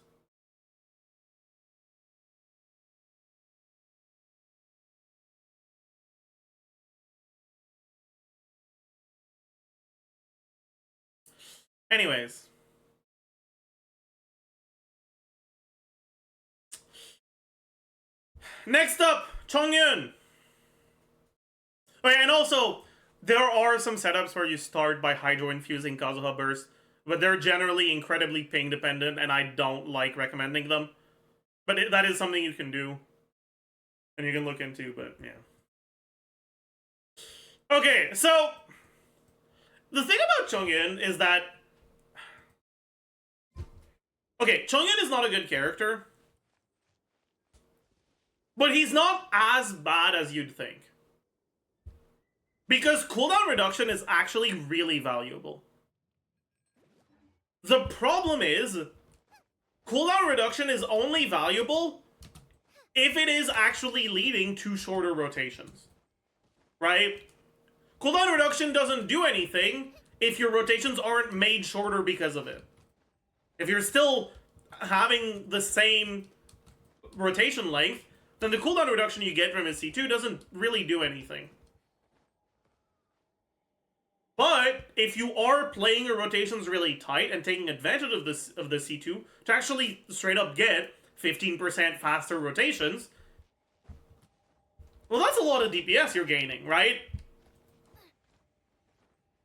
Anyways. Next up, Chongyun! Oh yeah, and also, there are some setups where you start by Hydro infusing Kazuha Burst, but they're generally incredibly ping dependent, and I don't like recommending them. But that is something you can do. And you can look into, but yeah. Okay, so... The thing about Chongyun is that... Okay, Chongyun is not a good character. But he's not as bad as you'd think. Because cooldown reduction is actually really valuable. The problem is, cooldown reduction is only valuable if it is actually leading to shorter rotations. Right? Cooldown reduction doesn't do anything if your rotations aren't made shorter because of it. If you're still having the same rotation length, then the cooldown reduction you get from his C2 doesn't really do anything. But if you are playing your rotations really tight and taking advantage of the C2 to actually straight up get 15% faster rotations, well, that's a lot of DPS you're gaining, right?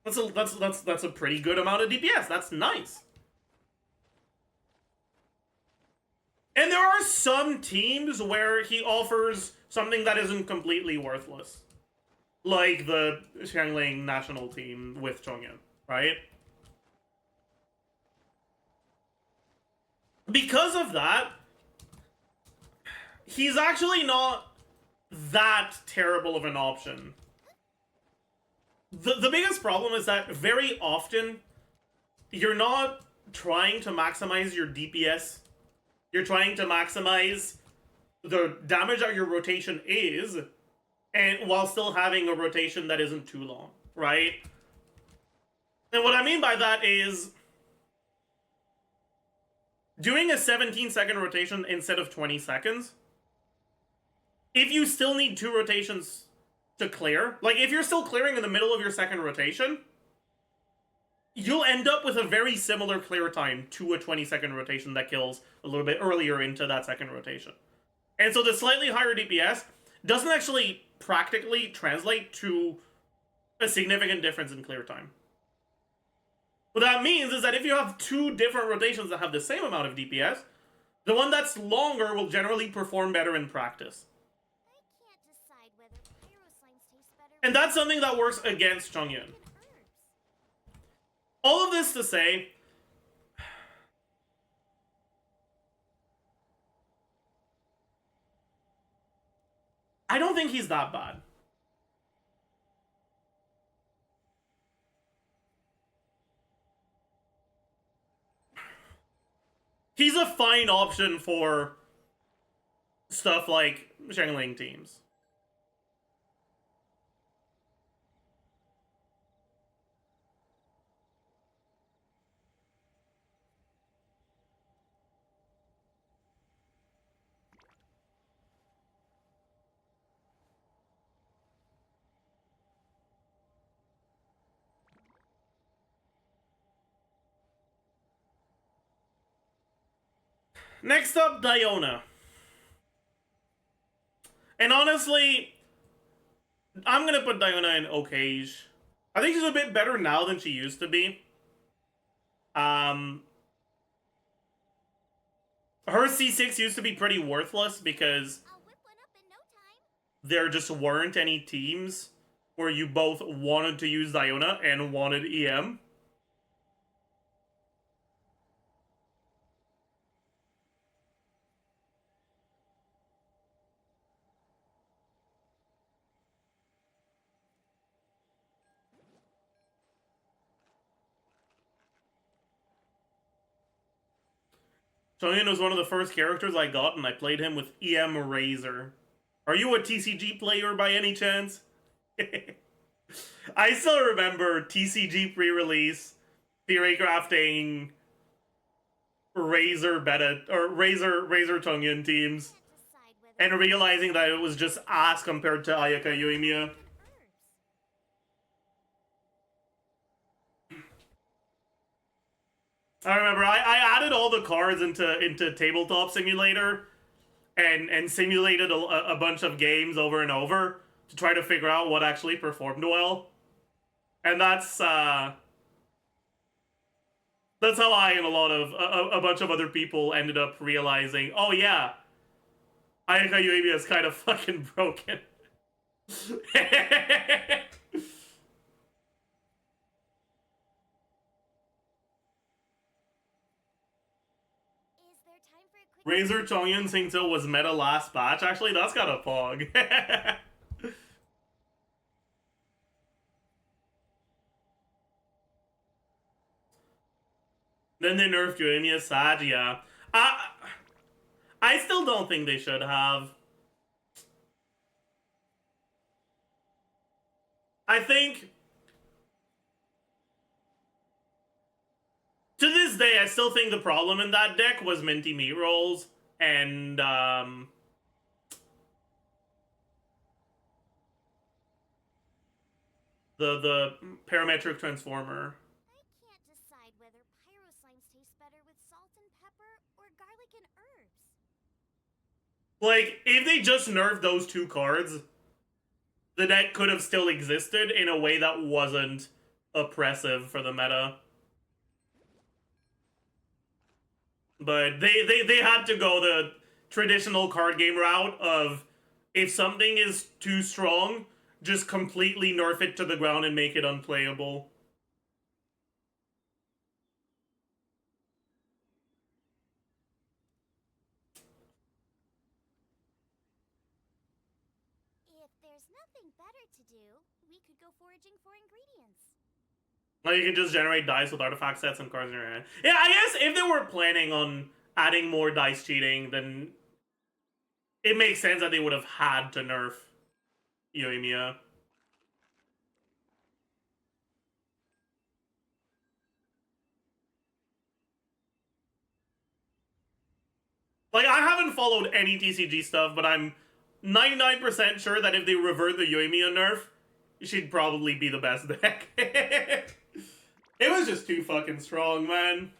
That's a pretty good amount of DPS. That's nice. And there are some teams where he offers something that isn't completely worthless. Like the Xiangling national team with Chongyun, right? Because of that, he's actually not that terrible of an option. The biggest problem is that very often, you're not trying to maximize your DPS. You're trying to maximize the damage that your rotation is, and while still having a rotation that isn't too long, right? And what I mean by that is doing a 17-second rotation instead of 20 seconds. If you still need 2 rotations to clear, like if you're still clearing in the middle of your second rotation, you'll end up with a very similar clear time to a 20-second rotation that kills a little bit earlier into that second rotation. And so the slightly higher DPS doesn't actually practically translate to a significant difference in clear time. What that means is that if you have 2 different rotations that have the same amount of DPS, the one that's longer will generally perform better in practice. I can't decide whether pyro slimes taste better. And that's something that works against Chongyun. All of this to say, I don't think he's that bad. He's a fine option for stuff like Shangling teams. Next up, Diona. And honestly, I'm gonna put Diona in okayge. I think she's a bit better now than she used to be. Her C6 used to be pretty worthless because I'll whip one up in no time. there just weren't any teams where you both wanted to use Diona and wanted EM. Chongyun was one of the first characters I got, and I played him with EM Razor. Are you a TCG player by any chance? I still remember TCG pre-release, theory crafting, Razor beta, or Razor Chongyun teams, Can't decide whether and realizing that it was just ass compared to Ayaka Yoimiya. herbs. I remember I added all the cards into Tabletop Simulator and simulated a bunch of games over and over to try to figure out what actually performed well. And that's how I and a bunch of other people ended up realizing, oh yeah, Ayaka Yoimiya is kind of fucking broken. Is there time for a quick Razor Chongyun Singto was meta last batch. Actually, that's got a POG. Then they nerfed Yoimiya Sag, yeah. I still don't think they should have. I think to this day, I still think the problem in that deck was Minty Meat Rolls and the parametric transformer. I can't decide whether pyro slimes taste better with salt and pepper or garlic and herbs. Like, if they just nerfed those two cards, the deck could have still existed in a way that wasn't oppressive for the meta. But they had to go the traditional card game route of, if something is too strong, just completely nerf it to the ground and make it unplayable. If there's nothing better to do, we could go foraging for ingredients. Like, you can just generate dice with artifact sets and cards in your hand. Yeah, I guess if they were planning on adding more dice cheating, then it makes sense that they would have had to nerf Yoimiya. Like, I haven't followed any TCG stuff, but I'm 99% sure that if they revert the Yoimiya nerf, she'd probably be the best deck. It was just too fucking strong, man.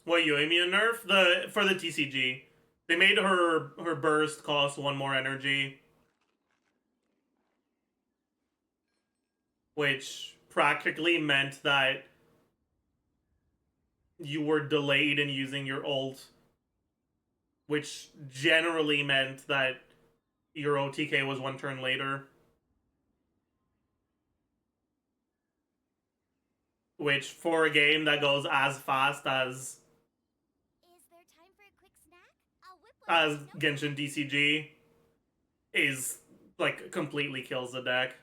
What, Yoimiya nerf? For the TCG. They made her burst cost one more energy. Which practically meant that you were delayed in using your ult. Which generally meant that your OTK was one turn later. which for a game that goes as fast Is there time for a quick snack? I'll whip one as out in no Genshin DCG is like completely kills the deck.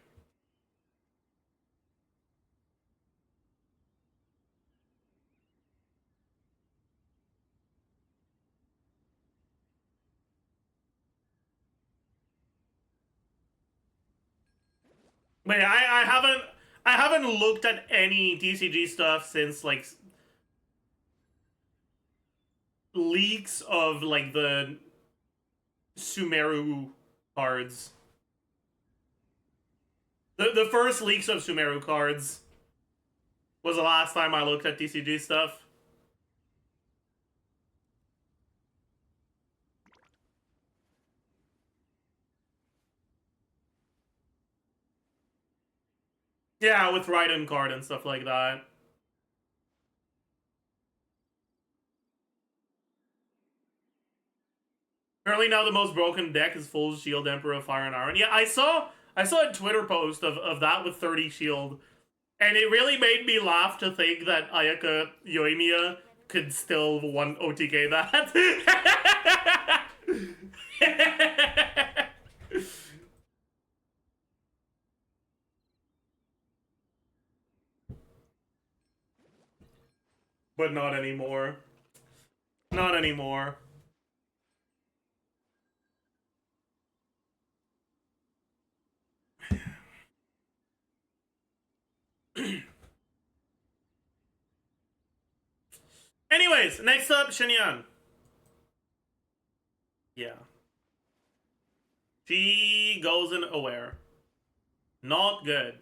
But yeah, I haven't looked at any DCG stuff since like leaks of like the Sumeru cards. The first leaks of Sumeru cards was the last time I looked at DCG stuff. Yeah, with Raiden card and stuff like that. Apparently now the most broken deck is full shield Emperor of Fire and Iron. Yeah, I saw a Twitter post of that with 30 shield, and it really made me laugh to think that Ayaka Yoimiya could still one OTK that. But not anymore. Not anymore. Anyways, next up, Shinyan. Yeah. She goes in aware. Not good.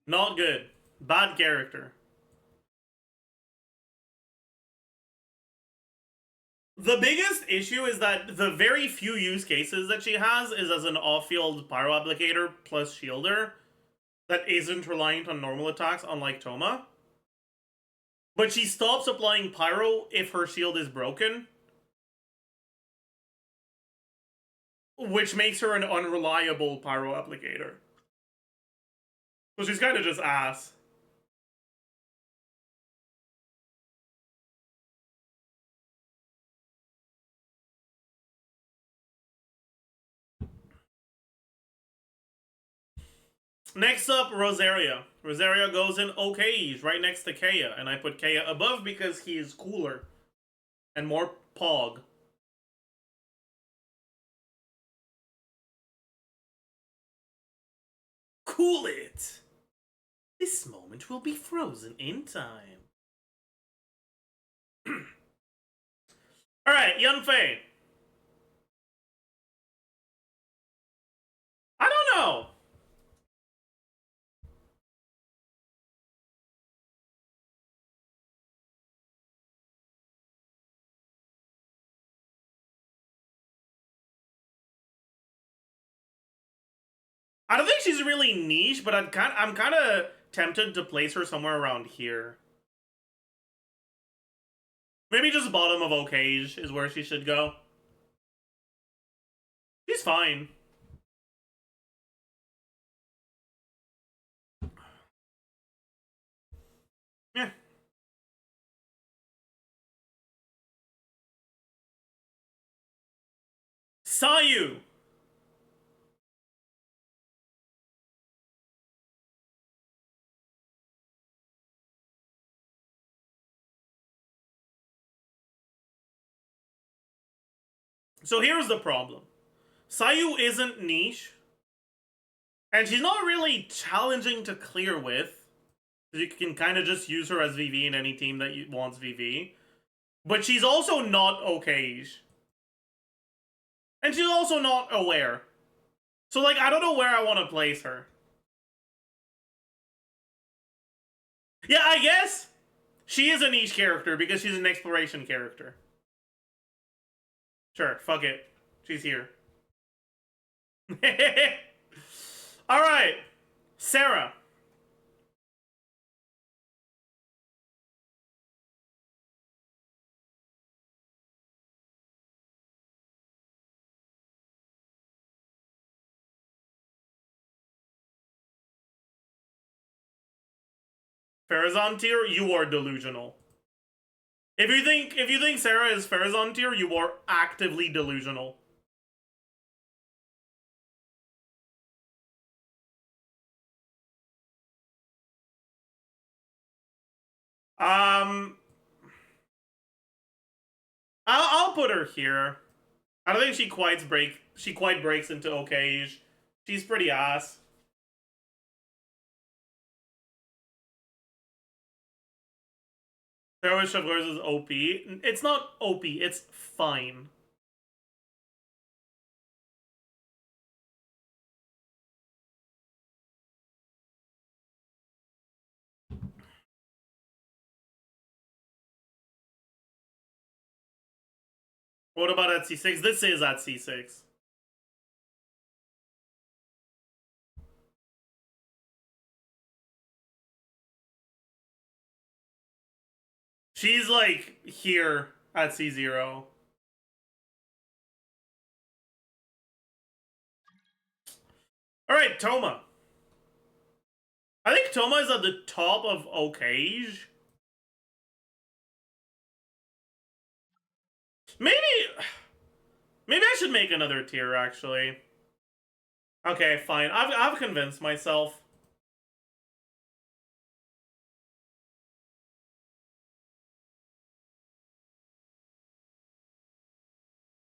Not good. Bad character. The biggest issue is that the very few use cases that she has is as an off-field pyro applicator plus shielder that isn't reliant on normal attacks, unlike Toma. But she stops applying pyro if her shield is broken, which makes her an unreliable pyro applicator. So she's kind of just ass. Next up, Rosaria. Rosaria goes in OKs right next to Kaya, and I put Kaya above because he is cooler and more POG. Cool it! This moment will be frozen in time. Alright, Yunfei. I don't know. I don't think she's really niche, but I'm kind of tempted to place her somewhere around here. Maybe just bottom of Okage is where she should go. She's fine. Yeah. Sayu! So here's the problem. Sayu isn't niche, and she's not really challenging to clear with. You can kind of just use her as VV in any team that wants VV. But she's also not Okage. And she's also not aware. So, like, I don't know where I want to place her. Yeah, I guess she is a niche character because she's an exploration character. Sure, fuck it. She's here. Alright. Sarah. Farazan tier, you are delusional. If you think Sarah is Farazan tier, you are actively delusional. I'll put her here. I don't think she quite breaks into okay. She's pretty ass. Sarah Chevreuse is OP. It's not OP, it's fine. What about at C6? This is at C6. She's like here at C0. Alright, Toma. I think Toma is at the top of Okage. Maybe I should make another tier, actually. Okay, fine. I've convinced myself.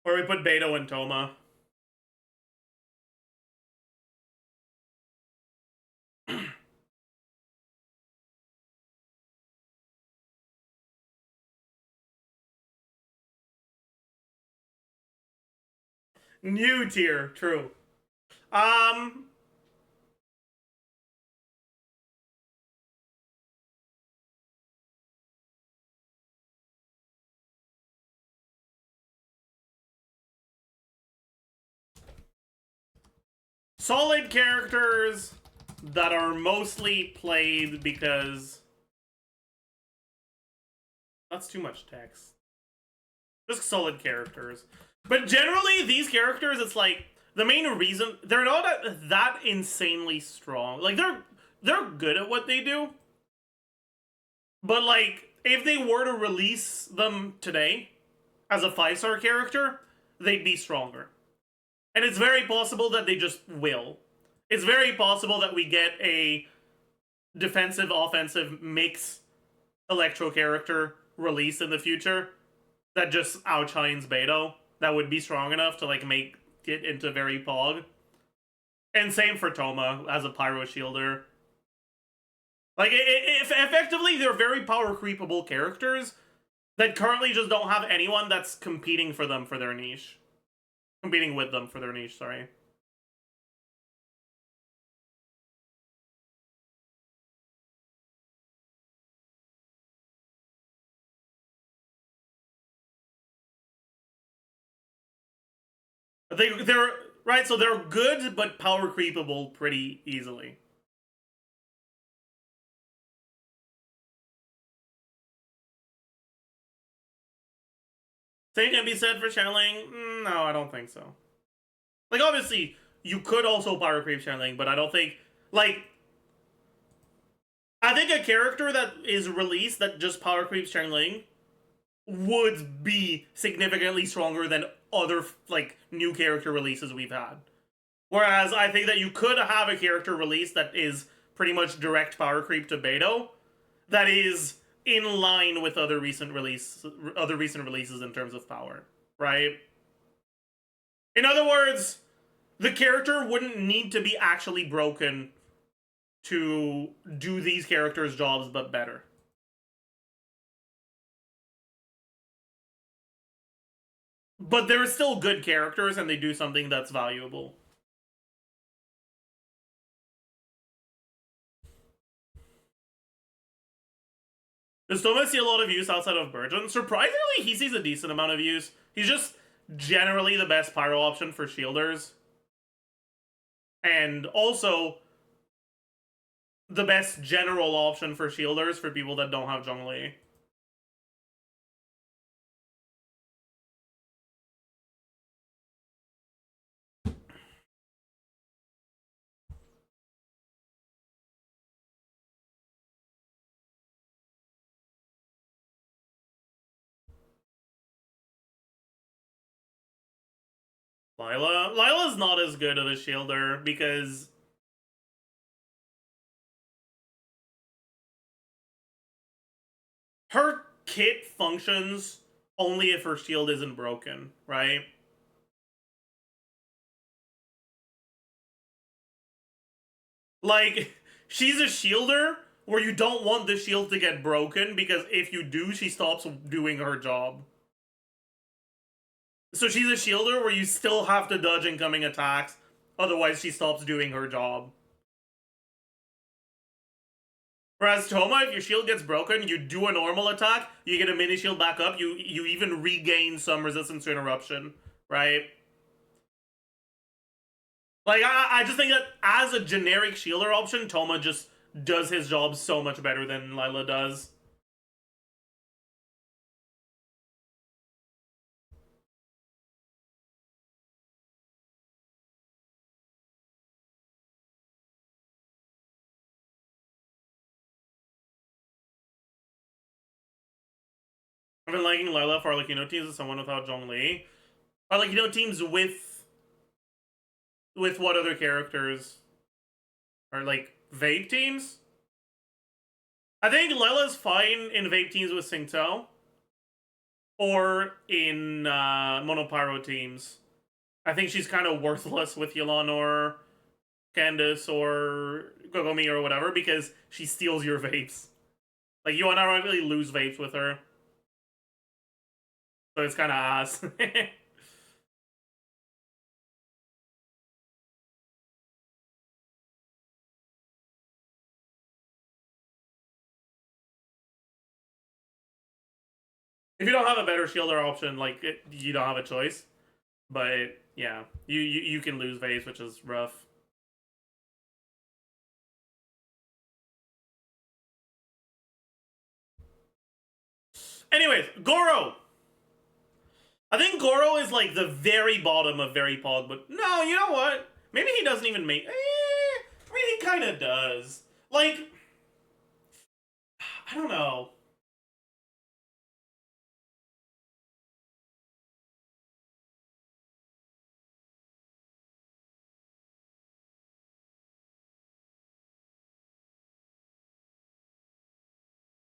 Where we put Beto and Toma. New tier, true. Solid characters that are mostly played because... That's too much text. Just solid characters. But generally, these characters, it's like, the main reason... They're not that insanely strong. Like, they're good at what they do. But, like, if they were to release them today as a 5-star character, they'd be stronger. And it's very possible that they just will. It's very possible that we get a defensive-offensive mix Electro character release in the future that just outshines Beto. That would be strong enough to, like, make it into very POG. And same for Toma as a Pyro Shielder. Like, effectively, they're very power creepable characters that currently just don't have anyone that's competing for them for their niche. Competing with them for their niche, sorry. They're right, so they're good, but power creepable pretty easily. Same can be said for channeling. No, I don't think so. Like, obviously, you could also power creep channeling, but I don't think, like, I think a character that is released that just power creeps channeling would be significantly stronger than other, like, new character releases we've had. Whereas I think that you could have a character release that is pretty much direct power creep to Beto that is in line with other recent releases in terms of power, right? In other words, the character wouldn't need to be actually broken to do these characters' jobs, but better. But they're still good characters, and they do something that's valuable. Does Thomas see a lot of use outside of Burgeon? Surprisingly, he sees a decent amount of use. He's just generally the best pyro option for shielders. And also the best general option for shielders for people that don't have Zhongli. Lila's not as good of a shielder because her kit functions only if her shield isn't broken, right? Like, she's a shielder where you don't want the shield to get broken because if you do, she stops doing her job. So she's a shielder where you still have to dodge incoming attacks, otherwise she stops doing her job. Whereas Toma, if your shield gets broken, you do a normal attack, you get a mini shield back up, you even regain some resistance to interruption, right? Like, I just think that as a generic shielder option, Toma just does his job so much better than Lila does. I've been liking Lila for Arlecchino teams as someone without Zhongli. Arlecchino teams with what other characters? Or like vape teams? I think Lila's fine in vape teams with Singto. Or in Monopyro teams. I think she's kind of worthless with Yelan or Candace or Gogomi or whatever because she steals your vapes. Like, you not really lose vapes with her. So it's kind of ass. If you don't have a better shielder option, like, you don't have a choice. But, yeah. You can lose vapes, which is rough. Anyways, Goro! I think Goro is like the very bottom of very POG, but no, you know what? Maybe he doesn't even make... I mean, he kind of does. Like, I don't know.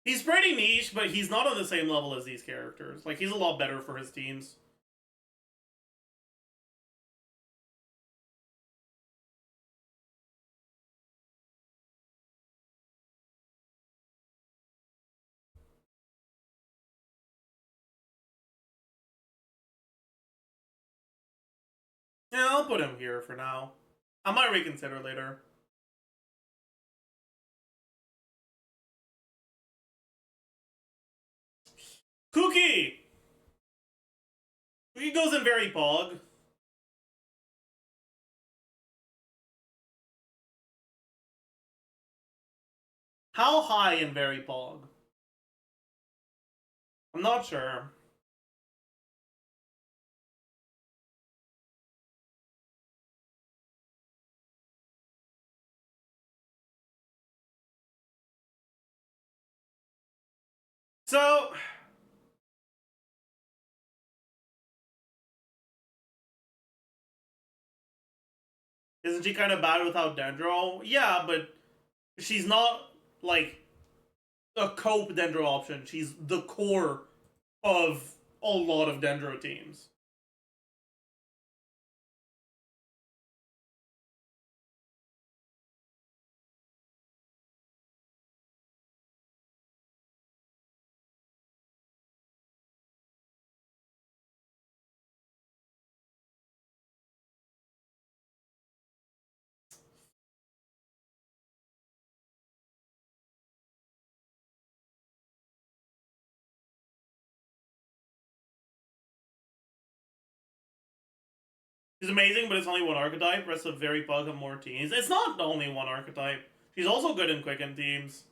He's pretty niche, but he's not on the same level as these characters. Like, he's a lot better for his teams. Yeah, I'll put him here for now. I might reconsider later. Kuki! Kuki goes in very POG. How high in very POG? I'm not sure. So... Isn't she kind of bad without Dendro? Yeah, but she's not, like, a cope Dendro option. She's the core of a lot of Dendro teams. She's amazing, but it's only one archetype. Rest of very POG have more teams. It's not only one archetype. She's also good in Quicken teams.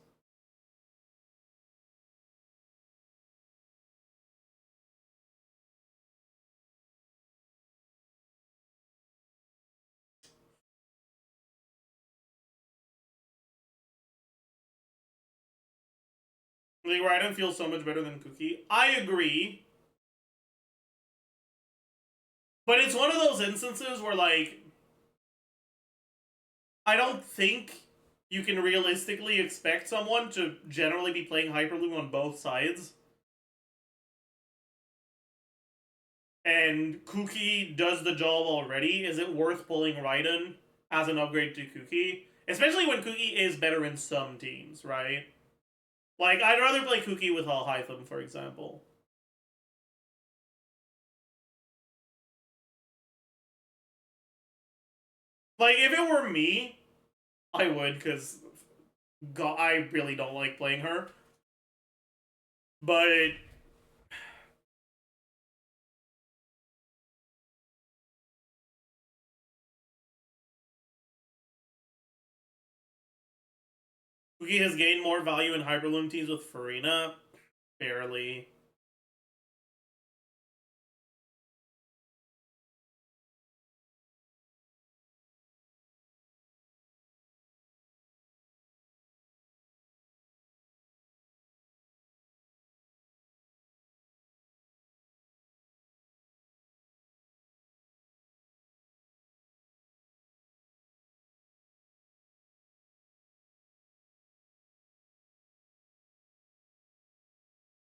Like, Raiden feels so much better than Cookie. I agree. But it's one of those instances where, like, I don't think you can realistically expect someone to generally be playing Hyperloom on both sides. And Kuki does the job already. Is it worth pulling Raiden as an upgrade to Kuki? Especially when Kuki is better in some teams, right? Like, I'd rather play Kuki with Hytham, for example. Like, if it were me, I would, because I really don't like playing her. But Kuki has gained more value in Hyperloom teams with Farina. Barely.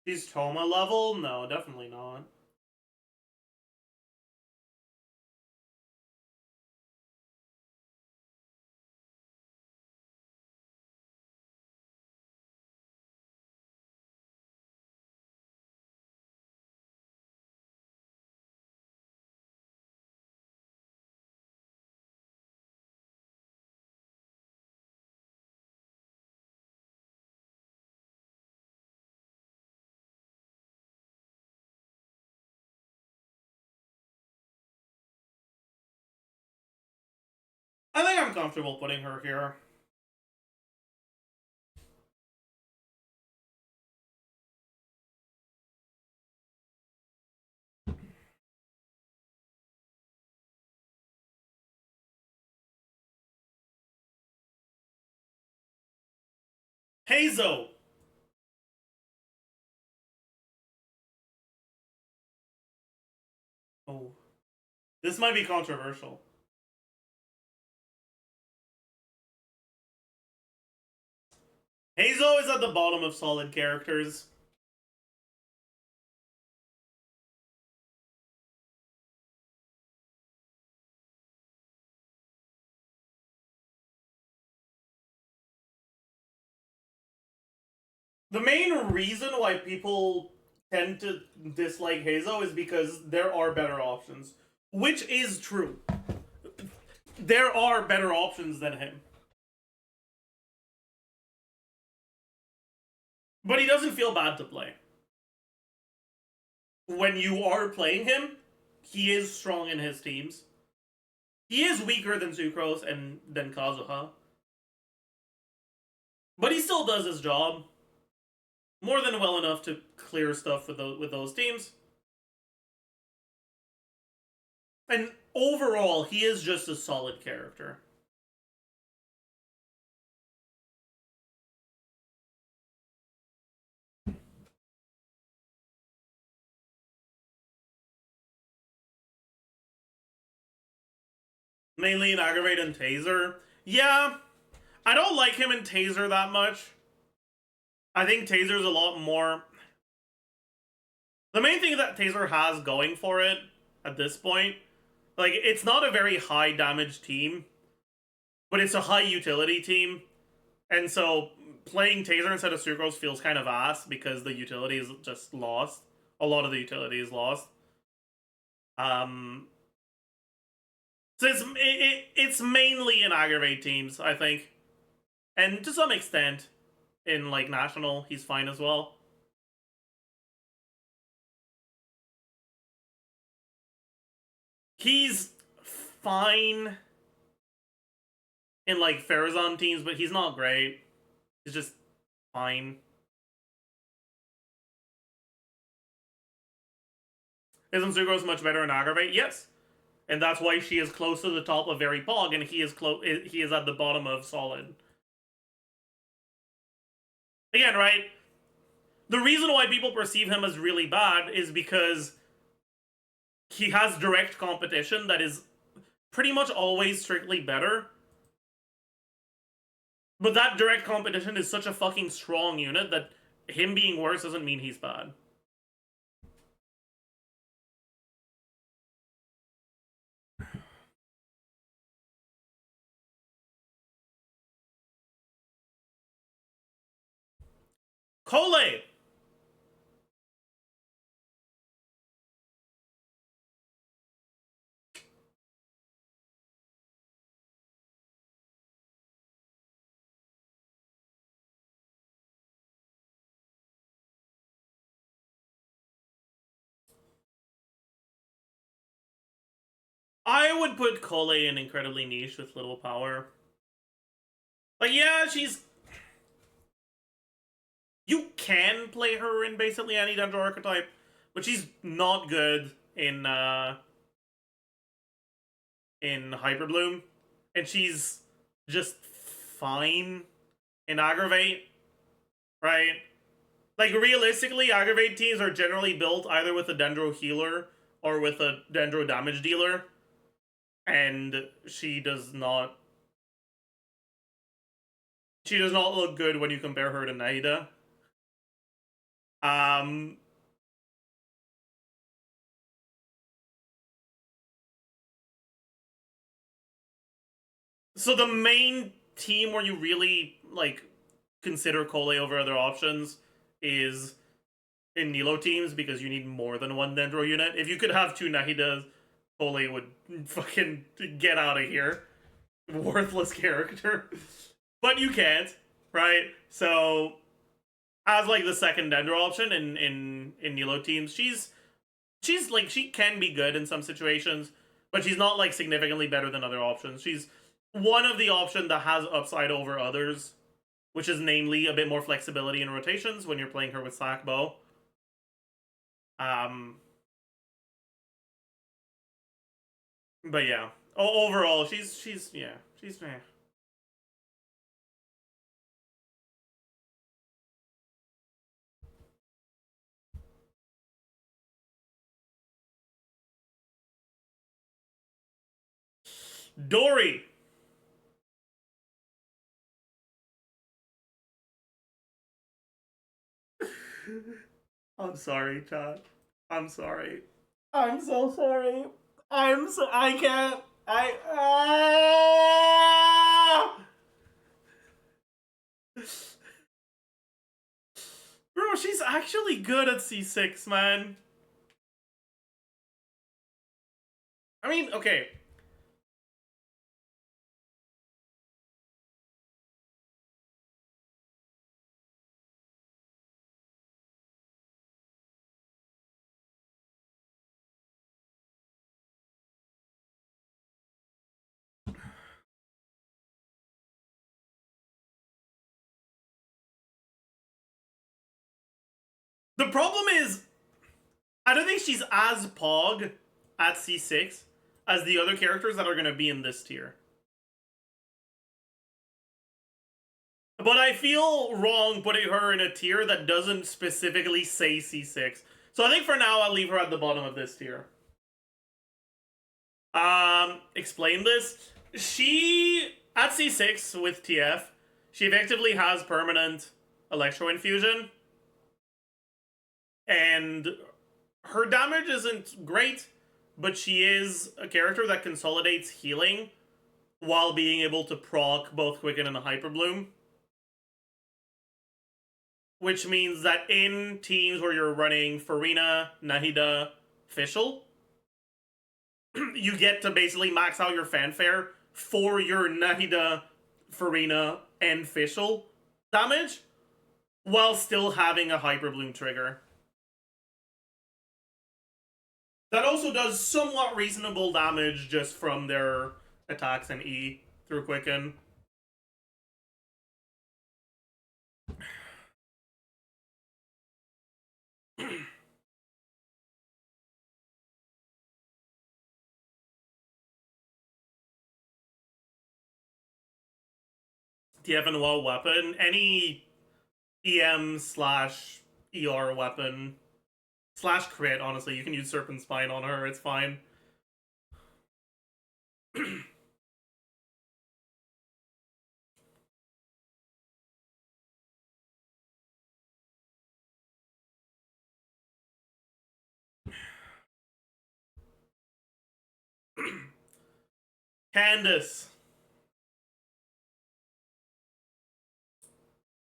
She's Toma level? No, definitely not. I think I'm comfortable putting her here. Hazo! Oh. This might be controversial. Hazo is at the bottom of solid characters. The main reason why people tend to dislike Hazo is because there are better options. Which is true. There are better options than him. But he doesn't feel bad to play. When you are playing him, he is strong in his teams. He is weaker than Sucrose and than Kazuha. But he still does his job. More than well enough to clear stuff with those teams. And overall, he is just a solid character. Mainly in Aggravate and Taser. Yeah, I don't like him in Taser that much. I think Taser's a lot more... The main thing that Taser has going for it at this point, like, it's not a very high damage team, but it's a high utility team. And so playing Taser instead of Sucrose feels kind of ass because the utility is just lost. A lot of the utility is lost. So it's mainly in Aggravate teams, I think. And to some extent, in, like, National, he's fine as well. He's fine in, like, Farazan teams, but he's not great. He's just fine. Isn't Sucrose much better in Aggravate? Yes. And that's why she is close to the top of very POG, and he is at the bottom of solid. Again, right? The reason why people perceive him as really bad is because he has direct competition that is pretty much always strictly better. But that direct competition is such a fucking strong unit that him being worse doesn't mean he's bad. Cole! I would put Cole in incredibly niche with little power. Like, yeah, she's... You can play her in basically any Dendro archetype, but she's not good in Hyperbloom. And she's just fine in Aggravate, right? Like, realistically, Aggravate teams are generally built either with a Dendro healer or with a Dendro damage dealer. And she does not look good when you compare her to Naida. So the main team where you really, like, consider Cole over other options is in Nilo teams, because you need more than one Dendro unit. If you could have two Nahidas, Cole would fucking get out of here. Worthless character. But you can't, right? So, as, like, the second Dendro option in Nilo teams, she's like, she can be good in some situations, but she's not, like, significantly better than other options. She's one of the options that has upside over others, which is namely a bit more flexibility in rotations when you're playing her with Sackbow. But yeah, overall, she's meh. Dory. I'm sorry, Chad. I'm sorry. I'm so sorry. I can't. Bro, she's actually good at C6, man. I mean, okay. The problem is, I don't think she's as POG at C6 as the other characters that are going to be in this tier. But I feel wrong putting her in a tier that doesn't specifically say C6. So I think for now I'll leave her at the bottom of this tier. Explain this. She, at C6 with TF, she effectively has permanent Electro Infusion. And her damage isn't great, but she is a character that consolidates healing while being able to proc both Quicken and Hyper Bloom. Which means that in teams where you're running Farina, Nahida, Fischl, you get to basically max out your fanfare for your Nahida, Farina, and Fischl damage, while still having a Hyper Bloom trigger. That also does somewhat reasonable damage just from their attacks and E through Quicken. TF and WoW weapon, any EM/ER weapon Slash crit, honestly. You can use Serpent Spine on her, it's fine. Candace.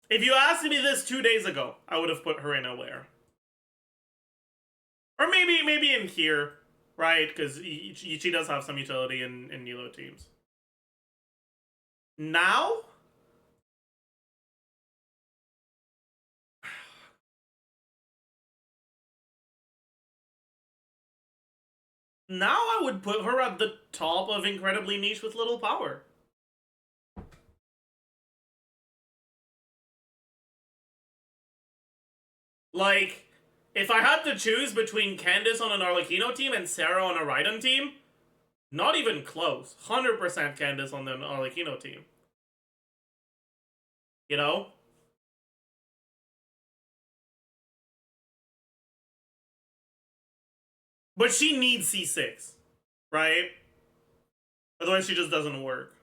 If you asked me this 2 days ago, I would have put her in Aware. Or maybe in here, right? Because she does have some utility in Nilo teams. Now? Now I would put her at the top of incredibly niche with little power. Like, if I had to choose between Candace on an Arlecchino team and Sarah on a Raiden team, not even close. 100% Candace on the Arlecchino team. You know? But she needs C6, right? Otherwise she just doesn't work.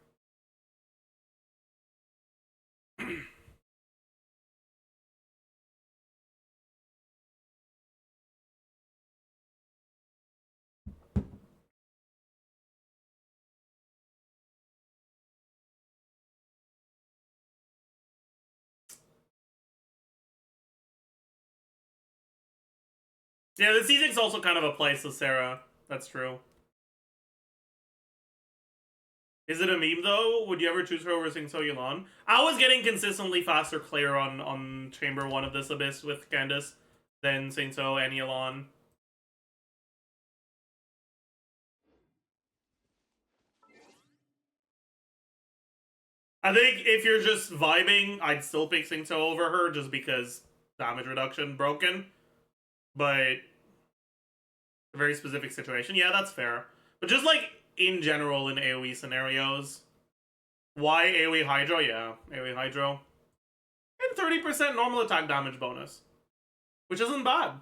Yeah, the C6 also kind of applies to Sarah. That's true. Is it a meme though? Would you ever choose her over Singso Yelan? I was getting consistently faster clear on Chamber 1 of this Abyss with Candace than Singso and Yelan. I think if you're just vibing, I'd still pick Singso over her just because damage reduction broken. But a very specific situation. Yeah, that's fair. But just like in general in AoE scenarios, why AoE Hydro? Yeah, AoE Hydro. And 30% normal attack damage bonus, which isn't bad.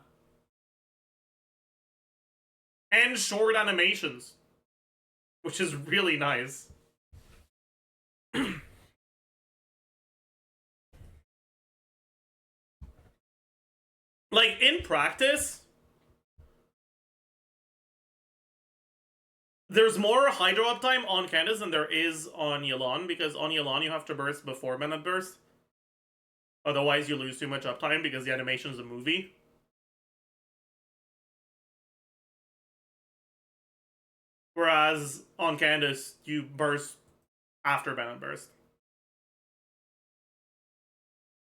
And short animations, which is really nice. Like, in practice, there's more Hydro uptime on Candace than there is on Yelan, because on Yelan you have to burst before Bennett burst. Otherwise you lose too much uptime because the animation is a movie. Whereas on Candace, you burst after Bennett burst.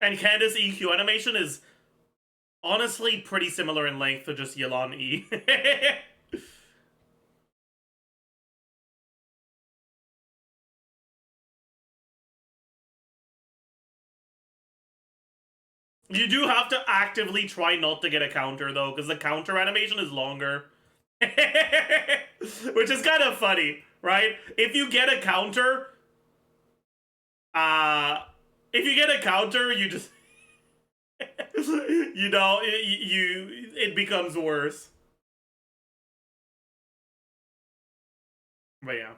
And Candace EQ animation is honestly pretty similar in length to just Yelan E. You do have to actively try not to get a counter, though, because the counter animation is longer. Which is kind of funny, right? If you get a counter, you just... you know, it becomes worse. But yeah.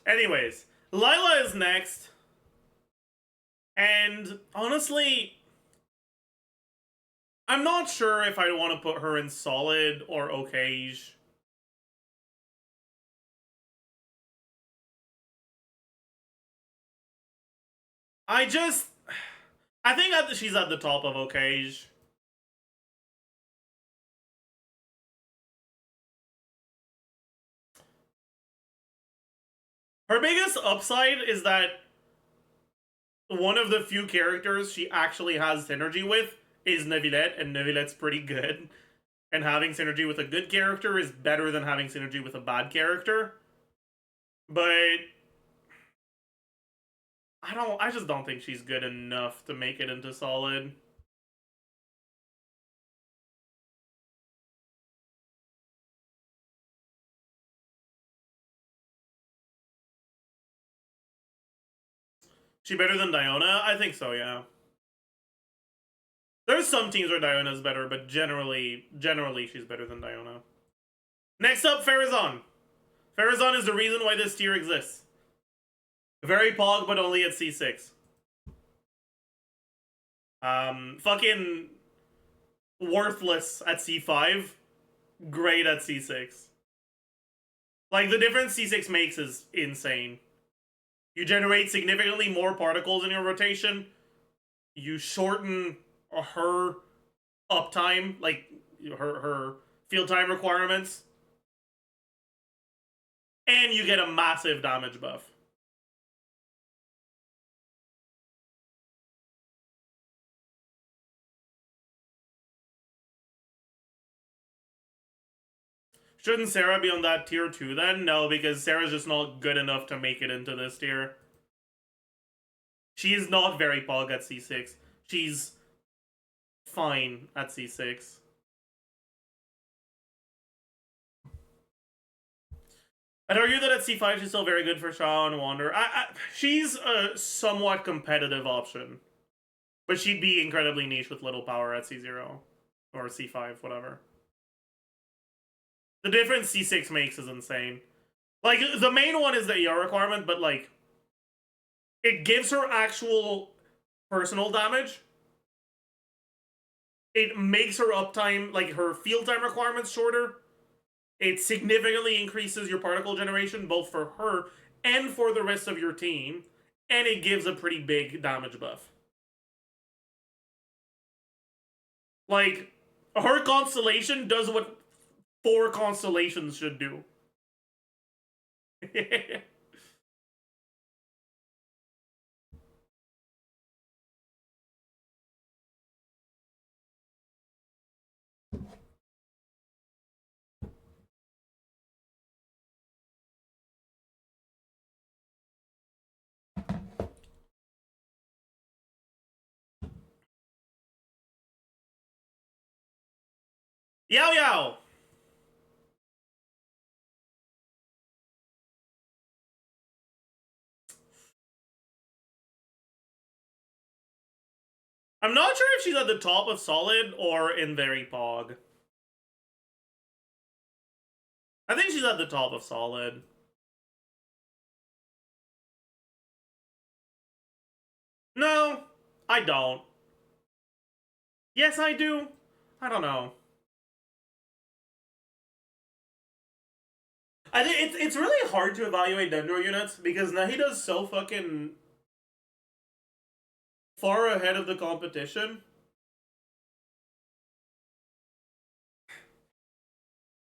Anyways, Lila is next. And honestly, I'm not sure if I want to put her in solid or okay-ish. I think she's at the top of okay-ish. Her biggest upside is that one of the few characters she actually has synergy with is Neuvillette, and Neuvillette's pretty good. And having synergy with a good character is better than having synergy with a bad character. But I just don't think she's good enough to make it into solid. She better than Diona? I think so, yeah. There's some teams where Diona's better, but generally she's better than Diona. Next up, Farazan. Farazan is the reason why this tier exists. Very pog, but only at C6. Fucking worthless at C5. Great at C6. Like, the difference C6 makes is insane. You generate significantly more particles in your rotation. You shorten her uptime, like her field time requirements. And you get a massive damage buff. Shouldn't Sarah be on that tier too then? No, because Sarah's just not good enough to make it into this tier. She is not very pog at C6. She's fine at C6. I'd argue that at C5 she's still very good for Shao and Wander. She's a somewhat competitive option. But she'd be incredibly niche with little power at C0. Or C5, whatever. The difference C6 makes is insane. Like, the main one is the ER requirement, but like, it gives her actual personal damage. It makes her uptime, like her field time requirements shorter. It significantly increases your particle generation, both for her and for the rest of your team. And it gives a pretty big damage buff. Like, her constellation does what 4 constellations should do. Yow yow! I'm not sure if she's at the top of solid or in very pog. I think she's at the top of solid. No, I don't. Yes, I do. I don't know. I think it's really hard to evaluate Dendro units because Nahida's so fucking far ahead of the competition.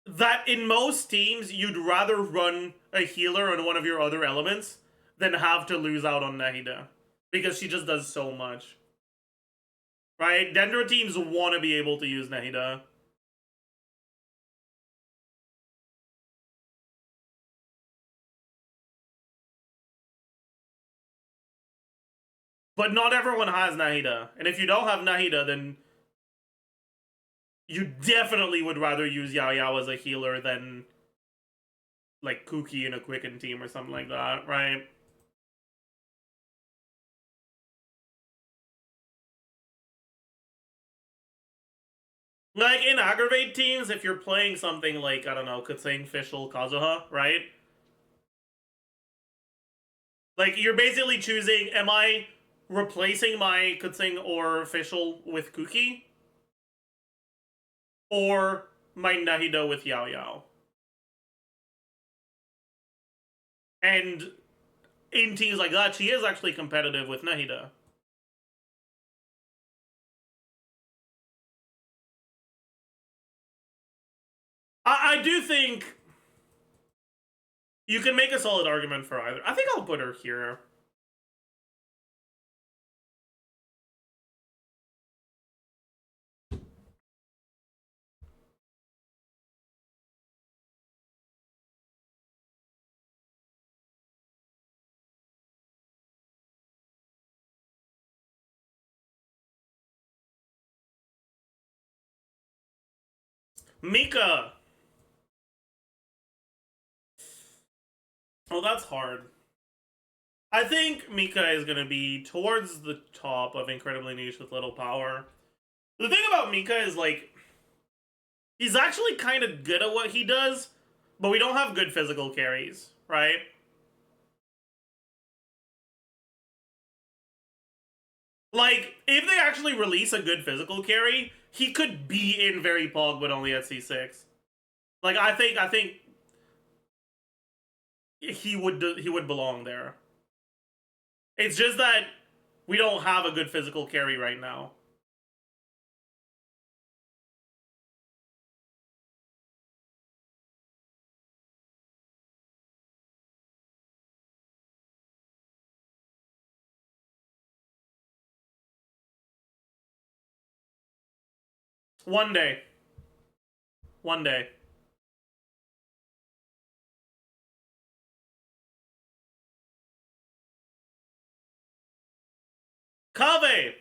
That in most teams, you'd rather run a healer on one of your other elements than have to lose out on Nahida. Because she just does so much. Right? Dendro teams want to be able to use Nahida. But not everyone has Nahida. And if you don't have Nahida, then you definitely would rather use Yao Yao as a healer than like Kuki in a Quicken team or something like that, right? Like, in Aggravate teams, if you're playing something like, I don't know, Kutsing, Fischl, Kazuha, right? Like, you're basically choosing, am I replacing my Kutsing or Fischl with Kuki? Or my Nahida with Yao Yao? And in teams like that, she is actually competitive with Nahida. I do think you can make a solid argument for either. I think I'll put her here. Mika! Oh, that's hard. I think Mika is going to be towards the top of incredibly niche with little power. The thing about Mika is, like, he's actually kind of good at what he does, but we don't have good physical carries, right? Like, if they actually release a good physical carry, he could be in very POG, but only at C6. Like, I think he would belong there. It's just that we don't have a good physical carry right now. One day. One day. Kave!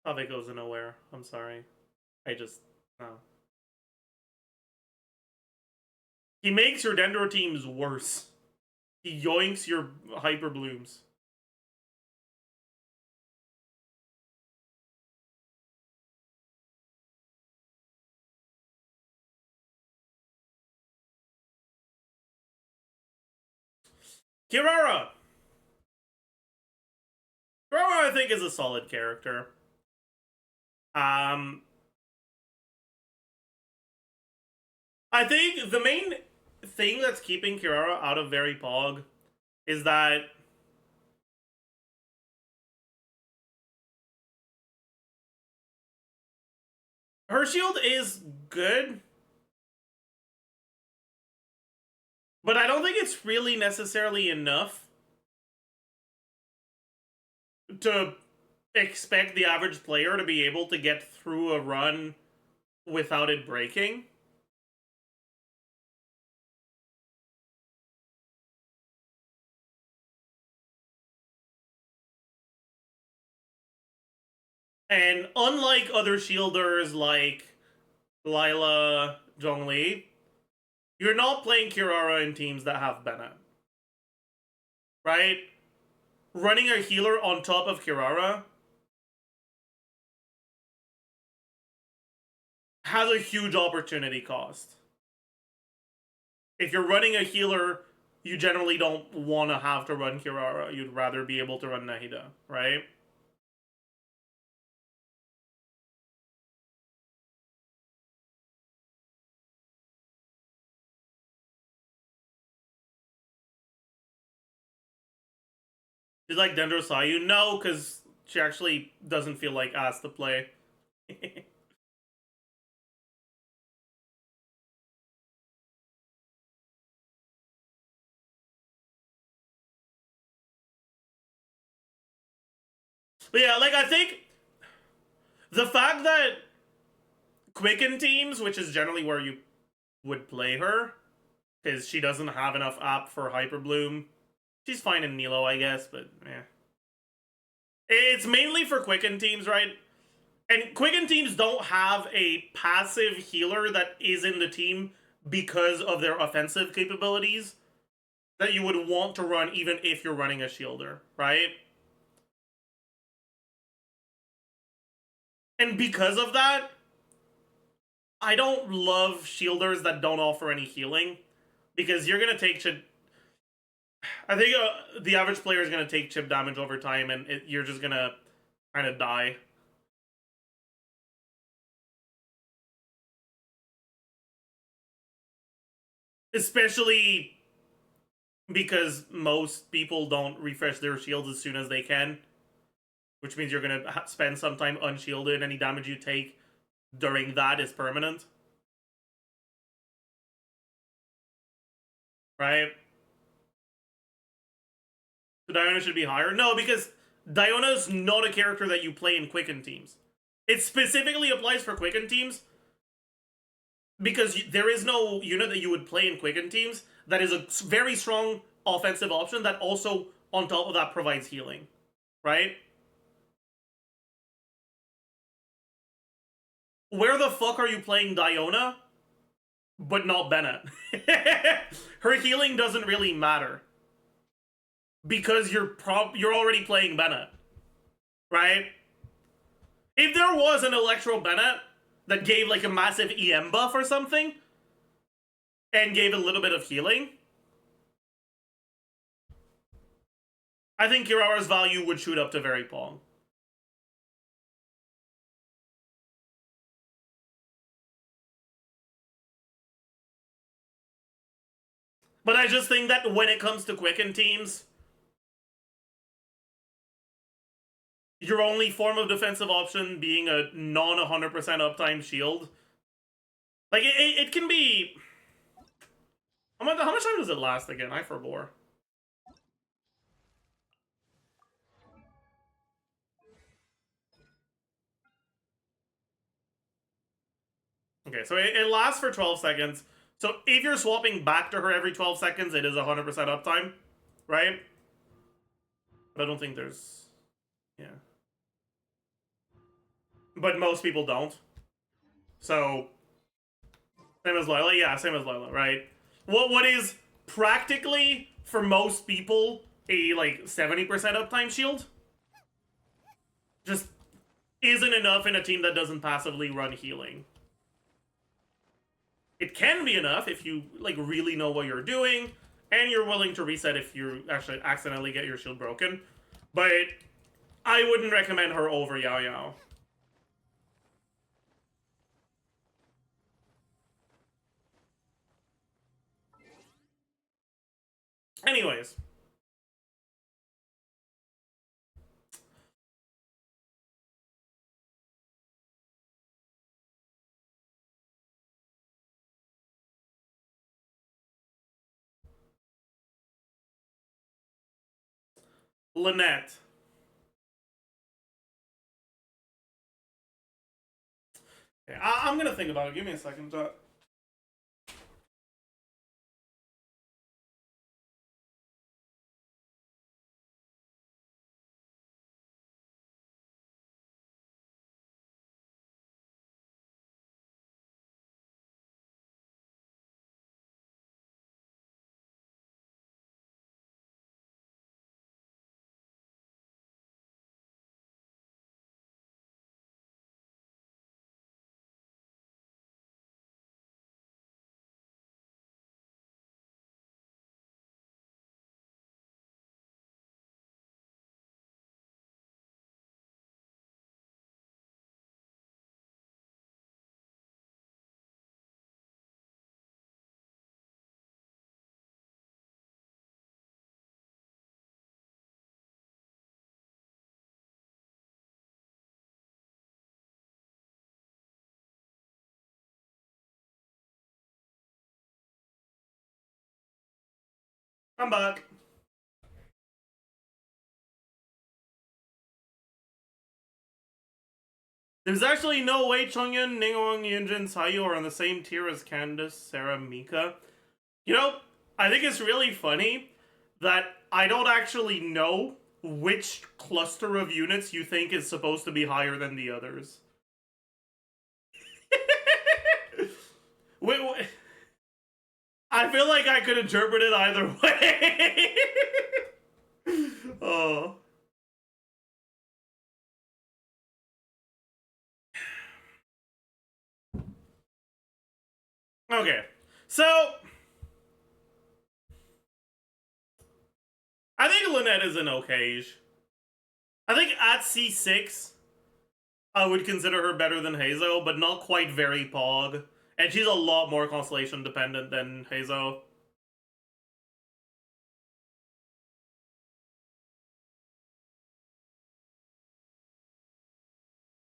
Kave goes nowhere. I'm sorry. No. He makes your Dendro teams worse. He yoinks your Hyper Blooms. Kirara! Kirara, I think, is a solid character. I think the main thing that's keeping Kirara out of very POG is that her shield is good, but I don't think it's really necessarily enough to expect the average player to be able to get through a run without it breaking. And unlike other shielders like Lila, Zhongli, you're not playing Kirara in teams that have Bennett. Right? Running a healer on top of Kirara has a huge opportunity cost. If you're running a healer, you generally don't want to have to run Kirara. You'd rather be able to run Nahida, right? She's like Dendro Sayu? No, because she actually doesn't feel like asked to play. But yeah, like, I think the fact that Quicken teams, which is generally where you would play her, because she doesn't have enough app for Hyper Bloom. She's fine in Nilo, I guess, but yeah. It's mainly for Quicken teams, right? And Quicken teams don't have a passive healer that is in the team because of their offensive capabilities that you would want to run even if you're running a shielder, right? And because of that, I don't love shielders that don't offer any healing, because you're gonna take chip. I think the average player is gonna take chip damage over time, and you're just gonna kind of die. Especially because most people don't refresh their shields as soon as they can, which means you're gonna spend some time unshielded. Any damage you take during that is permanent, right? So Diona should be higher. No, because Diona's not a character that you play in Quicken teams. It specifically applies for Quicken teams because there is no unit that you would play in Quicken teams that is a very strong offensive option that also, on top of that, provides healing, right? where the fuck are you playing Diona, but not Bennett? Her healing doesn't really matter because you're already playing Bennett, right? If there was an Electro Bennett that gave like a massive EM buff or something and gave a little bit of healing, I think Kirara's value would shoot up to very POG. But I just think that when it comes to Quicken teams, your only form of defensive option being a non 100% uptime shield, like it can be. How much time does it last again? I forbore. Okay, so it lasts for 12 seconds. So if you're swapping back to her every 12 seconds, it is 100% uptime, right? But I don't think there's... Yeah. But most people don't. So... Same as Lila? Yeah, same as Lila, right? What is practically, for most people, a, like, 70% uptime shield? Just isn't enough in a team that doesn't passively run healing. It can be enough if you, like, really know what you're doing, and you're willing to reset if you actually accidentally get your shield broken. But I wouldn't recommend her over Yao Yao. Anyways. Lynette. Okay, I'm gonna think about it. Give me a second. I'm back. There's actually no way Chongyun, Ningguang, Yunjin, Sayu are on the same tier as Candace, Sarah, Mika. You know, I think it's really funny that I don't actually know which cluster of units you think is supposed to be higher than the others. wait. I feel like I could interpret it either way. Oh. Okay, so I think Lynette is an okay-ish. I think at C6, I would consider her better than Hazo, but not quite very POG. And she's a lot more Constellation dependent than Hazo.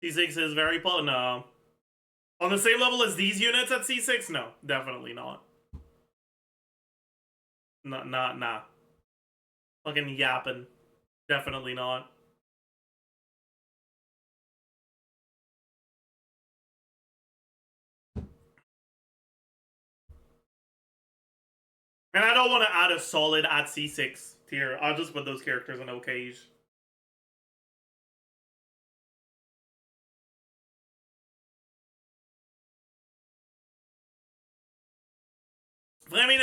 C6 is very POG? No. On the same level as these units at C6? No, definitely not. Nah. Fucking yapping. Definitely not. And I don't want to add a solid at C6 tier. I'll just put those characters in okay-ish. I mean,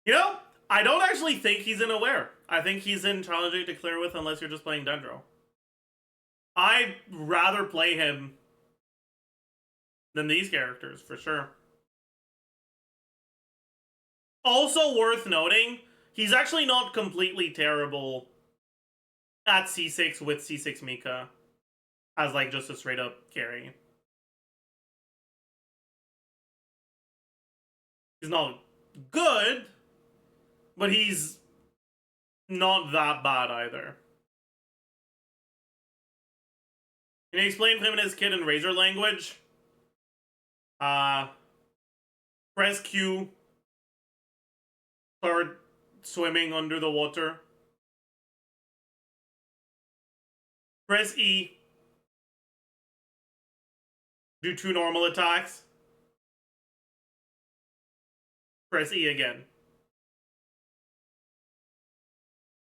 you know, I don't actually think he's in Aware. I think he's in Challenging to Clear With unless you're just playing Dendro. I'd rather play him than these characters, for sure. Also worth noting, he's actually not completely terrible at C6 with C6 Mika as like just a straight up carry. He's not good, but he's not that bad either. Can you explain him and his kid in Razor language? Press Q. Start swimming under the water. Press E. Do 2 normal attacks. Press E again.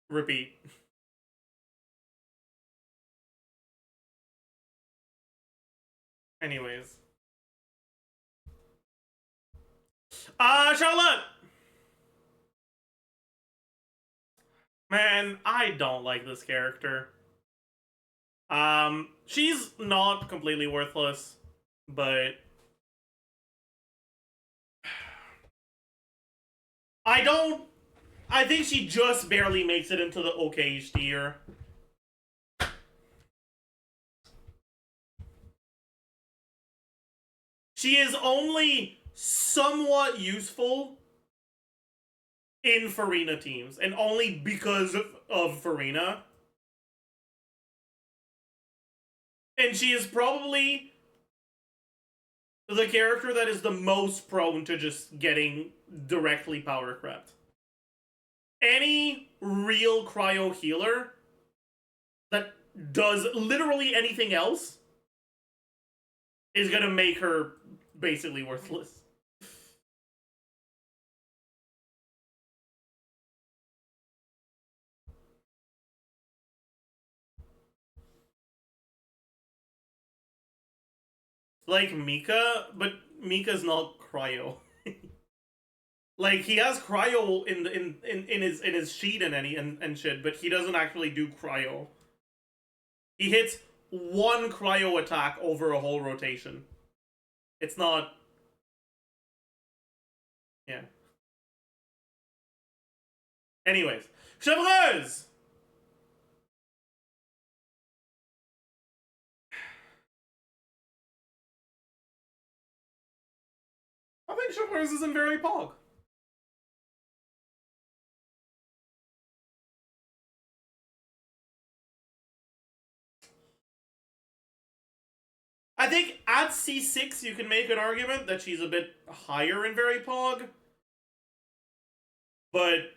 Repeat. Anyways. Charlotte! Man, I don't like this character. She's not completely worthless, but I think she just barely makes it into the okay-ish tier. She is only somewhat useful in Farina teams, and only because of Farina. And she is probably the character that is the most prone to just getting directly power crept. Any real cryo healer that does literally anything else is gonna make her basically worthless. Like Mika, but Mika's not cryo. Like he has cryo in his sheet and shit, but he doesn't actually do cryo. He hits 1 cryo attack over a whole rotation. It's not. Yeah. Anyways, Chevreuse! I think Chevreuse isn't very POG. I think at C6 you can make an argument that she's a bit higher in very POG. But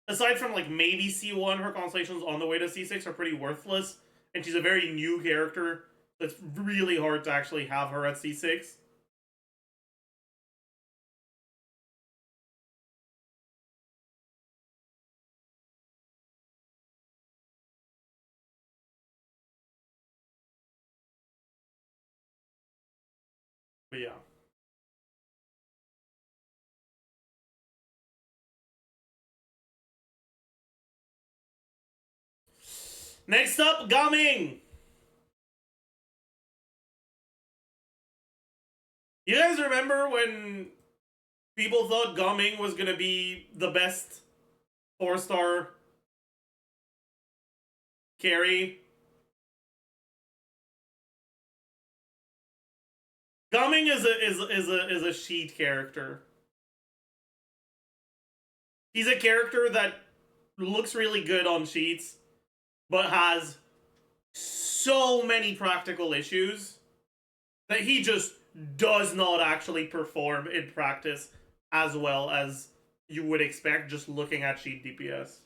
aside from like maybe C1, her constellations on the way to C6 are pretty worthless. And she's a very new character. That's really hard to actually have her at C6. But yeah. Next up, Gaming! You guys remember when people thought Gaming was gonna be the best 4-star carry? Gaming is a sheet character. He's a character that looks really good on sheets, but has so many practical issues that he just does not actually perform in practice as well as you would expect just looking at sheet DPS.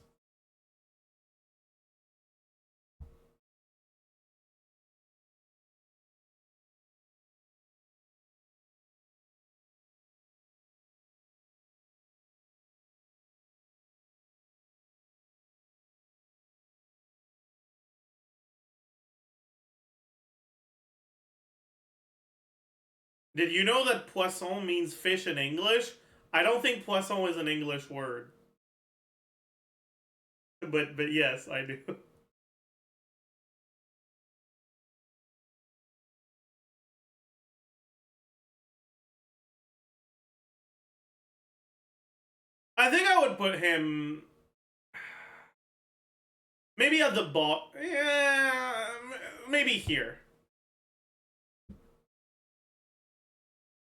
Did you know that poisson means fish in English? I don't think poisson is an English word. But yes, I do. I think I would put him maybe at the bot. Yeah, maybe here.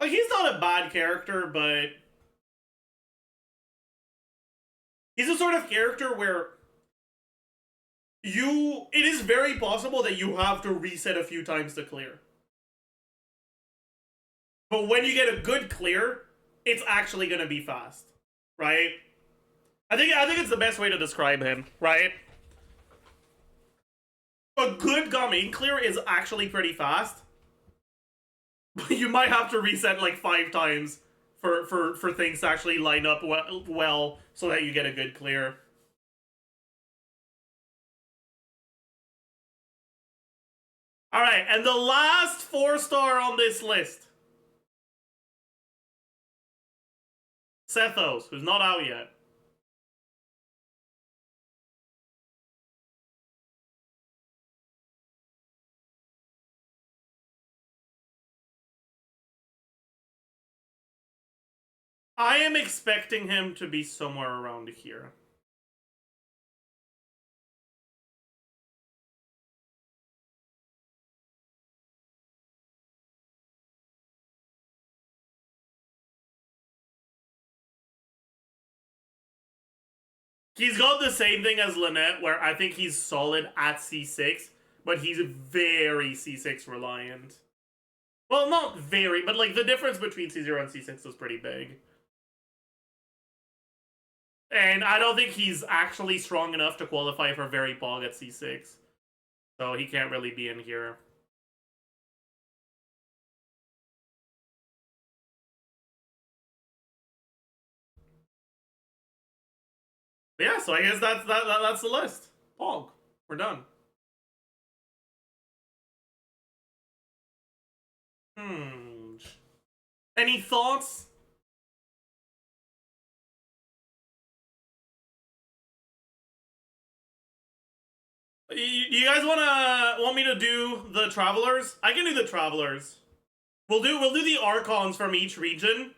Like, he's not a bad character, but he's a sort of character where it is very possible that you have to reset a few times to clear. But when you get a good clear, it's actually gonna be fast, right? I think it's the best way to describe him, right? A good gummy clear is actually pretty fast. But you might have to reset like 5 times for things to actually line up well so that you get a good clear. Alright, and the last 4-star on this list. Sethos, who's not out yet. I am expecting him to be somewhere around here. He's got the same thing as Lynette, where I think he's solid at C6, but he's very C6 reliant. Well, not very, but like the difference between C0 and C6 is pretty big. And I don't think he's actually strong enough to qualify for very POG at C6. So he can't really be in here. But yeah, so I guess that's the list. POG. We're done. Any thoughts? You guys want me to do the travelers? I can do the travelers. We'll do the archons from each region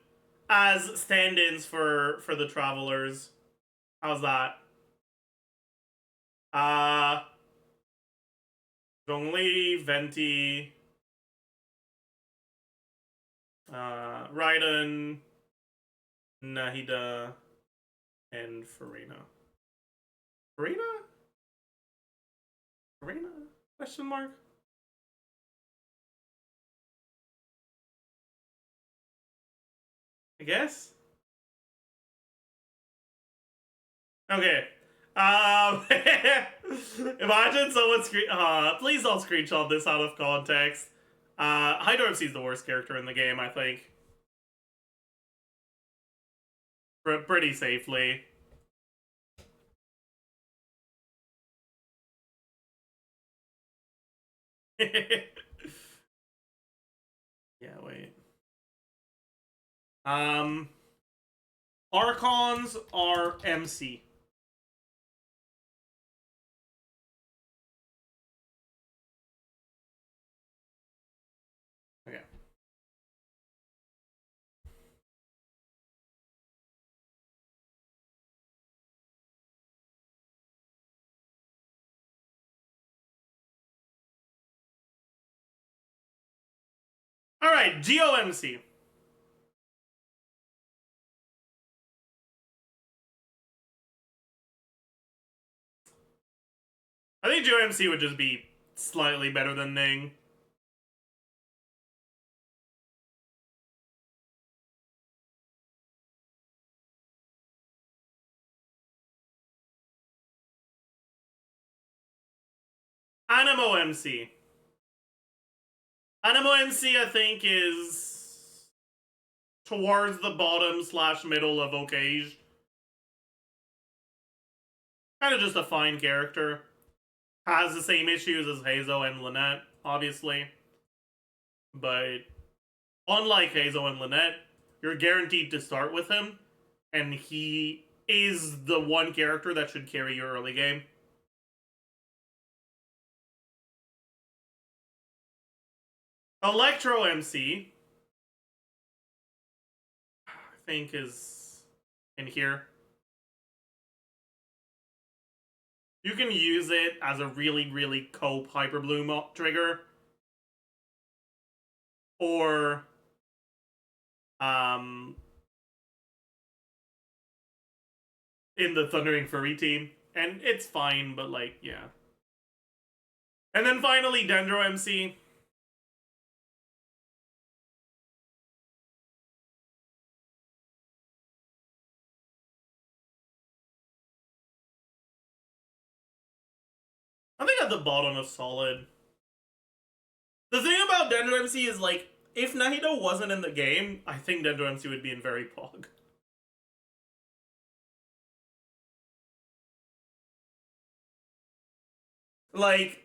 as stand-ins for the travelers. How's that? Zhongli, Venti, Raiden, Nahida, and Farina. Farina? Farina? Question mark? I guess? Okay. Imagine someone please don't screenshot this out of context. Hydro MC is the worst character in the game, I think. Pretty safely. Yeah, wait. Archons are MC. Okay. Alright, GOMC. I think GOMC would just be slightly better than Ning. Animo MC. Animo MC, I think, is towards the bottom / middle of Okage. Kind of just a fine character. Has the same issues as Hazo and Lynette, obviously. But Unlike Hazel and Lynette, you're guaranteed to start with him, and he is the one character that should carry your early game. Electro MC, I think, is in here. You can use it as a really, really cope Hyperbloom trigger. Or in the Thundering Furry team. And it's fine, but like, yeah. And then finally, Dendro MC. I think at the bottom is solid. The thing about Dendro MC is like, if Nahito wasn't in the game, I think Dendro MC would be in very POG. Like,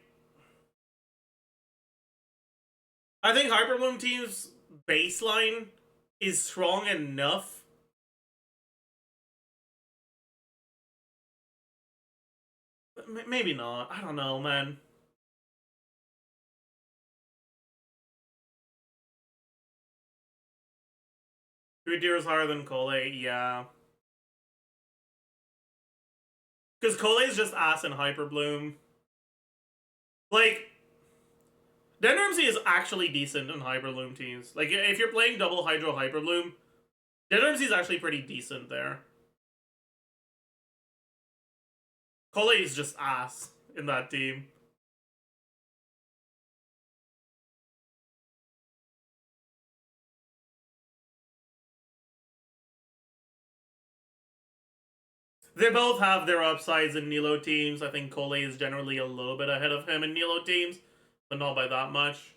I think Hyperbloom team's baseline is strong enough. Maybe not. I don't know, man. 3 tiers higher than Cole, yeah. Because Cole is just ass in Hyperbloom. Like, Dendro MC is actually decent in Hyperbloom teams. Like, if you're playing double Hydro Hyperbloom, Dendro MC is actually pretty decent there. Cole is just ass in that team. They both have their upsides in Nilo teams. I think Cole is generally a little bit ahead of him in Nilo teams, but not by that much.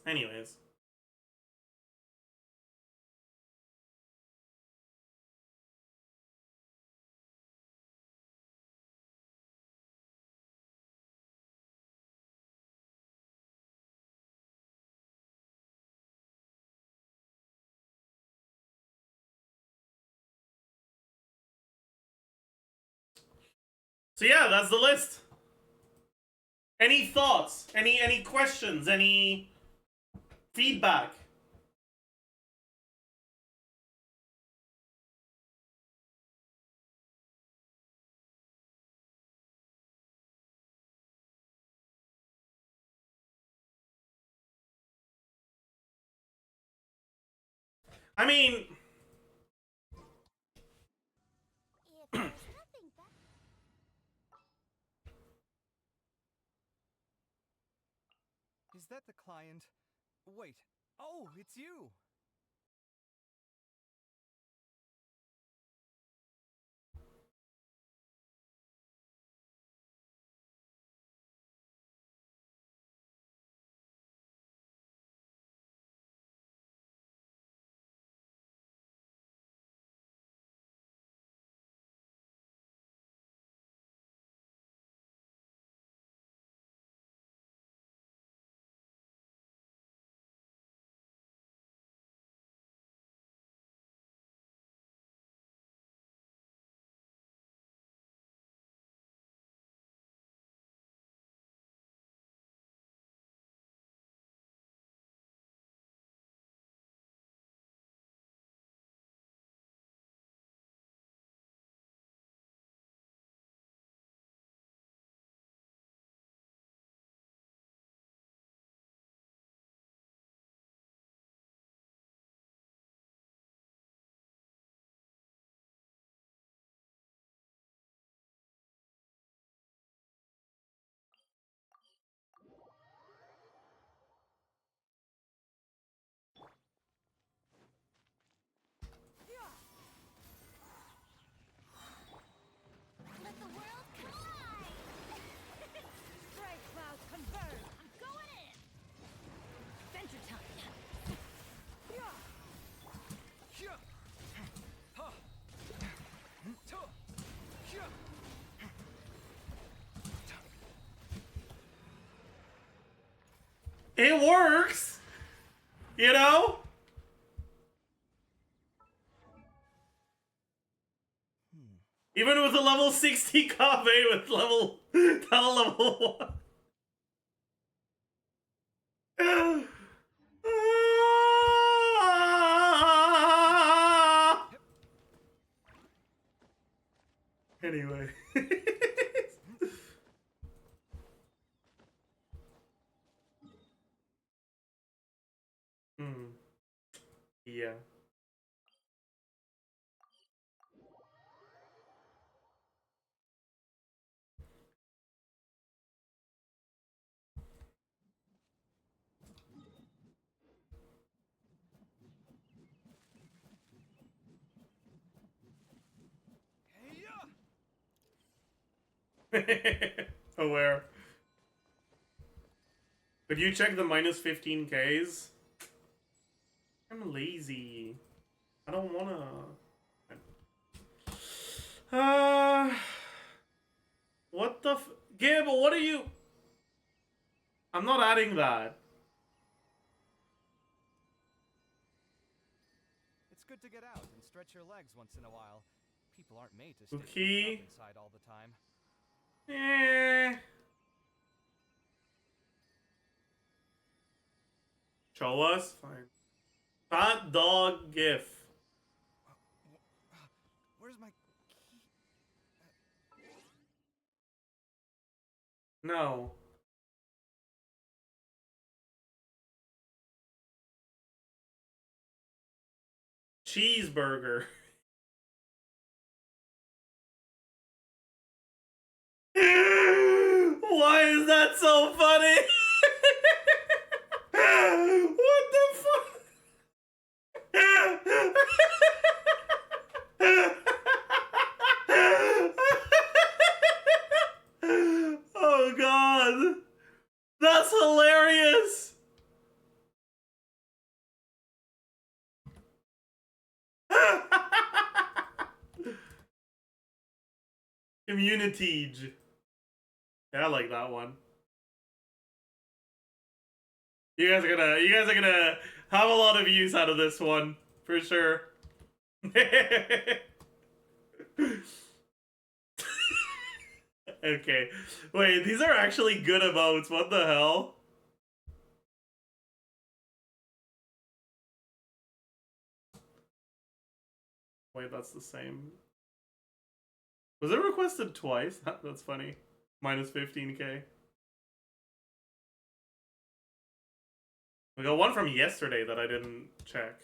Anyways. So yeah, that's the list. Any thoughts? Any questions? Any feedback? I mean, If there's nothing back. Is that the client? Wait. Oh, it's you! It works! You know? Even with a level 60 Kave with level... level 1. Anyway. Yeah. Aware. Could you check the minus 15Ks? I'm lazy. I don't wanna. What the Gib, what are you? I'm not adding that. It's good to get out and stretch your legs once in a while. People aren't made to stay Okay. cooped up inside all the time. Show us? Fine. Hot dog gif. Where's my key? No. Cheeseburger. Why is that so funny? What the fuck? Oh god. That's hilarious. Community. Yeah, I like that one. You guys are gonna have a lot of use out of this one, for sure. Okay. Wait, these are actually good emotes. What the hell? Wait, that's the same. Was it requested twice? That's funny. Minus 15K. We got one from yesterday that I didn't check.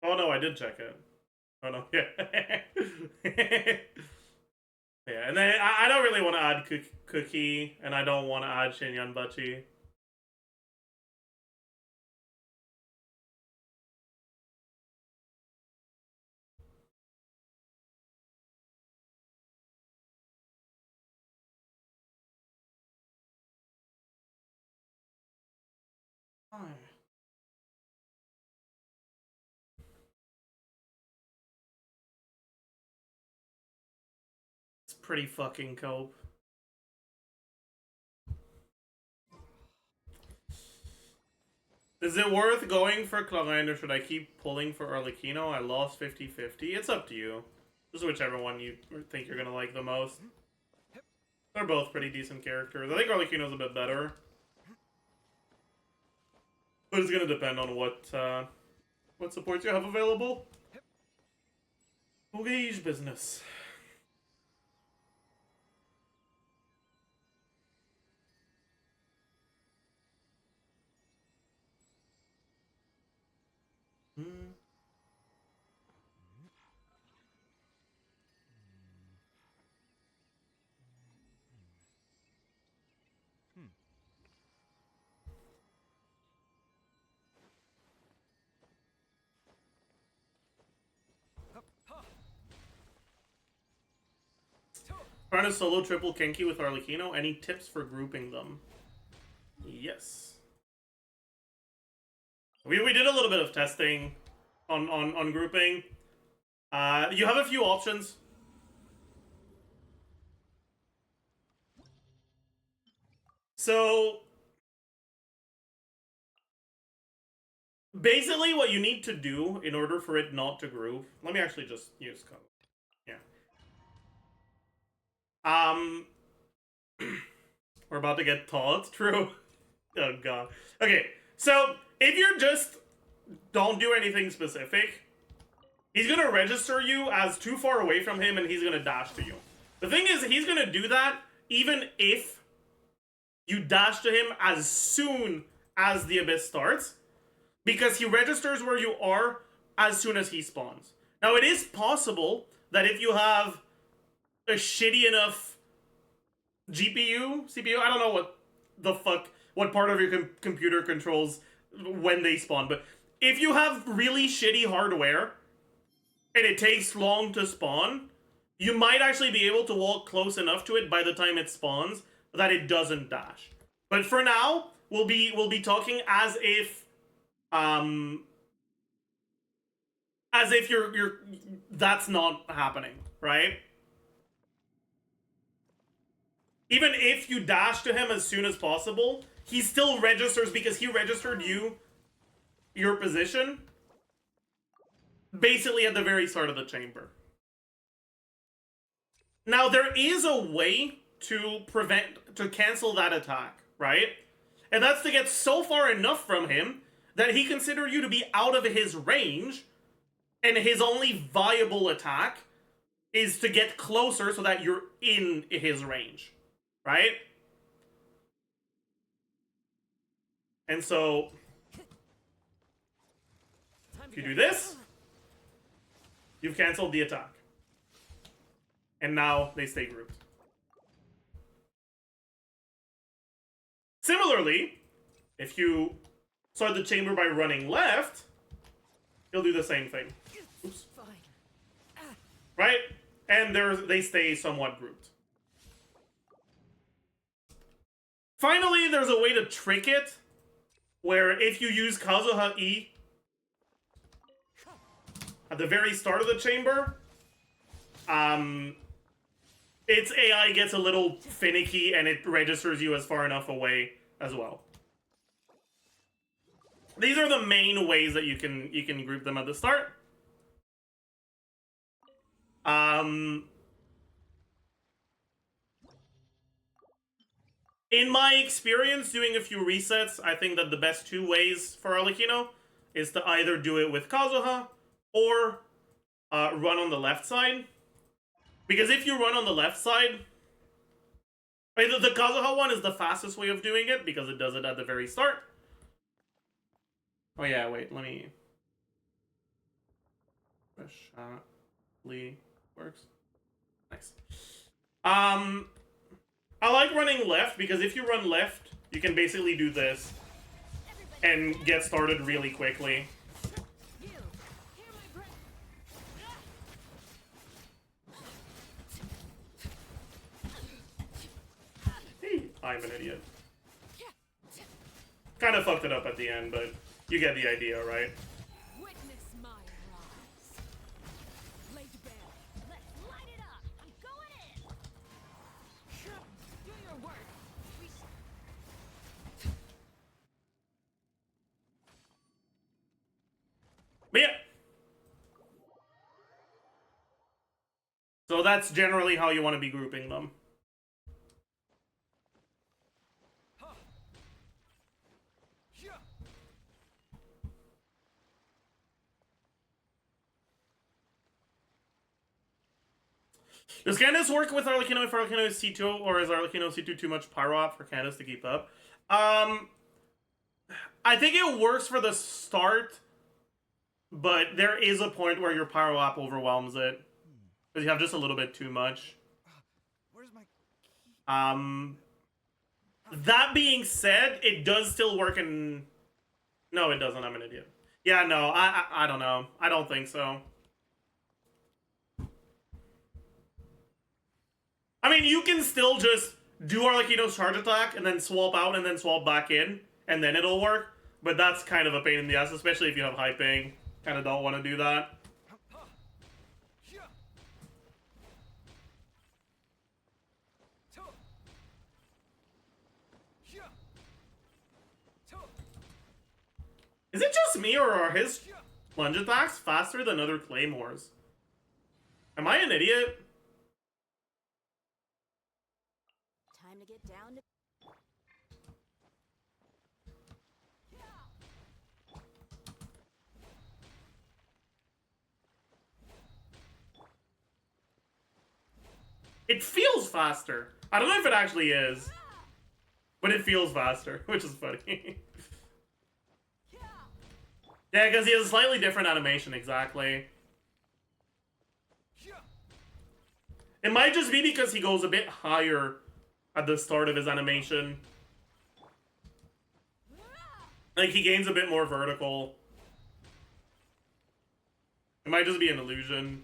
Oh no, I did check it. Oh no, yeah. Yeah, and then I don't really want to add Cookie, and I don't want to add Shinyan Bachi. It's pretty fucking cope. Is it worth going for Cloraine or should I keep pulling for Arlecchino? I lost 50-50. It's up to you. Just whichever one you think you're gonna like the most. They're both pretty decent characters. I think Arlecchino's a bit better. But it's gonna depend on what supports you have available. Engage business. Trying to solo triple Kenki with Arlecchino. Any tips for grouping them? Yes. We did a little bit of testing on grouping. You have a few options. So basically what you need to do in order for it not to group. Let me actually just use code. Yeah. We're about to get taught. True. Oh god. Okay, so if you're just don't do anything specific, he's gonna register you as too far away from him and he's gonna dash to you. The thing is, he's gonna do that even if you dash to him as soon as the abyss starts, because he registers where you are as soon as he spawns. Now, it is possible that if you have a shitty enough GPU, CPU, I don't know what part of your computer controls when they spawn, but if you have really shitty hardware and it takes long to spawn, you might actually be able to walk close enough to it by the time it spawns that it doesn't dash. But for now, we'll be talking as if you're that's not happening, right? Even if you dash to him as soon as possible, he still registers because he registered your position basically at the very start of the chamber. Now, there is a way to cancel that attack, right? And that's to get so far enough from him that he considers you to be out of his range, and his only viable attack is to get closer so that you're in his range, right? And so, if you do this, you've canceled the attack. And now they stay grouped. Similarly, if you start the chamber by running left, you'll do the same thing. Oops. Right? And they stay somewhat grouped. Finally, there's a way to trick it, where if you use Kazuha E at the very start of the chamber, its AI gets a little finicky and it registers you as far enough away as well. These are the main ways that you can group them at the start. In my experience doing a few resets, I think that the best two ways for Arlecchino is to either do it with Kazuha or run on the left side. Because if you run on the left side, right, the Kazuha one is the fastest way of doing it because it does it at the very start. Oh yeah, wait, let me... Lee works. Nice. I like running left because if you run left, you can basically do this and get started really quickly. I'm an idiot. Kind of fucked it up at the end, but you get the idea, right? Witness my rise. Laid bare. Let's light it up. I'm going in. Do your work. But yeah. So that's generally how you want to be grouping them. Does Candace work with Arlecchino if Arlecchino is C2, or is Arlecchino C2 too much pyro op for Candace to keep up? I think it works for the start, but there is a point where your pyro op overwhelms it. Because you have just a little bit too much. Where's my key? That being said, it does still work in... No, it doesn't. I'm an idiot. Yeah, no, I don't know. I don't think so. I mean, you can still just do Arlecchino's charge attack and then swap out and then swap back in, and then it'll work. But that's kind of a pain in the ass, especially if you have high ping. Kind of don't want to do that. Is it just me, or are his plunge attacks faster than other claymores? Am I an idiot? Time to get down to. It feels faster. I don't know if it actually is, but it feels faster, which is funny. Yeah, because he has a slightly different animation, exactly. It might just be because he goes a bit higher at the start of his animation. Like, he gains a bit more vertical. It might just be an illusion.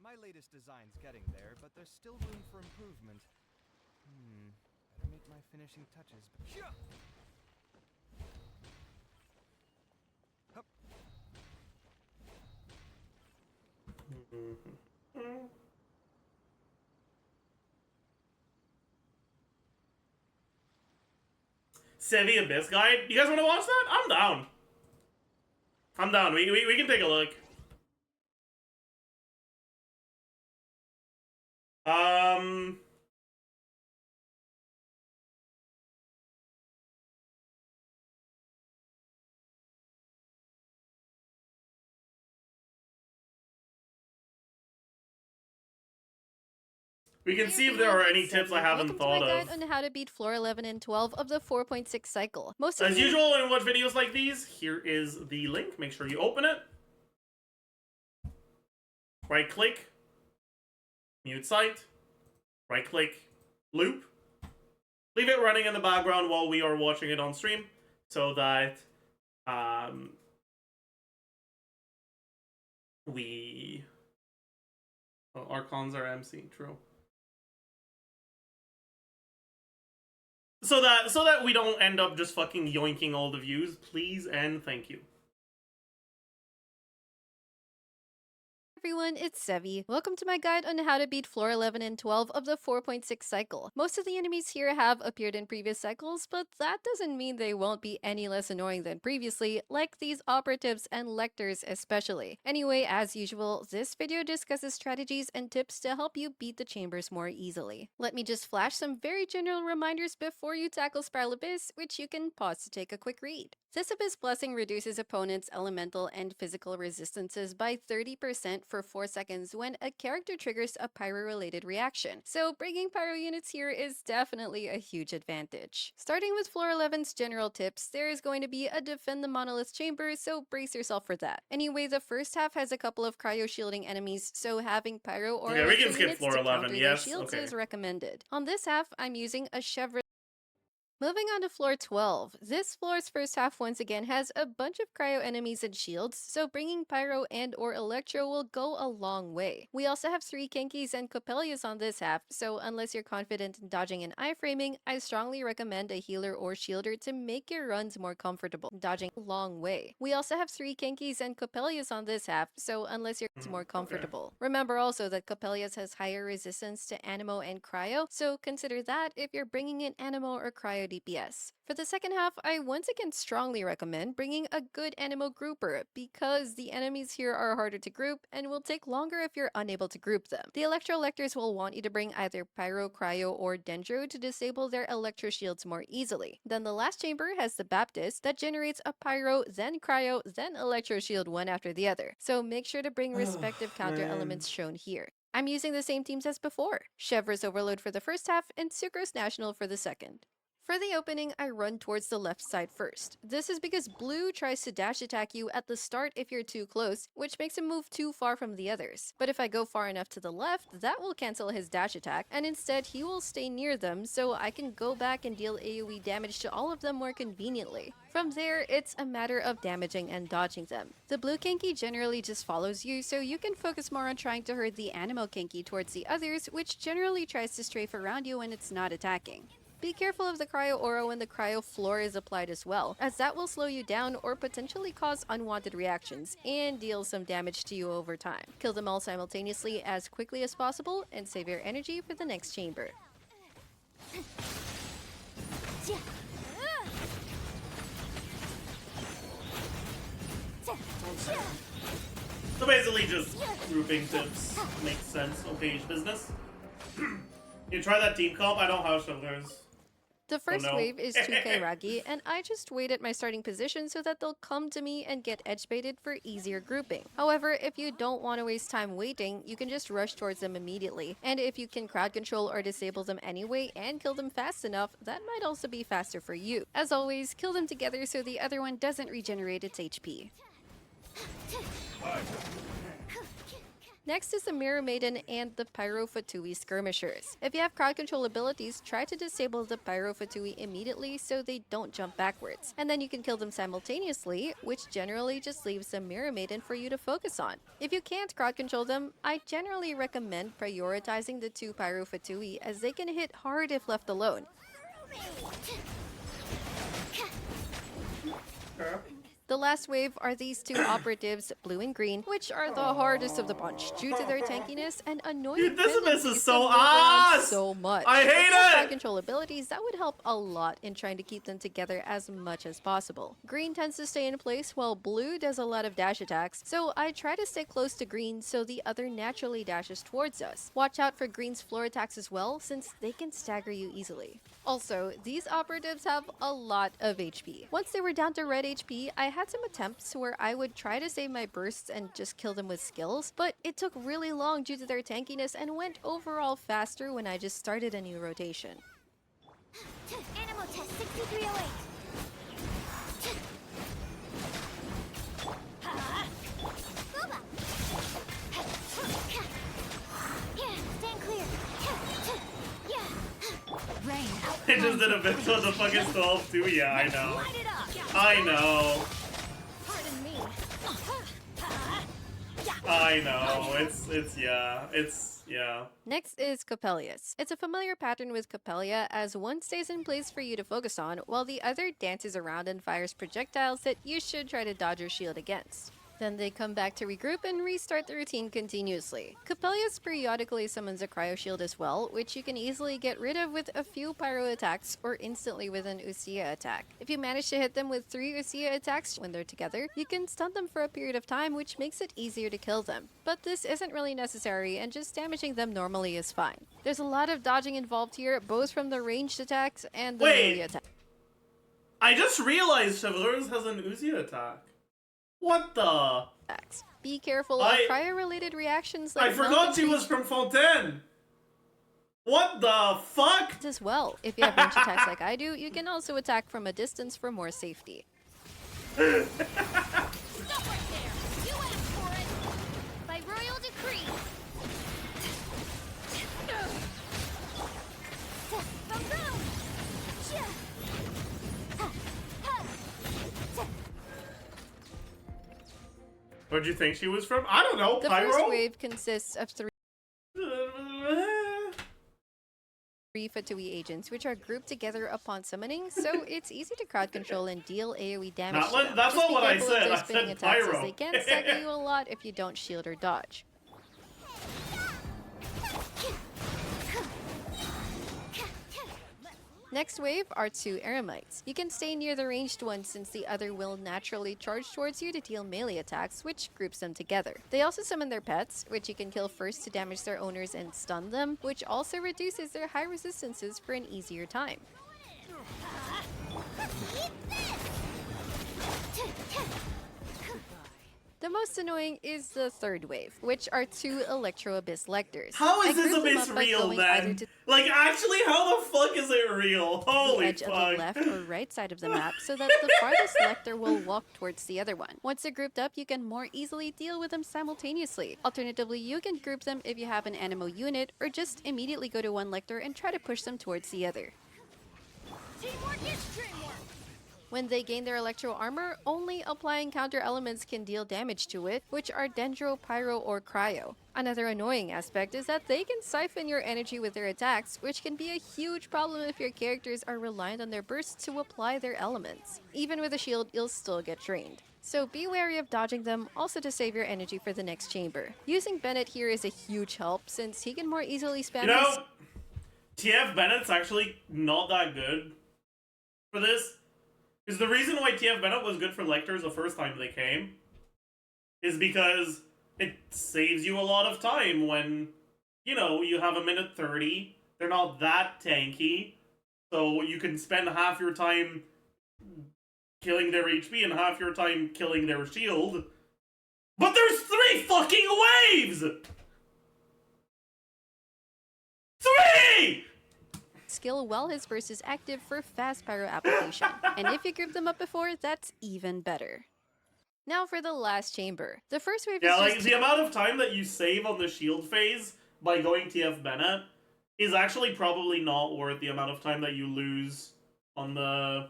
My latest design's getting there, but there's still room for improvement. Better make my finishing touches. Hup. Sevi Abyss Guide? You guys want to watch that? I'm down. I'm down. We can take a look. We can see if there are any tips I haven't thought of. Welcome to my guide on how to beat floor 11 and 12 of the 4.6 cycle. Most of As usual, when we watch videos like these, here is the link. Make sure you open it. Right click. Mute site. Right click. Loop. Leave it running in the background while we are watching it on stream, so that our cons are MC, true. So that we don't end up just fucking yoinking all the views, please and thank you. everyone, it's Sevi. Welcome to my guide on how to beat floor 11 and 12 of the 4.6 cycle. Most of the enemies here have appeared in previous cycles, but that doesn't mean they won't be any less annoying than previously, like these operatives and lectors especially. Anyway, as usual, this video discusses strategies and tips to help you beat the chambers more easily. Let me just flash some very general reminders before you tackle Spiral Abyss, which you can pause to take a quick read. This Abyss Blessing reduces opponents' elemental and physical resistances by 30% for 4 seconds when a character triggers a pyro-related reaction, so bringing pyro units here is definitely a huge advantage. Starting with floor 11's general tips, there is going to be a defend the monolith chamber, so brace yourself for that. Anyway, the first half has a couple of cryo shielding enemies, so having pyro or we can electro skip units floor to 11, counter yes, their shields okay. is recommended. On this half, I'm using a Chevron. Moving on to floor 12, this floor's first half once again has a bunch of cryo enemies and shields, so bringing pyro and or electro will go a long way. We also have 3 Kenkis and Coppelias on this half, so unless you're confident in dodging and iframing, I strongly recommend a healer or shielder to make your runs more comfortable. Dodging a long way. We also have 3 Kenkis and Coppelias on this half, so unless you're more comfortable. Okay. Remember also that Coppelias has higher resistance to Animo and Cryo, so consider that if you're bringing in Animo or Cryo DPS. For the second half, I once again strongly recommend bringing a good Animo grouper because the enemies here are harder to group and will take longer if you're unable to group them. The Electro-Electors will want you to bring either Pyro, Cryo, or Dendro to disable their Electro shields more easily. Then the last chamber has the Baptist that generates a Pyro, then Cryo, then Electro shield one after the other. So make sure to bring respective counter elements shown here. I'm using the same teams as before. Chevre's Overload for the first half and Sucrose National for the second. For the opening, I run towards the left side first. This is because blue tries to dash attack you at the start if you're too close, which makes him move too far from the others. But if I go far enough to the left, that will cancel his dash attack, and instead he will stay near them so I can go back and deal AoE damage to all of them more conveniently. From there, it's a matter of damaging and dodging them. The blue Kenki generally just follows you, so you can focus more on trying to herd the Animo Kenki towards the others, which generally tries to strafe around you when it's not attacking. Be careful of the cryo aura when the cryo floor is applied as well, as that will slow you down or potentially cause unwanted reactions and deal some damage to you over time. Kill them all simultaneously as quickly as possible and save your energy for the next chamber. So basically just grouping tips makes sense on page business. You try that team comp? I don't have shovelers. The first no. wave is 2k Ragi, and I just wait at my starting position so that they'll come to me and get edge baited for easier grouping. However, if you don't want to waste time waiting, you can just rush towards them immediately. And if you can crowd control or disable them anyway and kill them fast enough, that might also be faster for you. As always, kill them together so the other one doesn't regenerate its HP. Next is the Mirror Maiden and the Pyro Fatui Skirmishers. If you have crowd control abilities, try to disable the Pyro Fatui immediately so they don't jump backwards. And then you can kill them simultaneously, which generally just leaves the Mirror Maiden for you to focus on. If you can't crowd control them, I generally recommend prioritizing the 2 Pyro Fatui as they can hit hard if left alone. The last wave are these 2 operatives, blue and green, which are the hardest of the bunch due to their tankiness and annoying Dude, this tendencies is so to move around ass! so much. I hate If you have it! crowd control abilities, that would help a lot in trying to keep them together as much as possible. Green tends to stay in place while blue does a lot of dash attacks, so I try to stay close to green so the other naturally dashes towards us. Watch out for green's floor attacks as well, since they can stagger you easily. Also, these operatives have a lot of HP. Once they were down to red HP, I had some attempts where I would try to save my bursts and just kill them with skills, but it took really long due to their tankiness and went overall faster when I just started a new rotation. Animal test 6308. Booba. Yeah, stand clear. Yeah. Rain. I just did a bit on the fucking 12 too. Yeah, I know. Light it up. I know. Pardon me. I know. It's yeah. Next is Coppelius. It's a familiar pattern with Coppelia as one stays in place for you to focus on while the other dances around and fires projectiles that you should try to dodge or shield against. Then they come back to regroup and restart the routine continuously. Coppelius periodically summons a cryo shield as well, which you can easily get rid of with a few pyro attacks or instantly with an Usia attack. If you manage to hit them with 3 Usia attacks when they're together, you can stun them for a period of time, which makes it easier to kill them. But this isn't really necessary, and just damaging them normally is fine. There's a lot of dodging involved here, both from the ranged attacks and the melee attack. I just realized Chevalers has an Uzi attack. What the? Be careful of cryo-related reactions like I forgot she was from Fontaine! What the fuck? as well. If you have range attacks like I do, you can also attack from a distance for more safety. Stop right there. You asked for it. By royal decree. Where'd you think she was from? I don't know, The Pyro? first wave consists of 3 Fatui agents, which are grouped together upon summoning, so it's easy to crowd control and deal AoE damage to them. That's Just not be what I careful of said. their I spinning said attacks Pyro. as they can stagger you a lot if you don't shield or dodge. Next wave are 2 Eremites. You can stay near the ranged one since the other will naturally charge towards you to deal melee attacks, which groups them together. They also summon their pets, which you can kill first to damage their owners and stun them, which also reduces their high resistances for an easier time. The most annoying is the third wave, which are 2 Electro Abyss Lectors. How I is this grouped them Abyss up by real going either then? to Like, actually, how the fuck is it real? the Holy edge of fuck. the left or right side of the map so that the farthest lector will walk towards the other one. Once they're grouped up, you can more easily deal with them simultaneously. Alternatively, you can group them if you have an animo unit, or just immediately go to one lector and try to push them towards the other. Teamwork is dreamwork. When they gain their electro armor, only applying counter elements can deal damage to it, which are Dendro, Pyro, or Cryo. Another annoying aspect is that they can siphon your energy with their attacks, which can be a huge problem if your characters are reliant on their bursts to apply their elements. Even with a shield, you'll still get drained. So be wary of dodging them, also to save your energy for the next chamber. Using Bennett here is a huge help, since he can more easily spam You know, TF Bennett's actually not that good for this. Because the reason why TF Bennett was good for Lectors the first time they came is because it saves you a lot of time when, you know, you have a minute 30. They're not that tanky. So you can spend half your time killing their HP and half your time killing their shield. But there's 3 fucking waves! 3! skill while his burst is active for fast pyro application. And if you group them up before, that's even better. Now for the last chamber. The first wave yeah, is like just the amount of time that you save on the shield phase by going TF Bennett is actually probably not worth the amount of time that you lose on the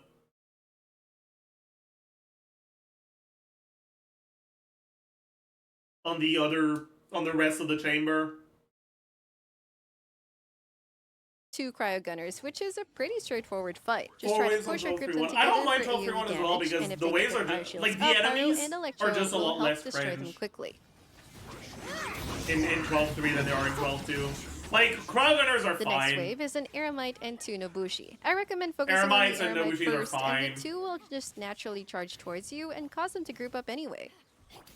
rest of the chamber. 2 cryo gunners, which is a pretty straightforward fight. Just 4 try to waves on push or grip 12-3-1. them together I don't mind for 12-3-1 AoE as well damage, because and if the they waves get are their just pyro like shields the up, pyro enemies and are electro just a will lot help less destroy them cringe quickly. in 12-3 than they are in 12-2. Like, cryo gunners are The fine. next wave is an Eremite and 2 Nobushi. I recommend focusing Eremites on and the Eremite Nobushis are first, and fine. the 2 will just naturally charge towards you and cause them to group up anyway.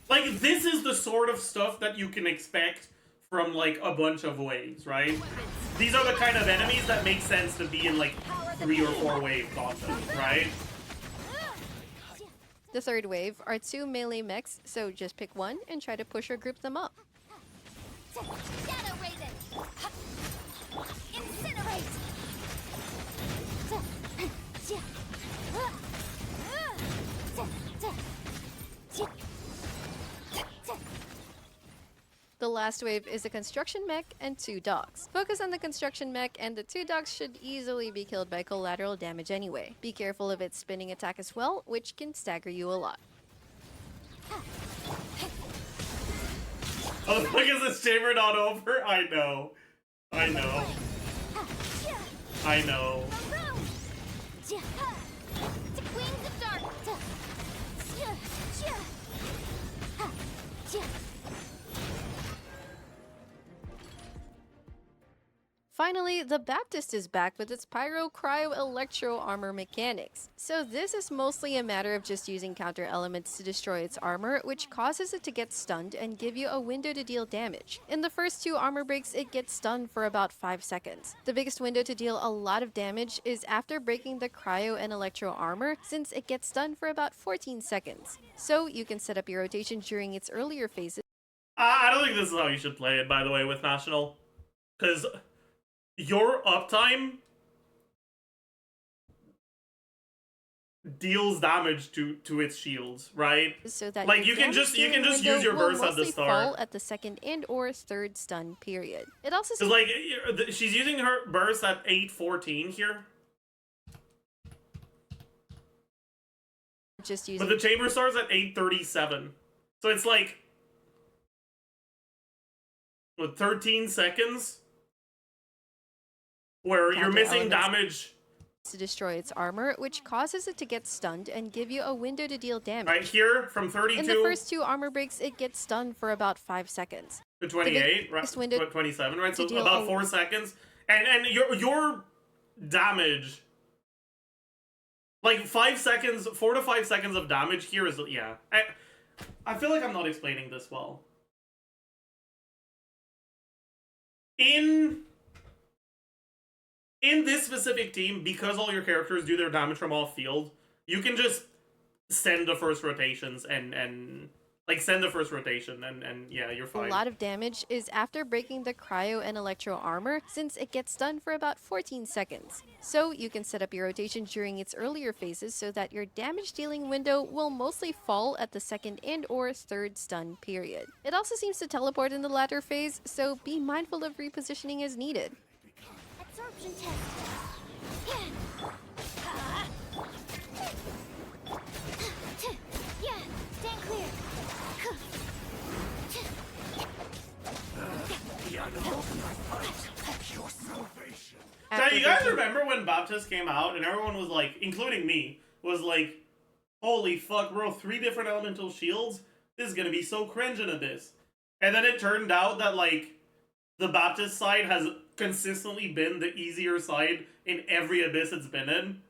Like, this is the sort of stuff that you can expect from, like, a bunch of waves, right? These are the kind of enemies that make sense to be in, like, 3 or 4 wave content, right? The third wave are 2 melee mechs, so just pick one and try to push or group them up. Shadow Raven! Incinerate! The last wave is a construction mech and 2 dogs. Focus on the construction mech, and the 2 dogs should easily be killed by collateral damage anyway. Be careful of its spinning attack as well, which can stagger you a lot. Oh, look, is this chamber not over? I know. I know. I know. To Queens of Dark! Finally, the Baptist is back with its Pyro, Cryo, Electro armor mechanics. So this is mostly a matter of just using counter elements to destroy its armor, which causes it to get stunned and give you a window to deal damage. In the first 2 armor breaks, it gets stunned for about 5 seconds. The biggest window to deal a lot of damage is after breaking the Cryo and Electro armor, since it gets stunned for about 14 seconds. So you can set up your rotation during its earlier phases. I don't think this is how you should play it, by the way, with National. Because your uptime deals damage to its shields, right? So that like your you can just window use your will burst at the mostly start. fall at the second and or third stun period. It also Cause like she's using her burst at 8:14 here, just using but the chamber starts at 8:37, so it's like what 13 seconds where you're counter missing elements damage. to destroy its armor, which causes it to get stunned and give you a window to deal damage. Right here from 32 In the first 2 armor breaks, it gets stunned for about 5 seconds. to 28, right? biggest window 27, right? So to deal about a- 4 seconds, and your damage, like 5 seconds, 4 to 5 seconds of damage here is yeah. I feel like I'm not explaining this well. In this specific team, because all your characters do their damage from off field, you can just send the first rotations and send the first rotation and yeah, you're fine. A lot of damage is after breaking the Cryo and Electro armor, since it gets stunned for about 14 seconds. So you can set up your rotation during its earlier phases so that your damage dealing window will mostly fall at the second and or third stun period. It also seems to teleport in the latter phase, so be mindful of repositioning as needed. Absorption test. you guys remember when Baptist came out and everyone was like, including me, was like, holy fuck, bro, 3 different elemental shields? This is gonna be so cringe in Abyss. And then it turned out that, like, the Baptist side has consistently been the easier side in every Abyss it's been in.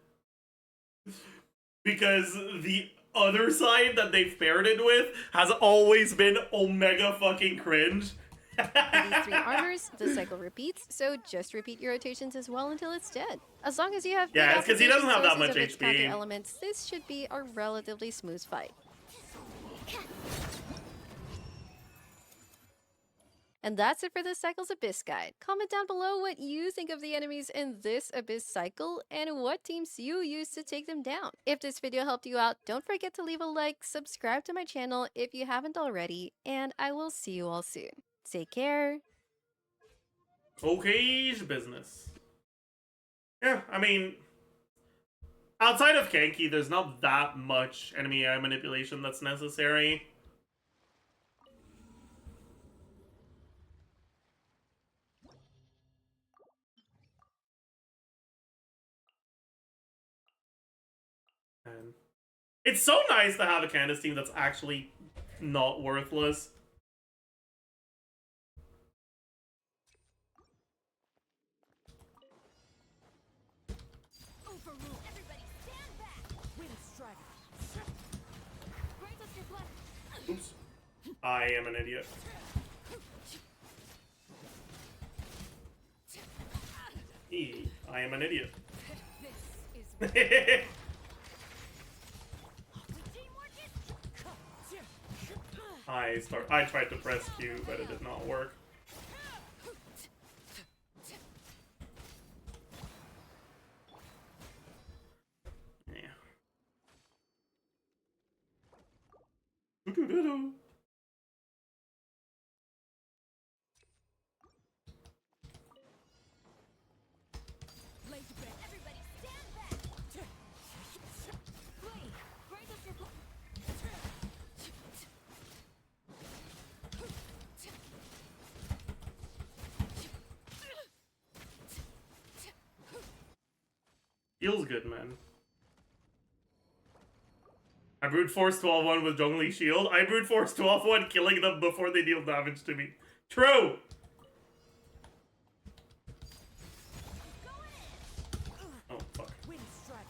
Because the other side that they've paired it with has always been omega fucking cringe. For these 3 armors, the cycle repeats, so just repeat your rotations as well until it's dead. As long as you have Yeah, good it's 'cause he doesn't have that application much sources of its HP. counter elements, this should be a relatively smooth fight. And that's it for this cycle's Abyss guide. Comment down below what you think of the enemies in this Abyss cycle and what teams you use to take them down. If this video helped you out, don't forget to leave a like, subscribe to my channel if you haven't already, and I will see you all soon. Take care. Okay, business. Yeah, I mean, outside of Kanki, there's not that much enemy AI manipulation that's necessary. And it's so nice to have a Candace team that's actually not worthless. Overrule. Everybody stand back. Wind strider. Grant us your blessing. Oops. I am an idiot. I am an idiot. This is I tried to press Q, but it did not work. Yeah. Doo-doo-doo-doo. laid to bed. Everybody stand back. Flee. Grant us your Feels good, man. I brute force 12-1 with Zhongli shield. I brute force 12-1 killing them before they deal damage to me. True! Oh, fuck. wind strider.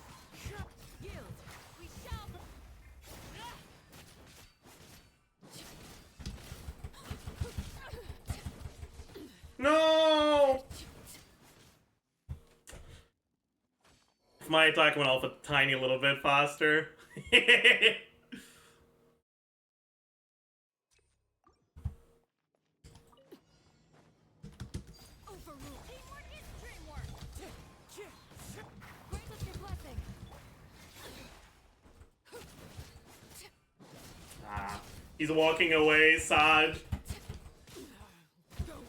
Yield. We shall. No! If my attack went off a tiny little bit faster. Overrule. Teamwork is dreamwork. Grant us your blessing. Ah, he's walking away, Saj. Go on.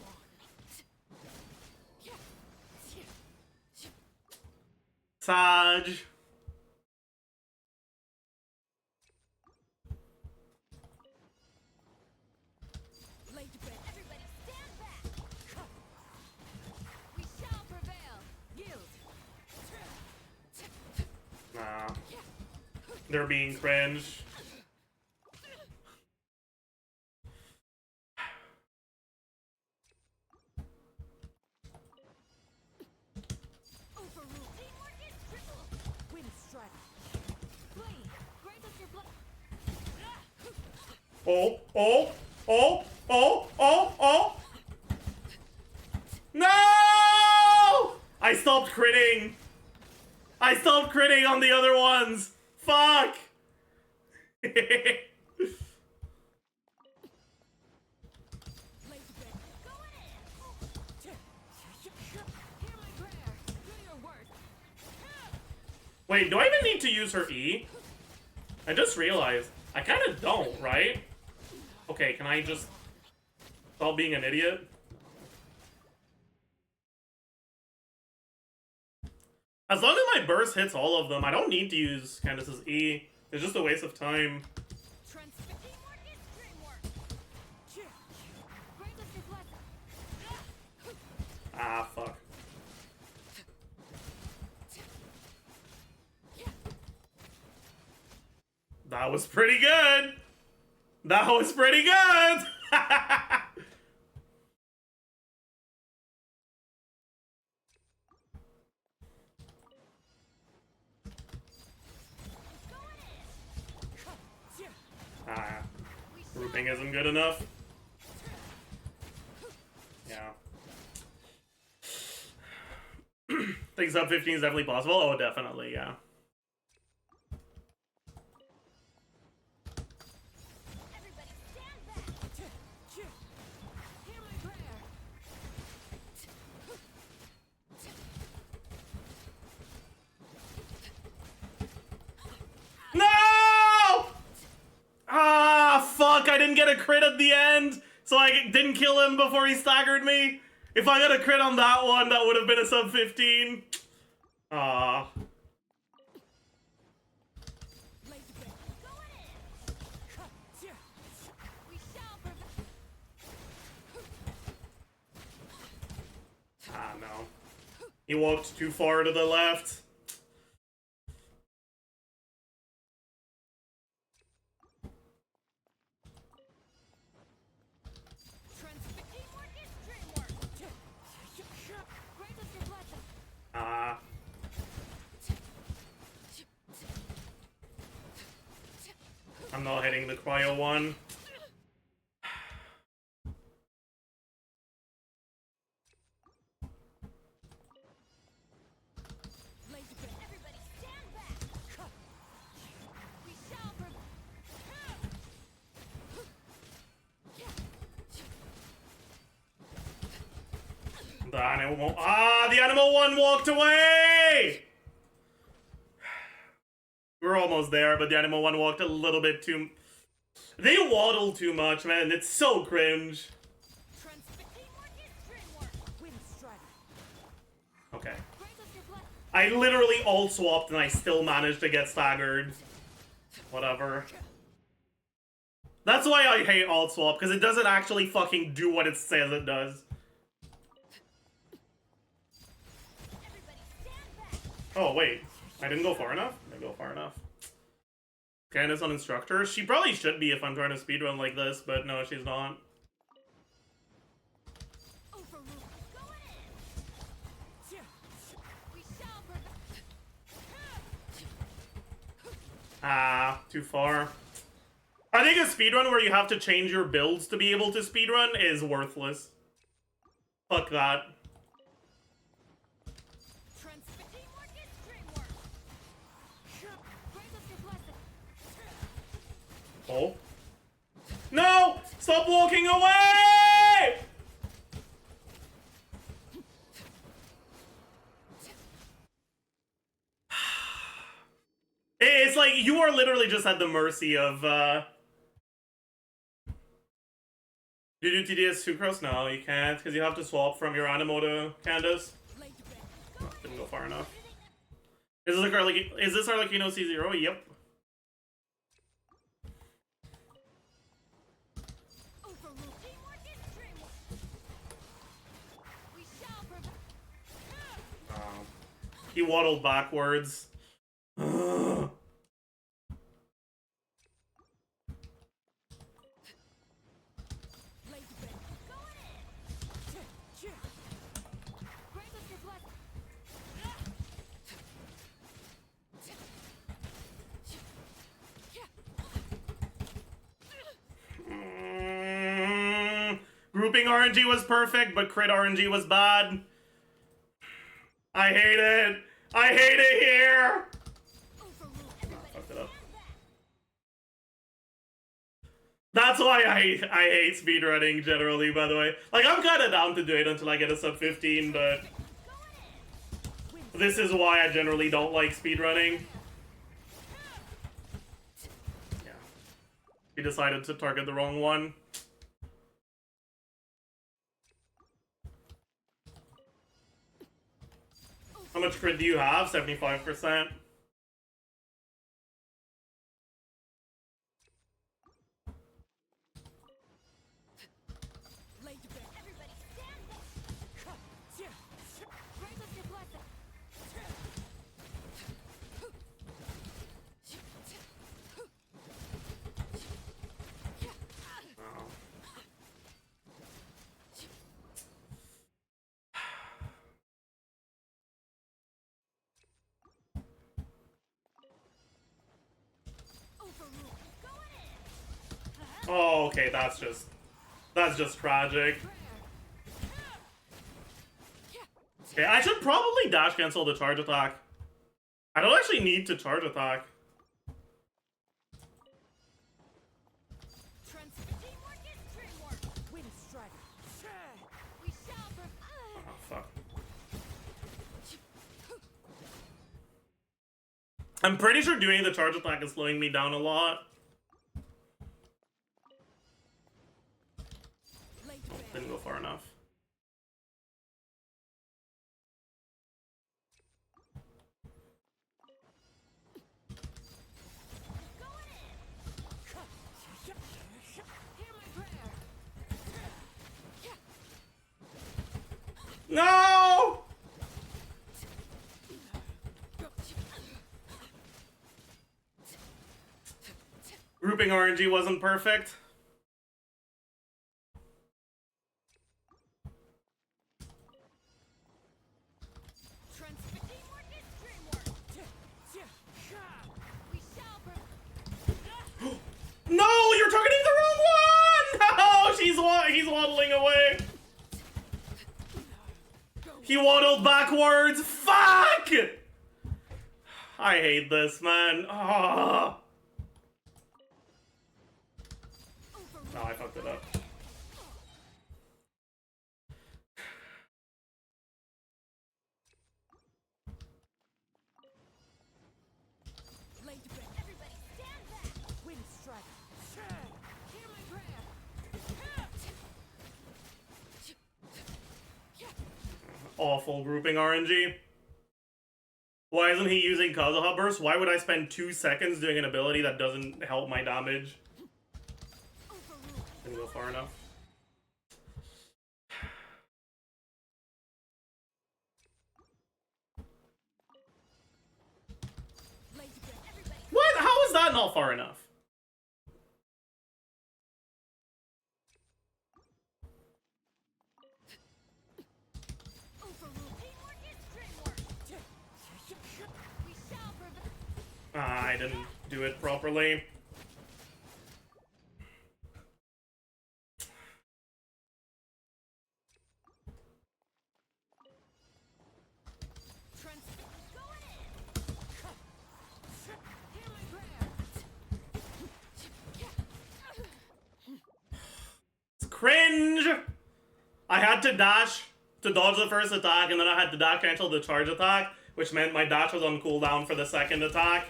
Saj. Laid to bed. Everybody stand back. We shall prevail. Yield. Nah. They're being cringe. Overrule. Teamwork is triple. Wind strider. Flee. Grant us your blood. Oh, oh, oh, oh, oh, oh. No! I stopped critting. I stopped critting on the other ones. Fuck. Laid to bed. Going in. Hear my prayer. Do your worst. Wait, do I even need to use her E? I just realized. I kind of don't, right? Okay, can I just stop being an idiot? As long as my burst hits all of them, I don't need to use Candace's E. It's just a waste of time. Teamwork is dreamwork. Grant us your blessing. Ah, fuck. That was pretty good. That was pretty good. Grouping isn't good enough. Yeah. Think sub 15 is definitely possible? Oh, definitely, yeah. Everybody stand back. Hear my prayer. No! Ah, fuck, I didn't get a crit at the end, so I didn't kill him before he staggered me. If I got a crit on that one, that would have been a sub 15. Ah. Ah, no. He walked too far to the left. Ah. I'm not hitting the cryo one. Everybody stand back. We shall The animal. Ah, the animal one walked away! We're almost there, but the animal one walked a little bit too. They waddle too much, man. It's so cringe. Okay. I literally alt swapped and I still managed to get staggered. Whatever. That's why I hate alt swap, because it doesn't actually fucking do what it says it does. Oh, wait. I didn't go far enough? I didn't go far enough. Candace on instructor? She probably should be if I'm trying to speedrun like this, but no, she's not. Ah, too far. I think a speedrun where you have to change your builds to be able to speedrun is worthless. Fuck that. Oh. No! Stop walking away! It's like, you are literally just at the mercy of, Do you do TDS Sucrose? No, you can't, because you have to swap from your Animo to Candace. Oh, didn't go far enough. Is this Arlecchino C0? Yep. He waddled backwards. Ugh. Grouping RNG was perfect, but crit RNG was bad. I hate it. I hate it here. Fucked it up. That's why I hate speedrunning generally, by the way. Like, I'm kind of down to do it until I get a sub 15, but this is why I generally don't like speedrunning. Yeah. We decided to target the wrong one. How much crit do you have? 75%. Oh, okay, that's just tragic. Okay, I should probably dash cancel the charge attack. I don't actually need to charge attack. Oh, fuck. I'm pretty sure doing the charge attack is slowing me down a lot. Didn't go far enough. No! Grouping RNG wasn't perfect. No, you're targeting the wrong one! No, he's waddling away. He waddled backwards. Fuck! I hate this, man. Oh. No, I fucked it up. Awful grouping RNG. Why isn't he using Kazuha Burst? Why would I spend 2 seconds doing an ability that doesn't help my damage? Didn't go far enough. What? How is that not far enough? I didn't do it properly. It's cringe! I had to dash to dodge the first attack, and then I had to dash cancel the charge attack, which meant my dash was on cooldown for the second attack.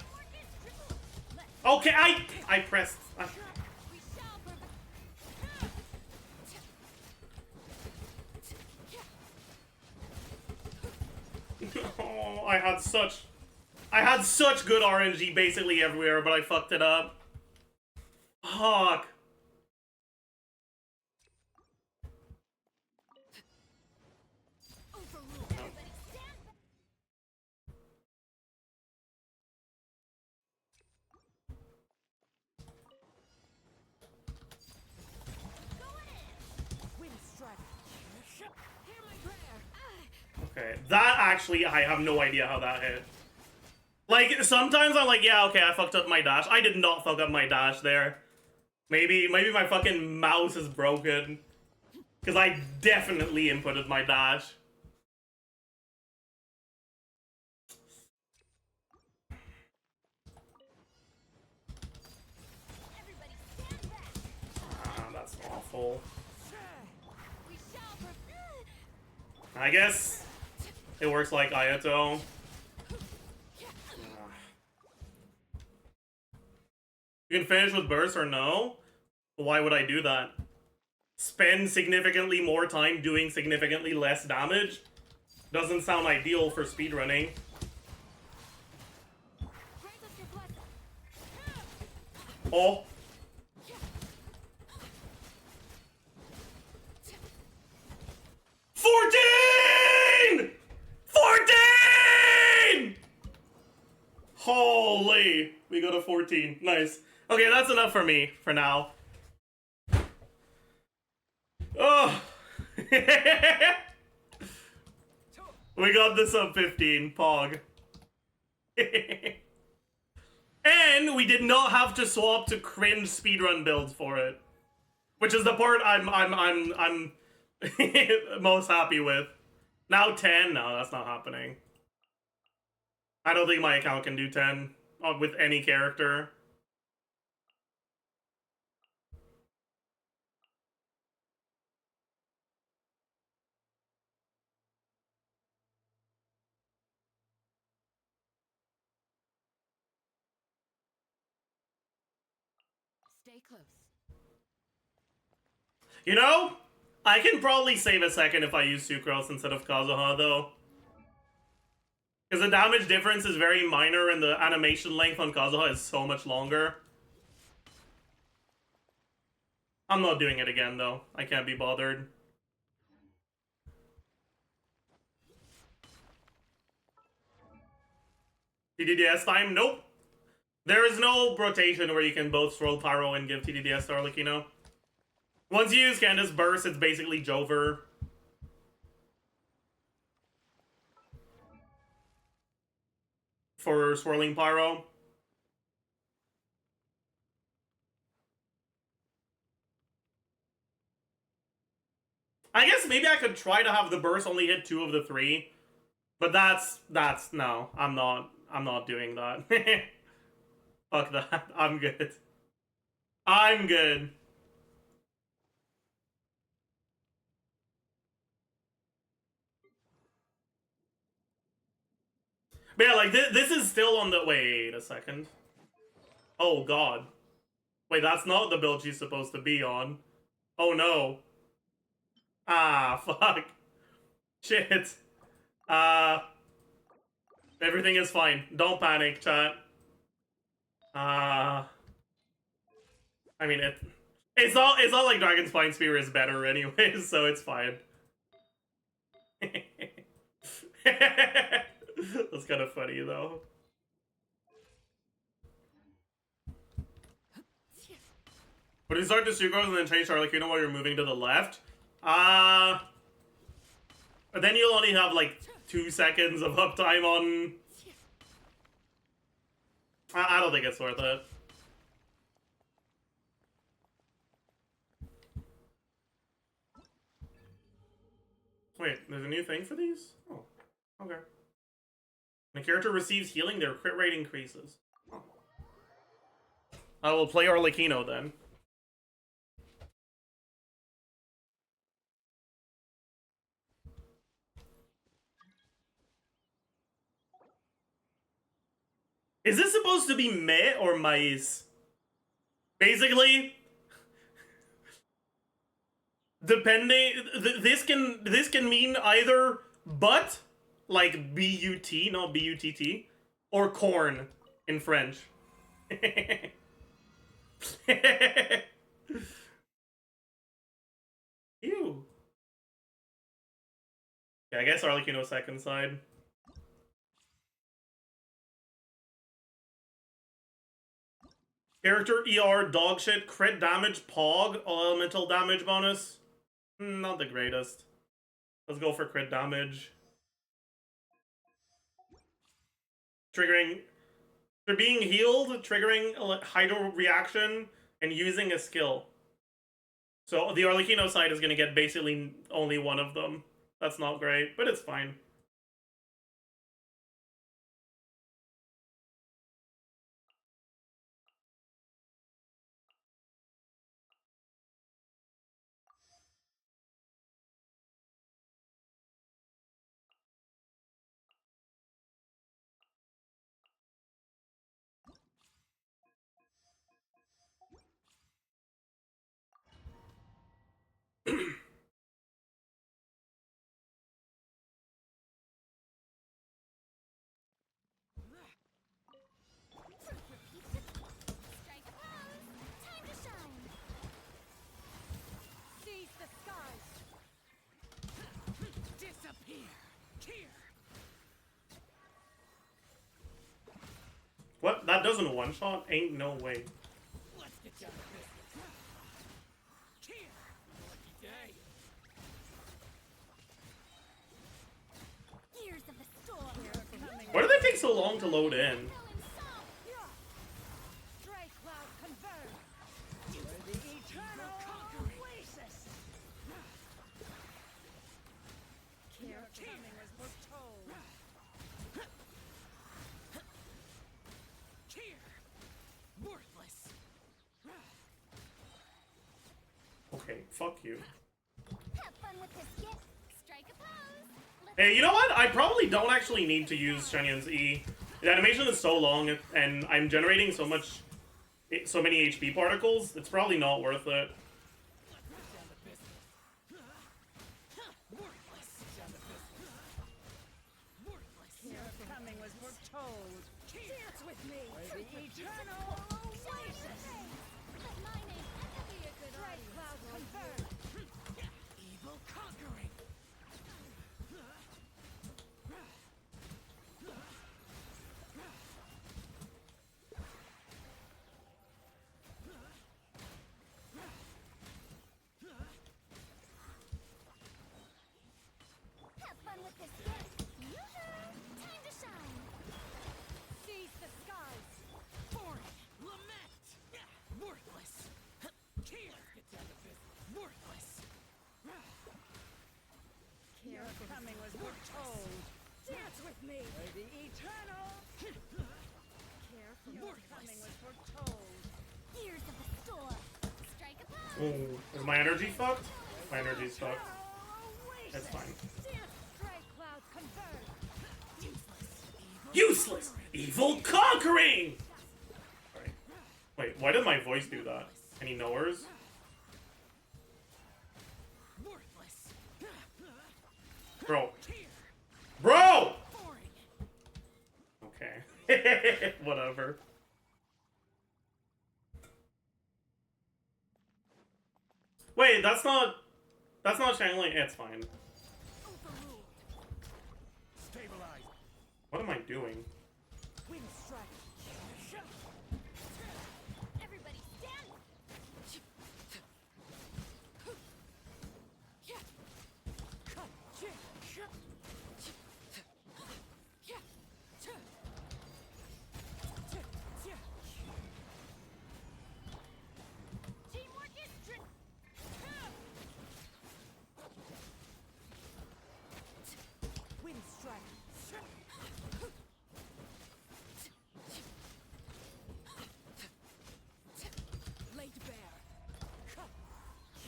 Okay, I pressed. Oh, I had such good RNG basically everywhere, but I fucked it up. Fuck. Okay, that actually, I have no idea how that hit. Like, sometimes I'm like, yeah, okay, I fucked up my dash. I did not fuck up my dash there. Maybe my fucking mouse is broken. Because I definitely inputted my dash. Ah, that's awful. I guess it works like Ayato. You can finish with burst or no? Why would I do that? Spend significantly more time doing significantly less damage? Doesn't sound ideal for speedrunning. Oh. $14! Holy! We go to 14. Nice. Okay, that's enough for me, for now. Oh! We got this up 15, POG. And we did not have to swap to cringe speedrun builds for it. Which is the part I'm most happy with. Now 10? No, that's not happening. I don't think my account can do 10 with any character. Stay close. You know, I can probably save a second if I use Sucrose instead of Kazuha, though. Because the damage difference is very minor and the animation length on Kazuha is so much longer. I'm not doing it again, though. I can't be bothered. TDDS time? Nope. There is no rotation where you can both throw Pyro and give TDDS to Arlecchino. Once you use Candace Burst, it's basically Jover. For Swirling Pyro. I guess maybe I could try to have the burst only hit 2 of the 3. But no, I'm not doing that. Fuck that. I'm good. I'm good. But yeah, like, this is still on the... Wait a second. Oh, God. Wait, that's not the build she's supposed to be on. Oh, no. Ah, fuck. Shit. Everything is fine. Don't panic, chat. I mean, it's not like Dragon Spine Spear is better anyways, so it's fine. That's kind of funny, though. But you start to Sucrose and then change to Arlecchino while you're moving to the left. But then you'll only have like 2 seconds of uptime on... I don't think it's worth it. Wait, there's a new thing for these? Oh, okay. When a character receives healing, their crit rate increases. Oh. I will play Arlecchino then. Is this supposed to be meh or mais? Basically, depending, this can mean either but, like B-U-T, not B-U-T-T, or corn in French. Ew. Yeah, I guess Arlecchino second side. Character ER dogshit, crit damage, POG, elemental damage bonus. Not the greatest. Let's go for crit damage. Triggering... They're being healed, triggering a hydro reaction, and using a skill. So the Arlecchino side is going to get basically only one of them. That's not great, but it's fine. Strike close. Time to shine. Seize the skies. Disappear. Here. What? That doesn't one-shot? Ain't no way. Let's get down to business. Here. Lucky day. Ears of the storm. Why do they take so long to load in? Okay, fuck you. Have fun with this gift. Strike a pose. Hey, you know what? I probably don't actually need to use Shenyan's E. The animation is so long, and I'm generating so many HP particles, it's probably not worth it. Coming was foretold. Dance with me. The eternal oasis. But my name has to be a good Bright audience. cloud confirmed. Evil conquering. Have fun with this gift. Yoo-hoo! Time to shine. Seize the skies. Foreign. Lament. Worthless. Here. Get down to business. Worthless. Your coming was foretold. Dance with me. The eternal. Careful. Your coming was foretold. Ears of the storm. Strike a pose. Oh, is my energy fucked? My energy's fucked. That's fine. Strike clouds confirmed. Useless! Evil conquering! Alright. Wait, why did my voice do that? Any knowers? Worthless. Bro. Bro! Boring. Okay. Whatever. Wait, that's not Shangling. It's fine. Overruled. Stabilize. What am I doing? Wind strike. Everybody stand. Teamwork is Wind strike. Laid bare.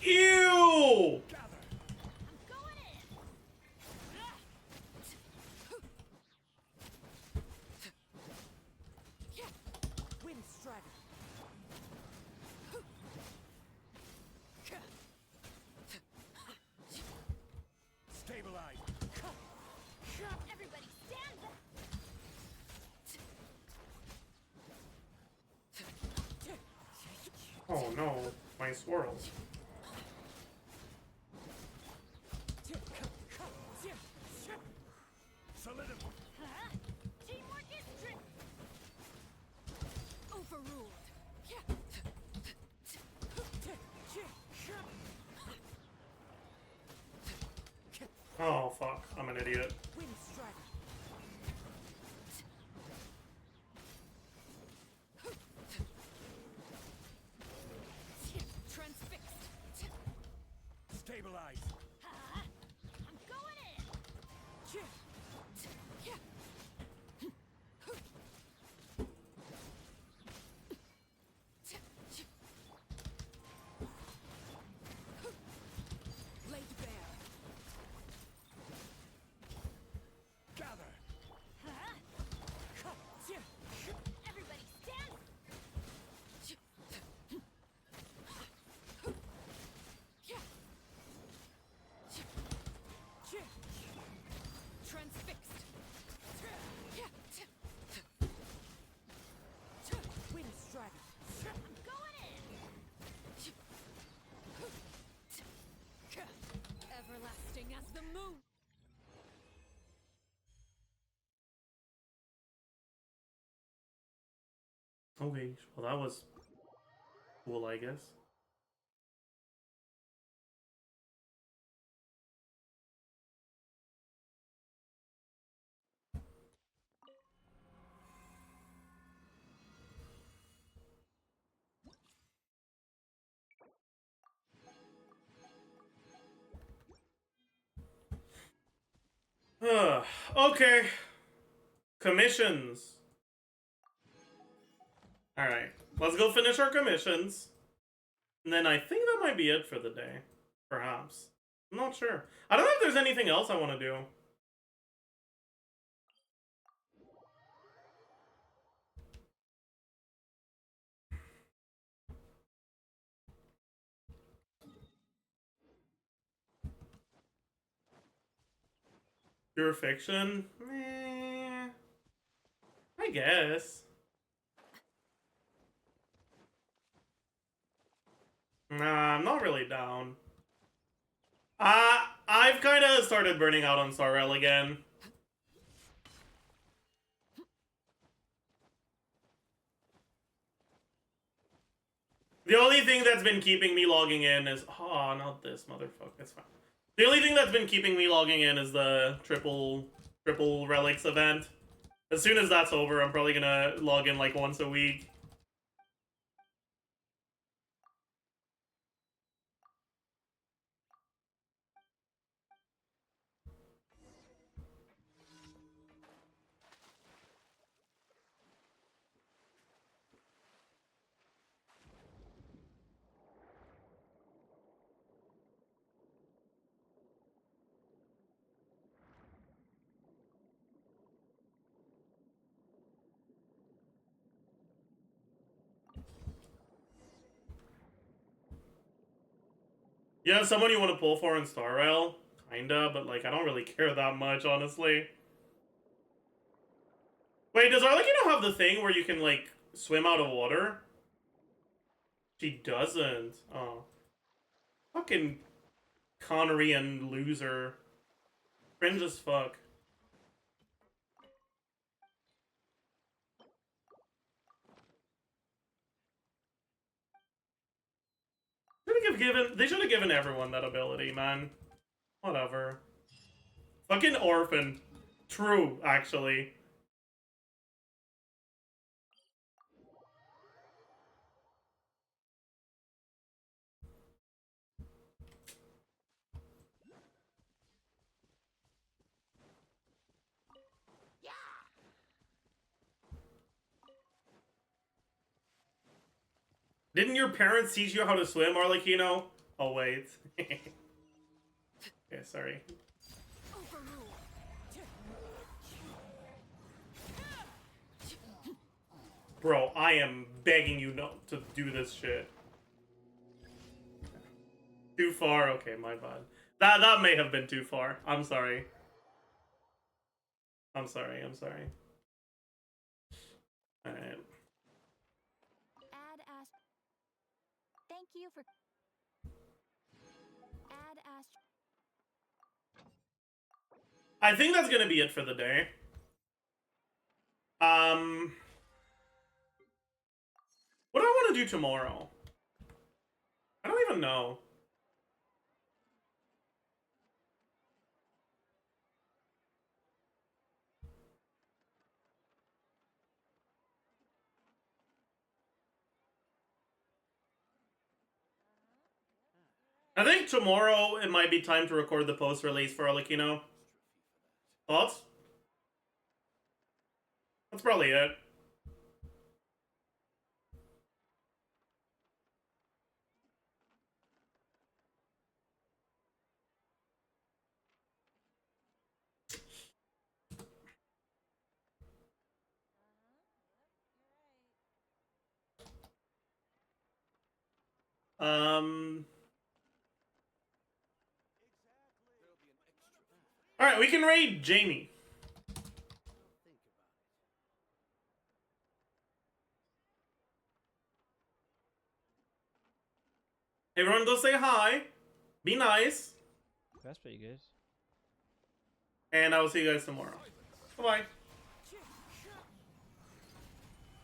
Ew! I'm going in. Wind strike. Stabilize. Everybody stand back. Oh no, my swirls. Solidify. Teamwork is Overruled. Oh fuck, I'm an idiot. Wind strike. Transfixed. Stabilize. I'm going in. Laid bare. Gather. Everybody stand. Transfixed. Wind strike. I'm going in. Everlasting as the moon. Okay, well that was cool, I guess. Okay. Commissions. Alright, let's go finish our commissions. And then I think that might be it for the day. Perhaps. I'm not sure. I don't know if there's anything else I want to do. Pure fiction? Meh. I guess. Nah, I'm not really down. I've kind of started burning out on Sorrel again. The only thing that's been keeping me logging in is... Oh, not this, motherfucker. It's fine. The only thing that's been keeping me logging in is the triple relics event. As soon as that's over, I'm probably gonna log in like once a week. You have someone you want to pull for in Star Rail? Kinda, but like I don't really care that much, honestly. Wait, does Arlecchino have the thing where you can like swim out of water? She doesn't. Oh. Fucking Connery loser. Cringe as fuck. They should have given everyone that ability, man. Whatever. Fucking orphan. True, actually. Didn't your parents teach you how to swim, Arlecchino? Oh, wait. Okay, sorry. Bro, I am begging you not to do this shit. Too far? Okay, my bad. That may have been too far. I'm sorry. I'm sorry. Alright. Thank you for I think that's gonna be it for the day. What do I want to do tomorrow? I don't even know. I think tomorrow it might be time to record the post-release for Arlecchino. Thoughts? That's probably it. Alright, we can raid Jamie. Everyone go say hi. Be nice. That's pretty good. And I will see you guys tomorrow. Bye-bye.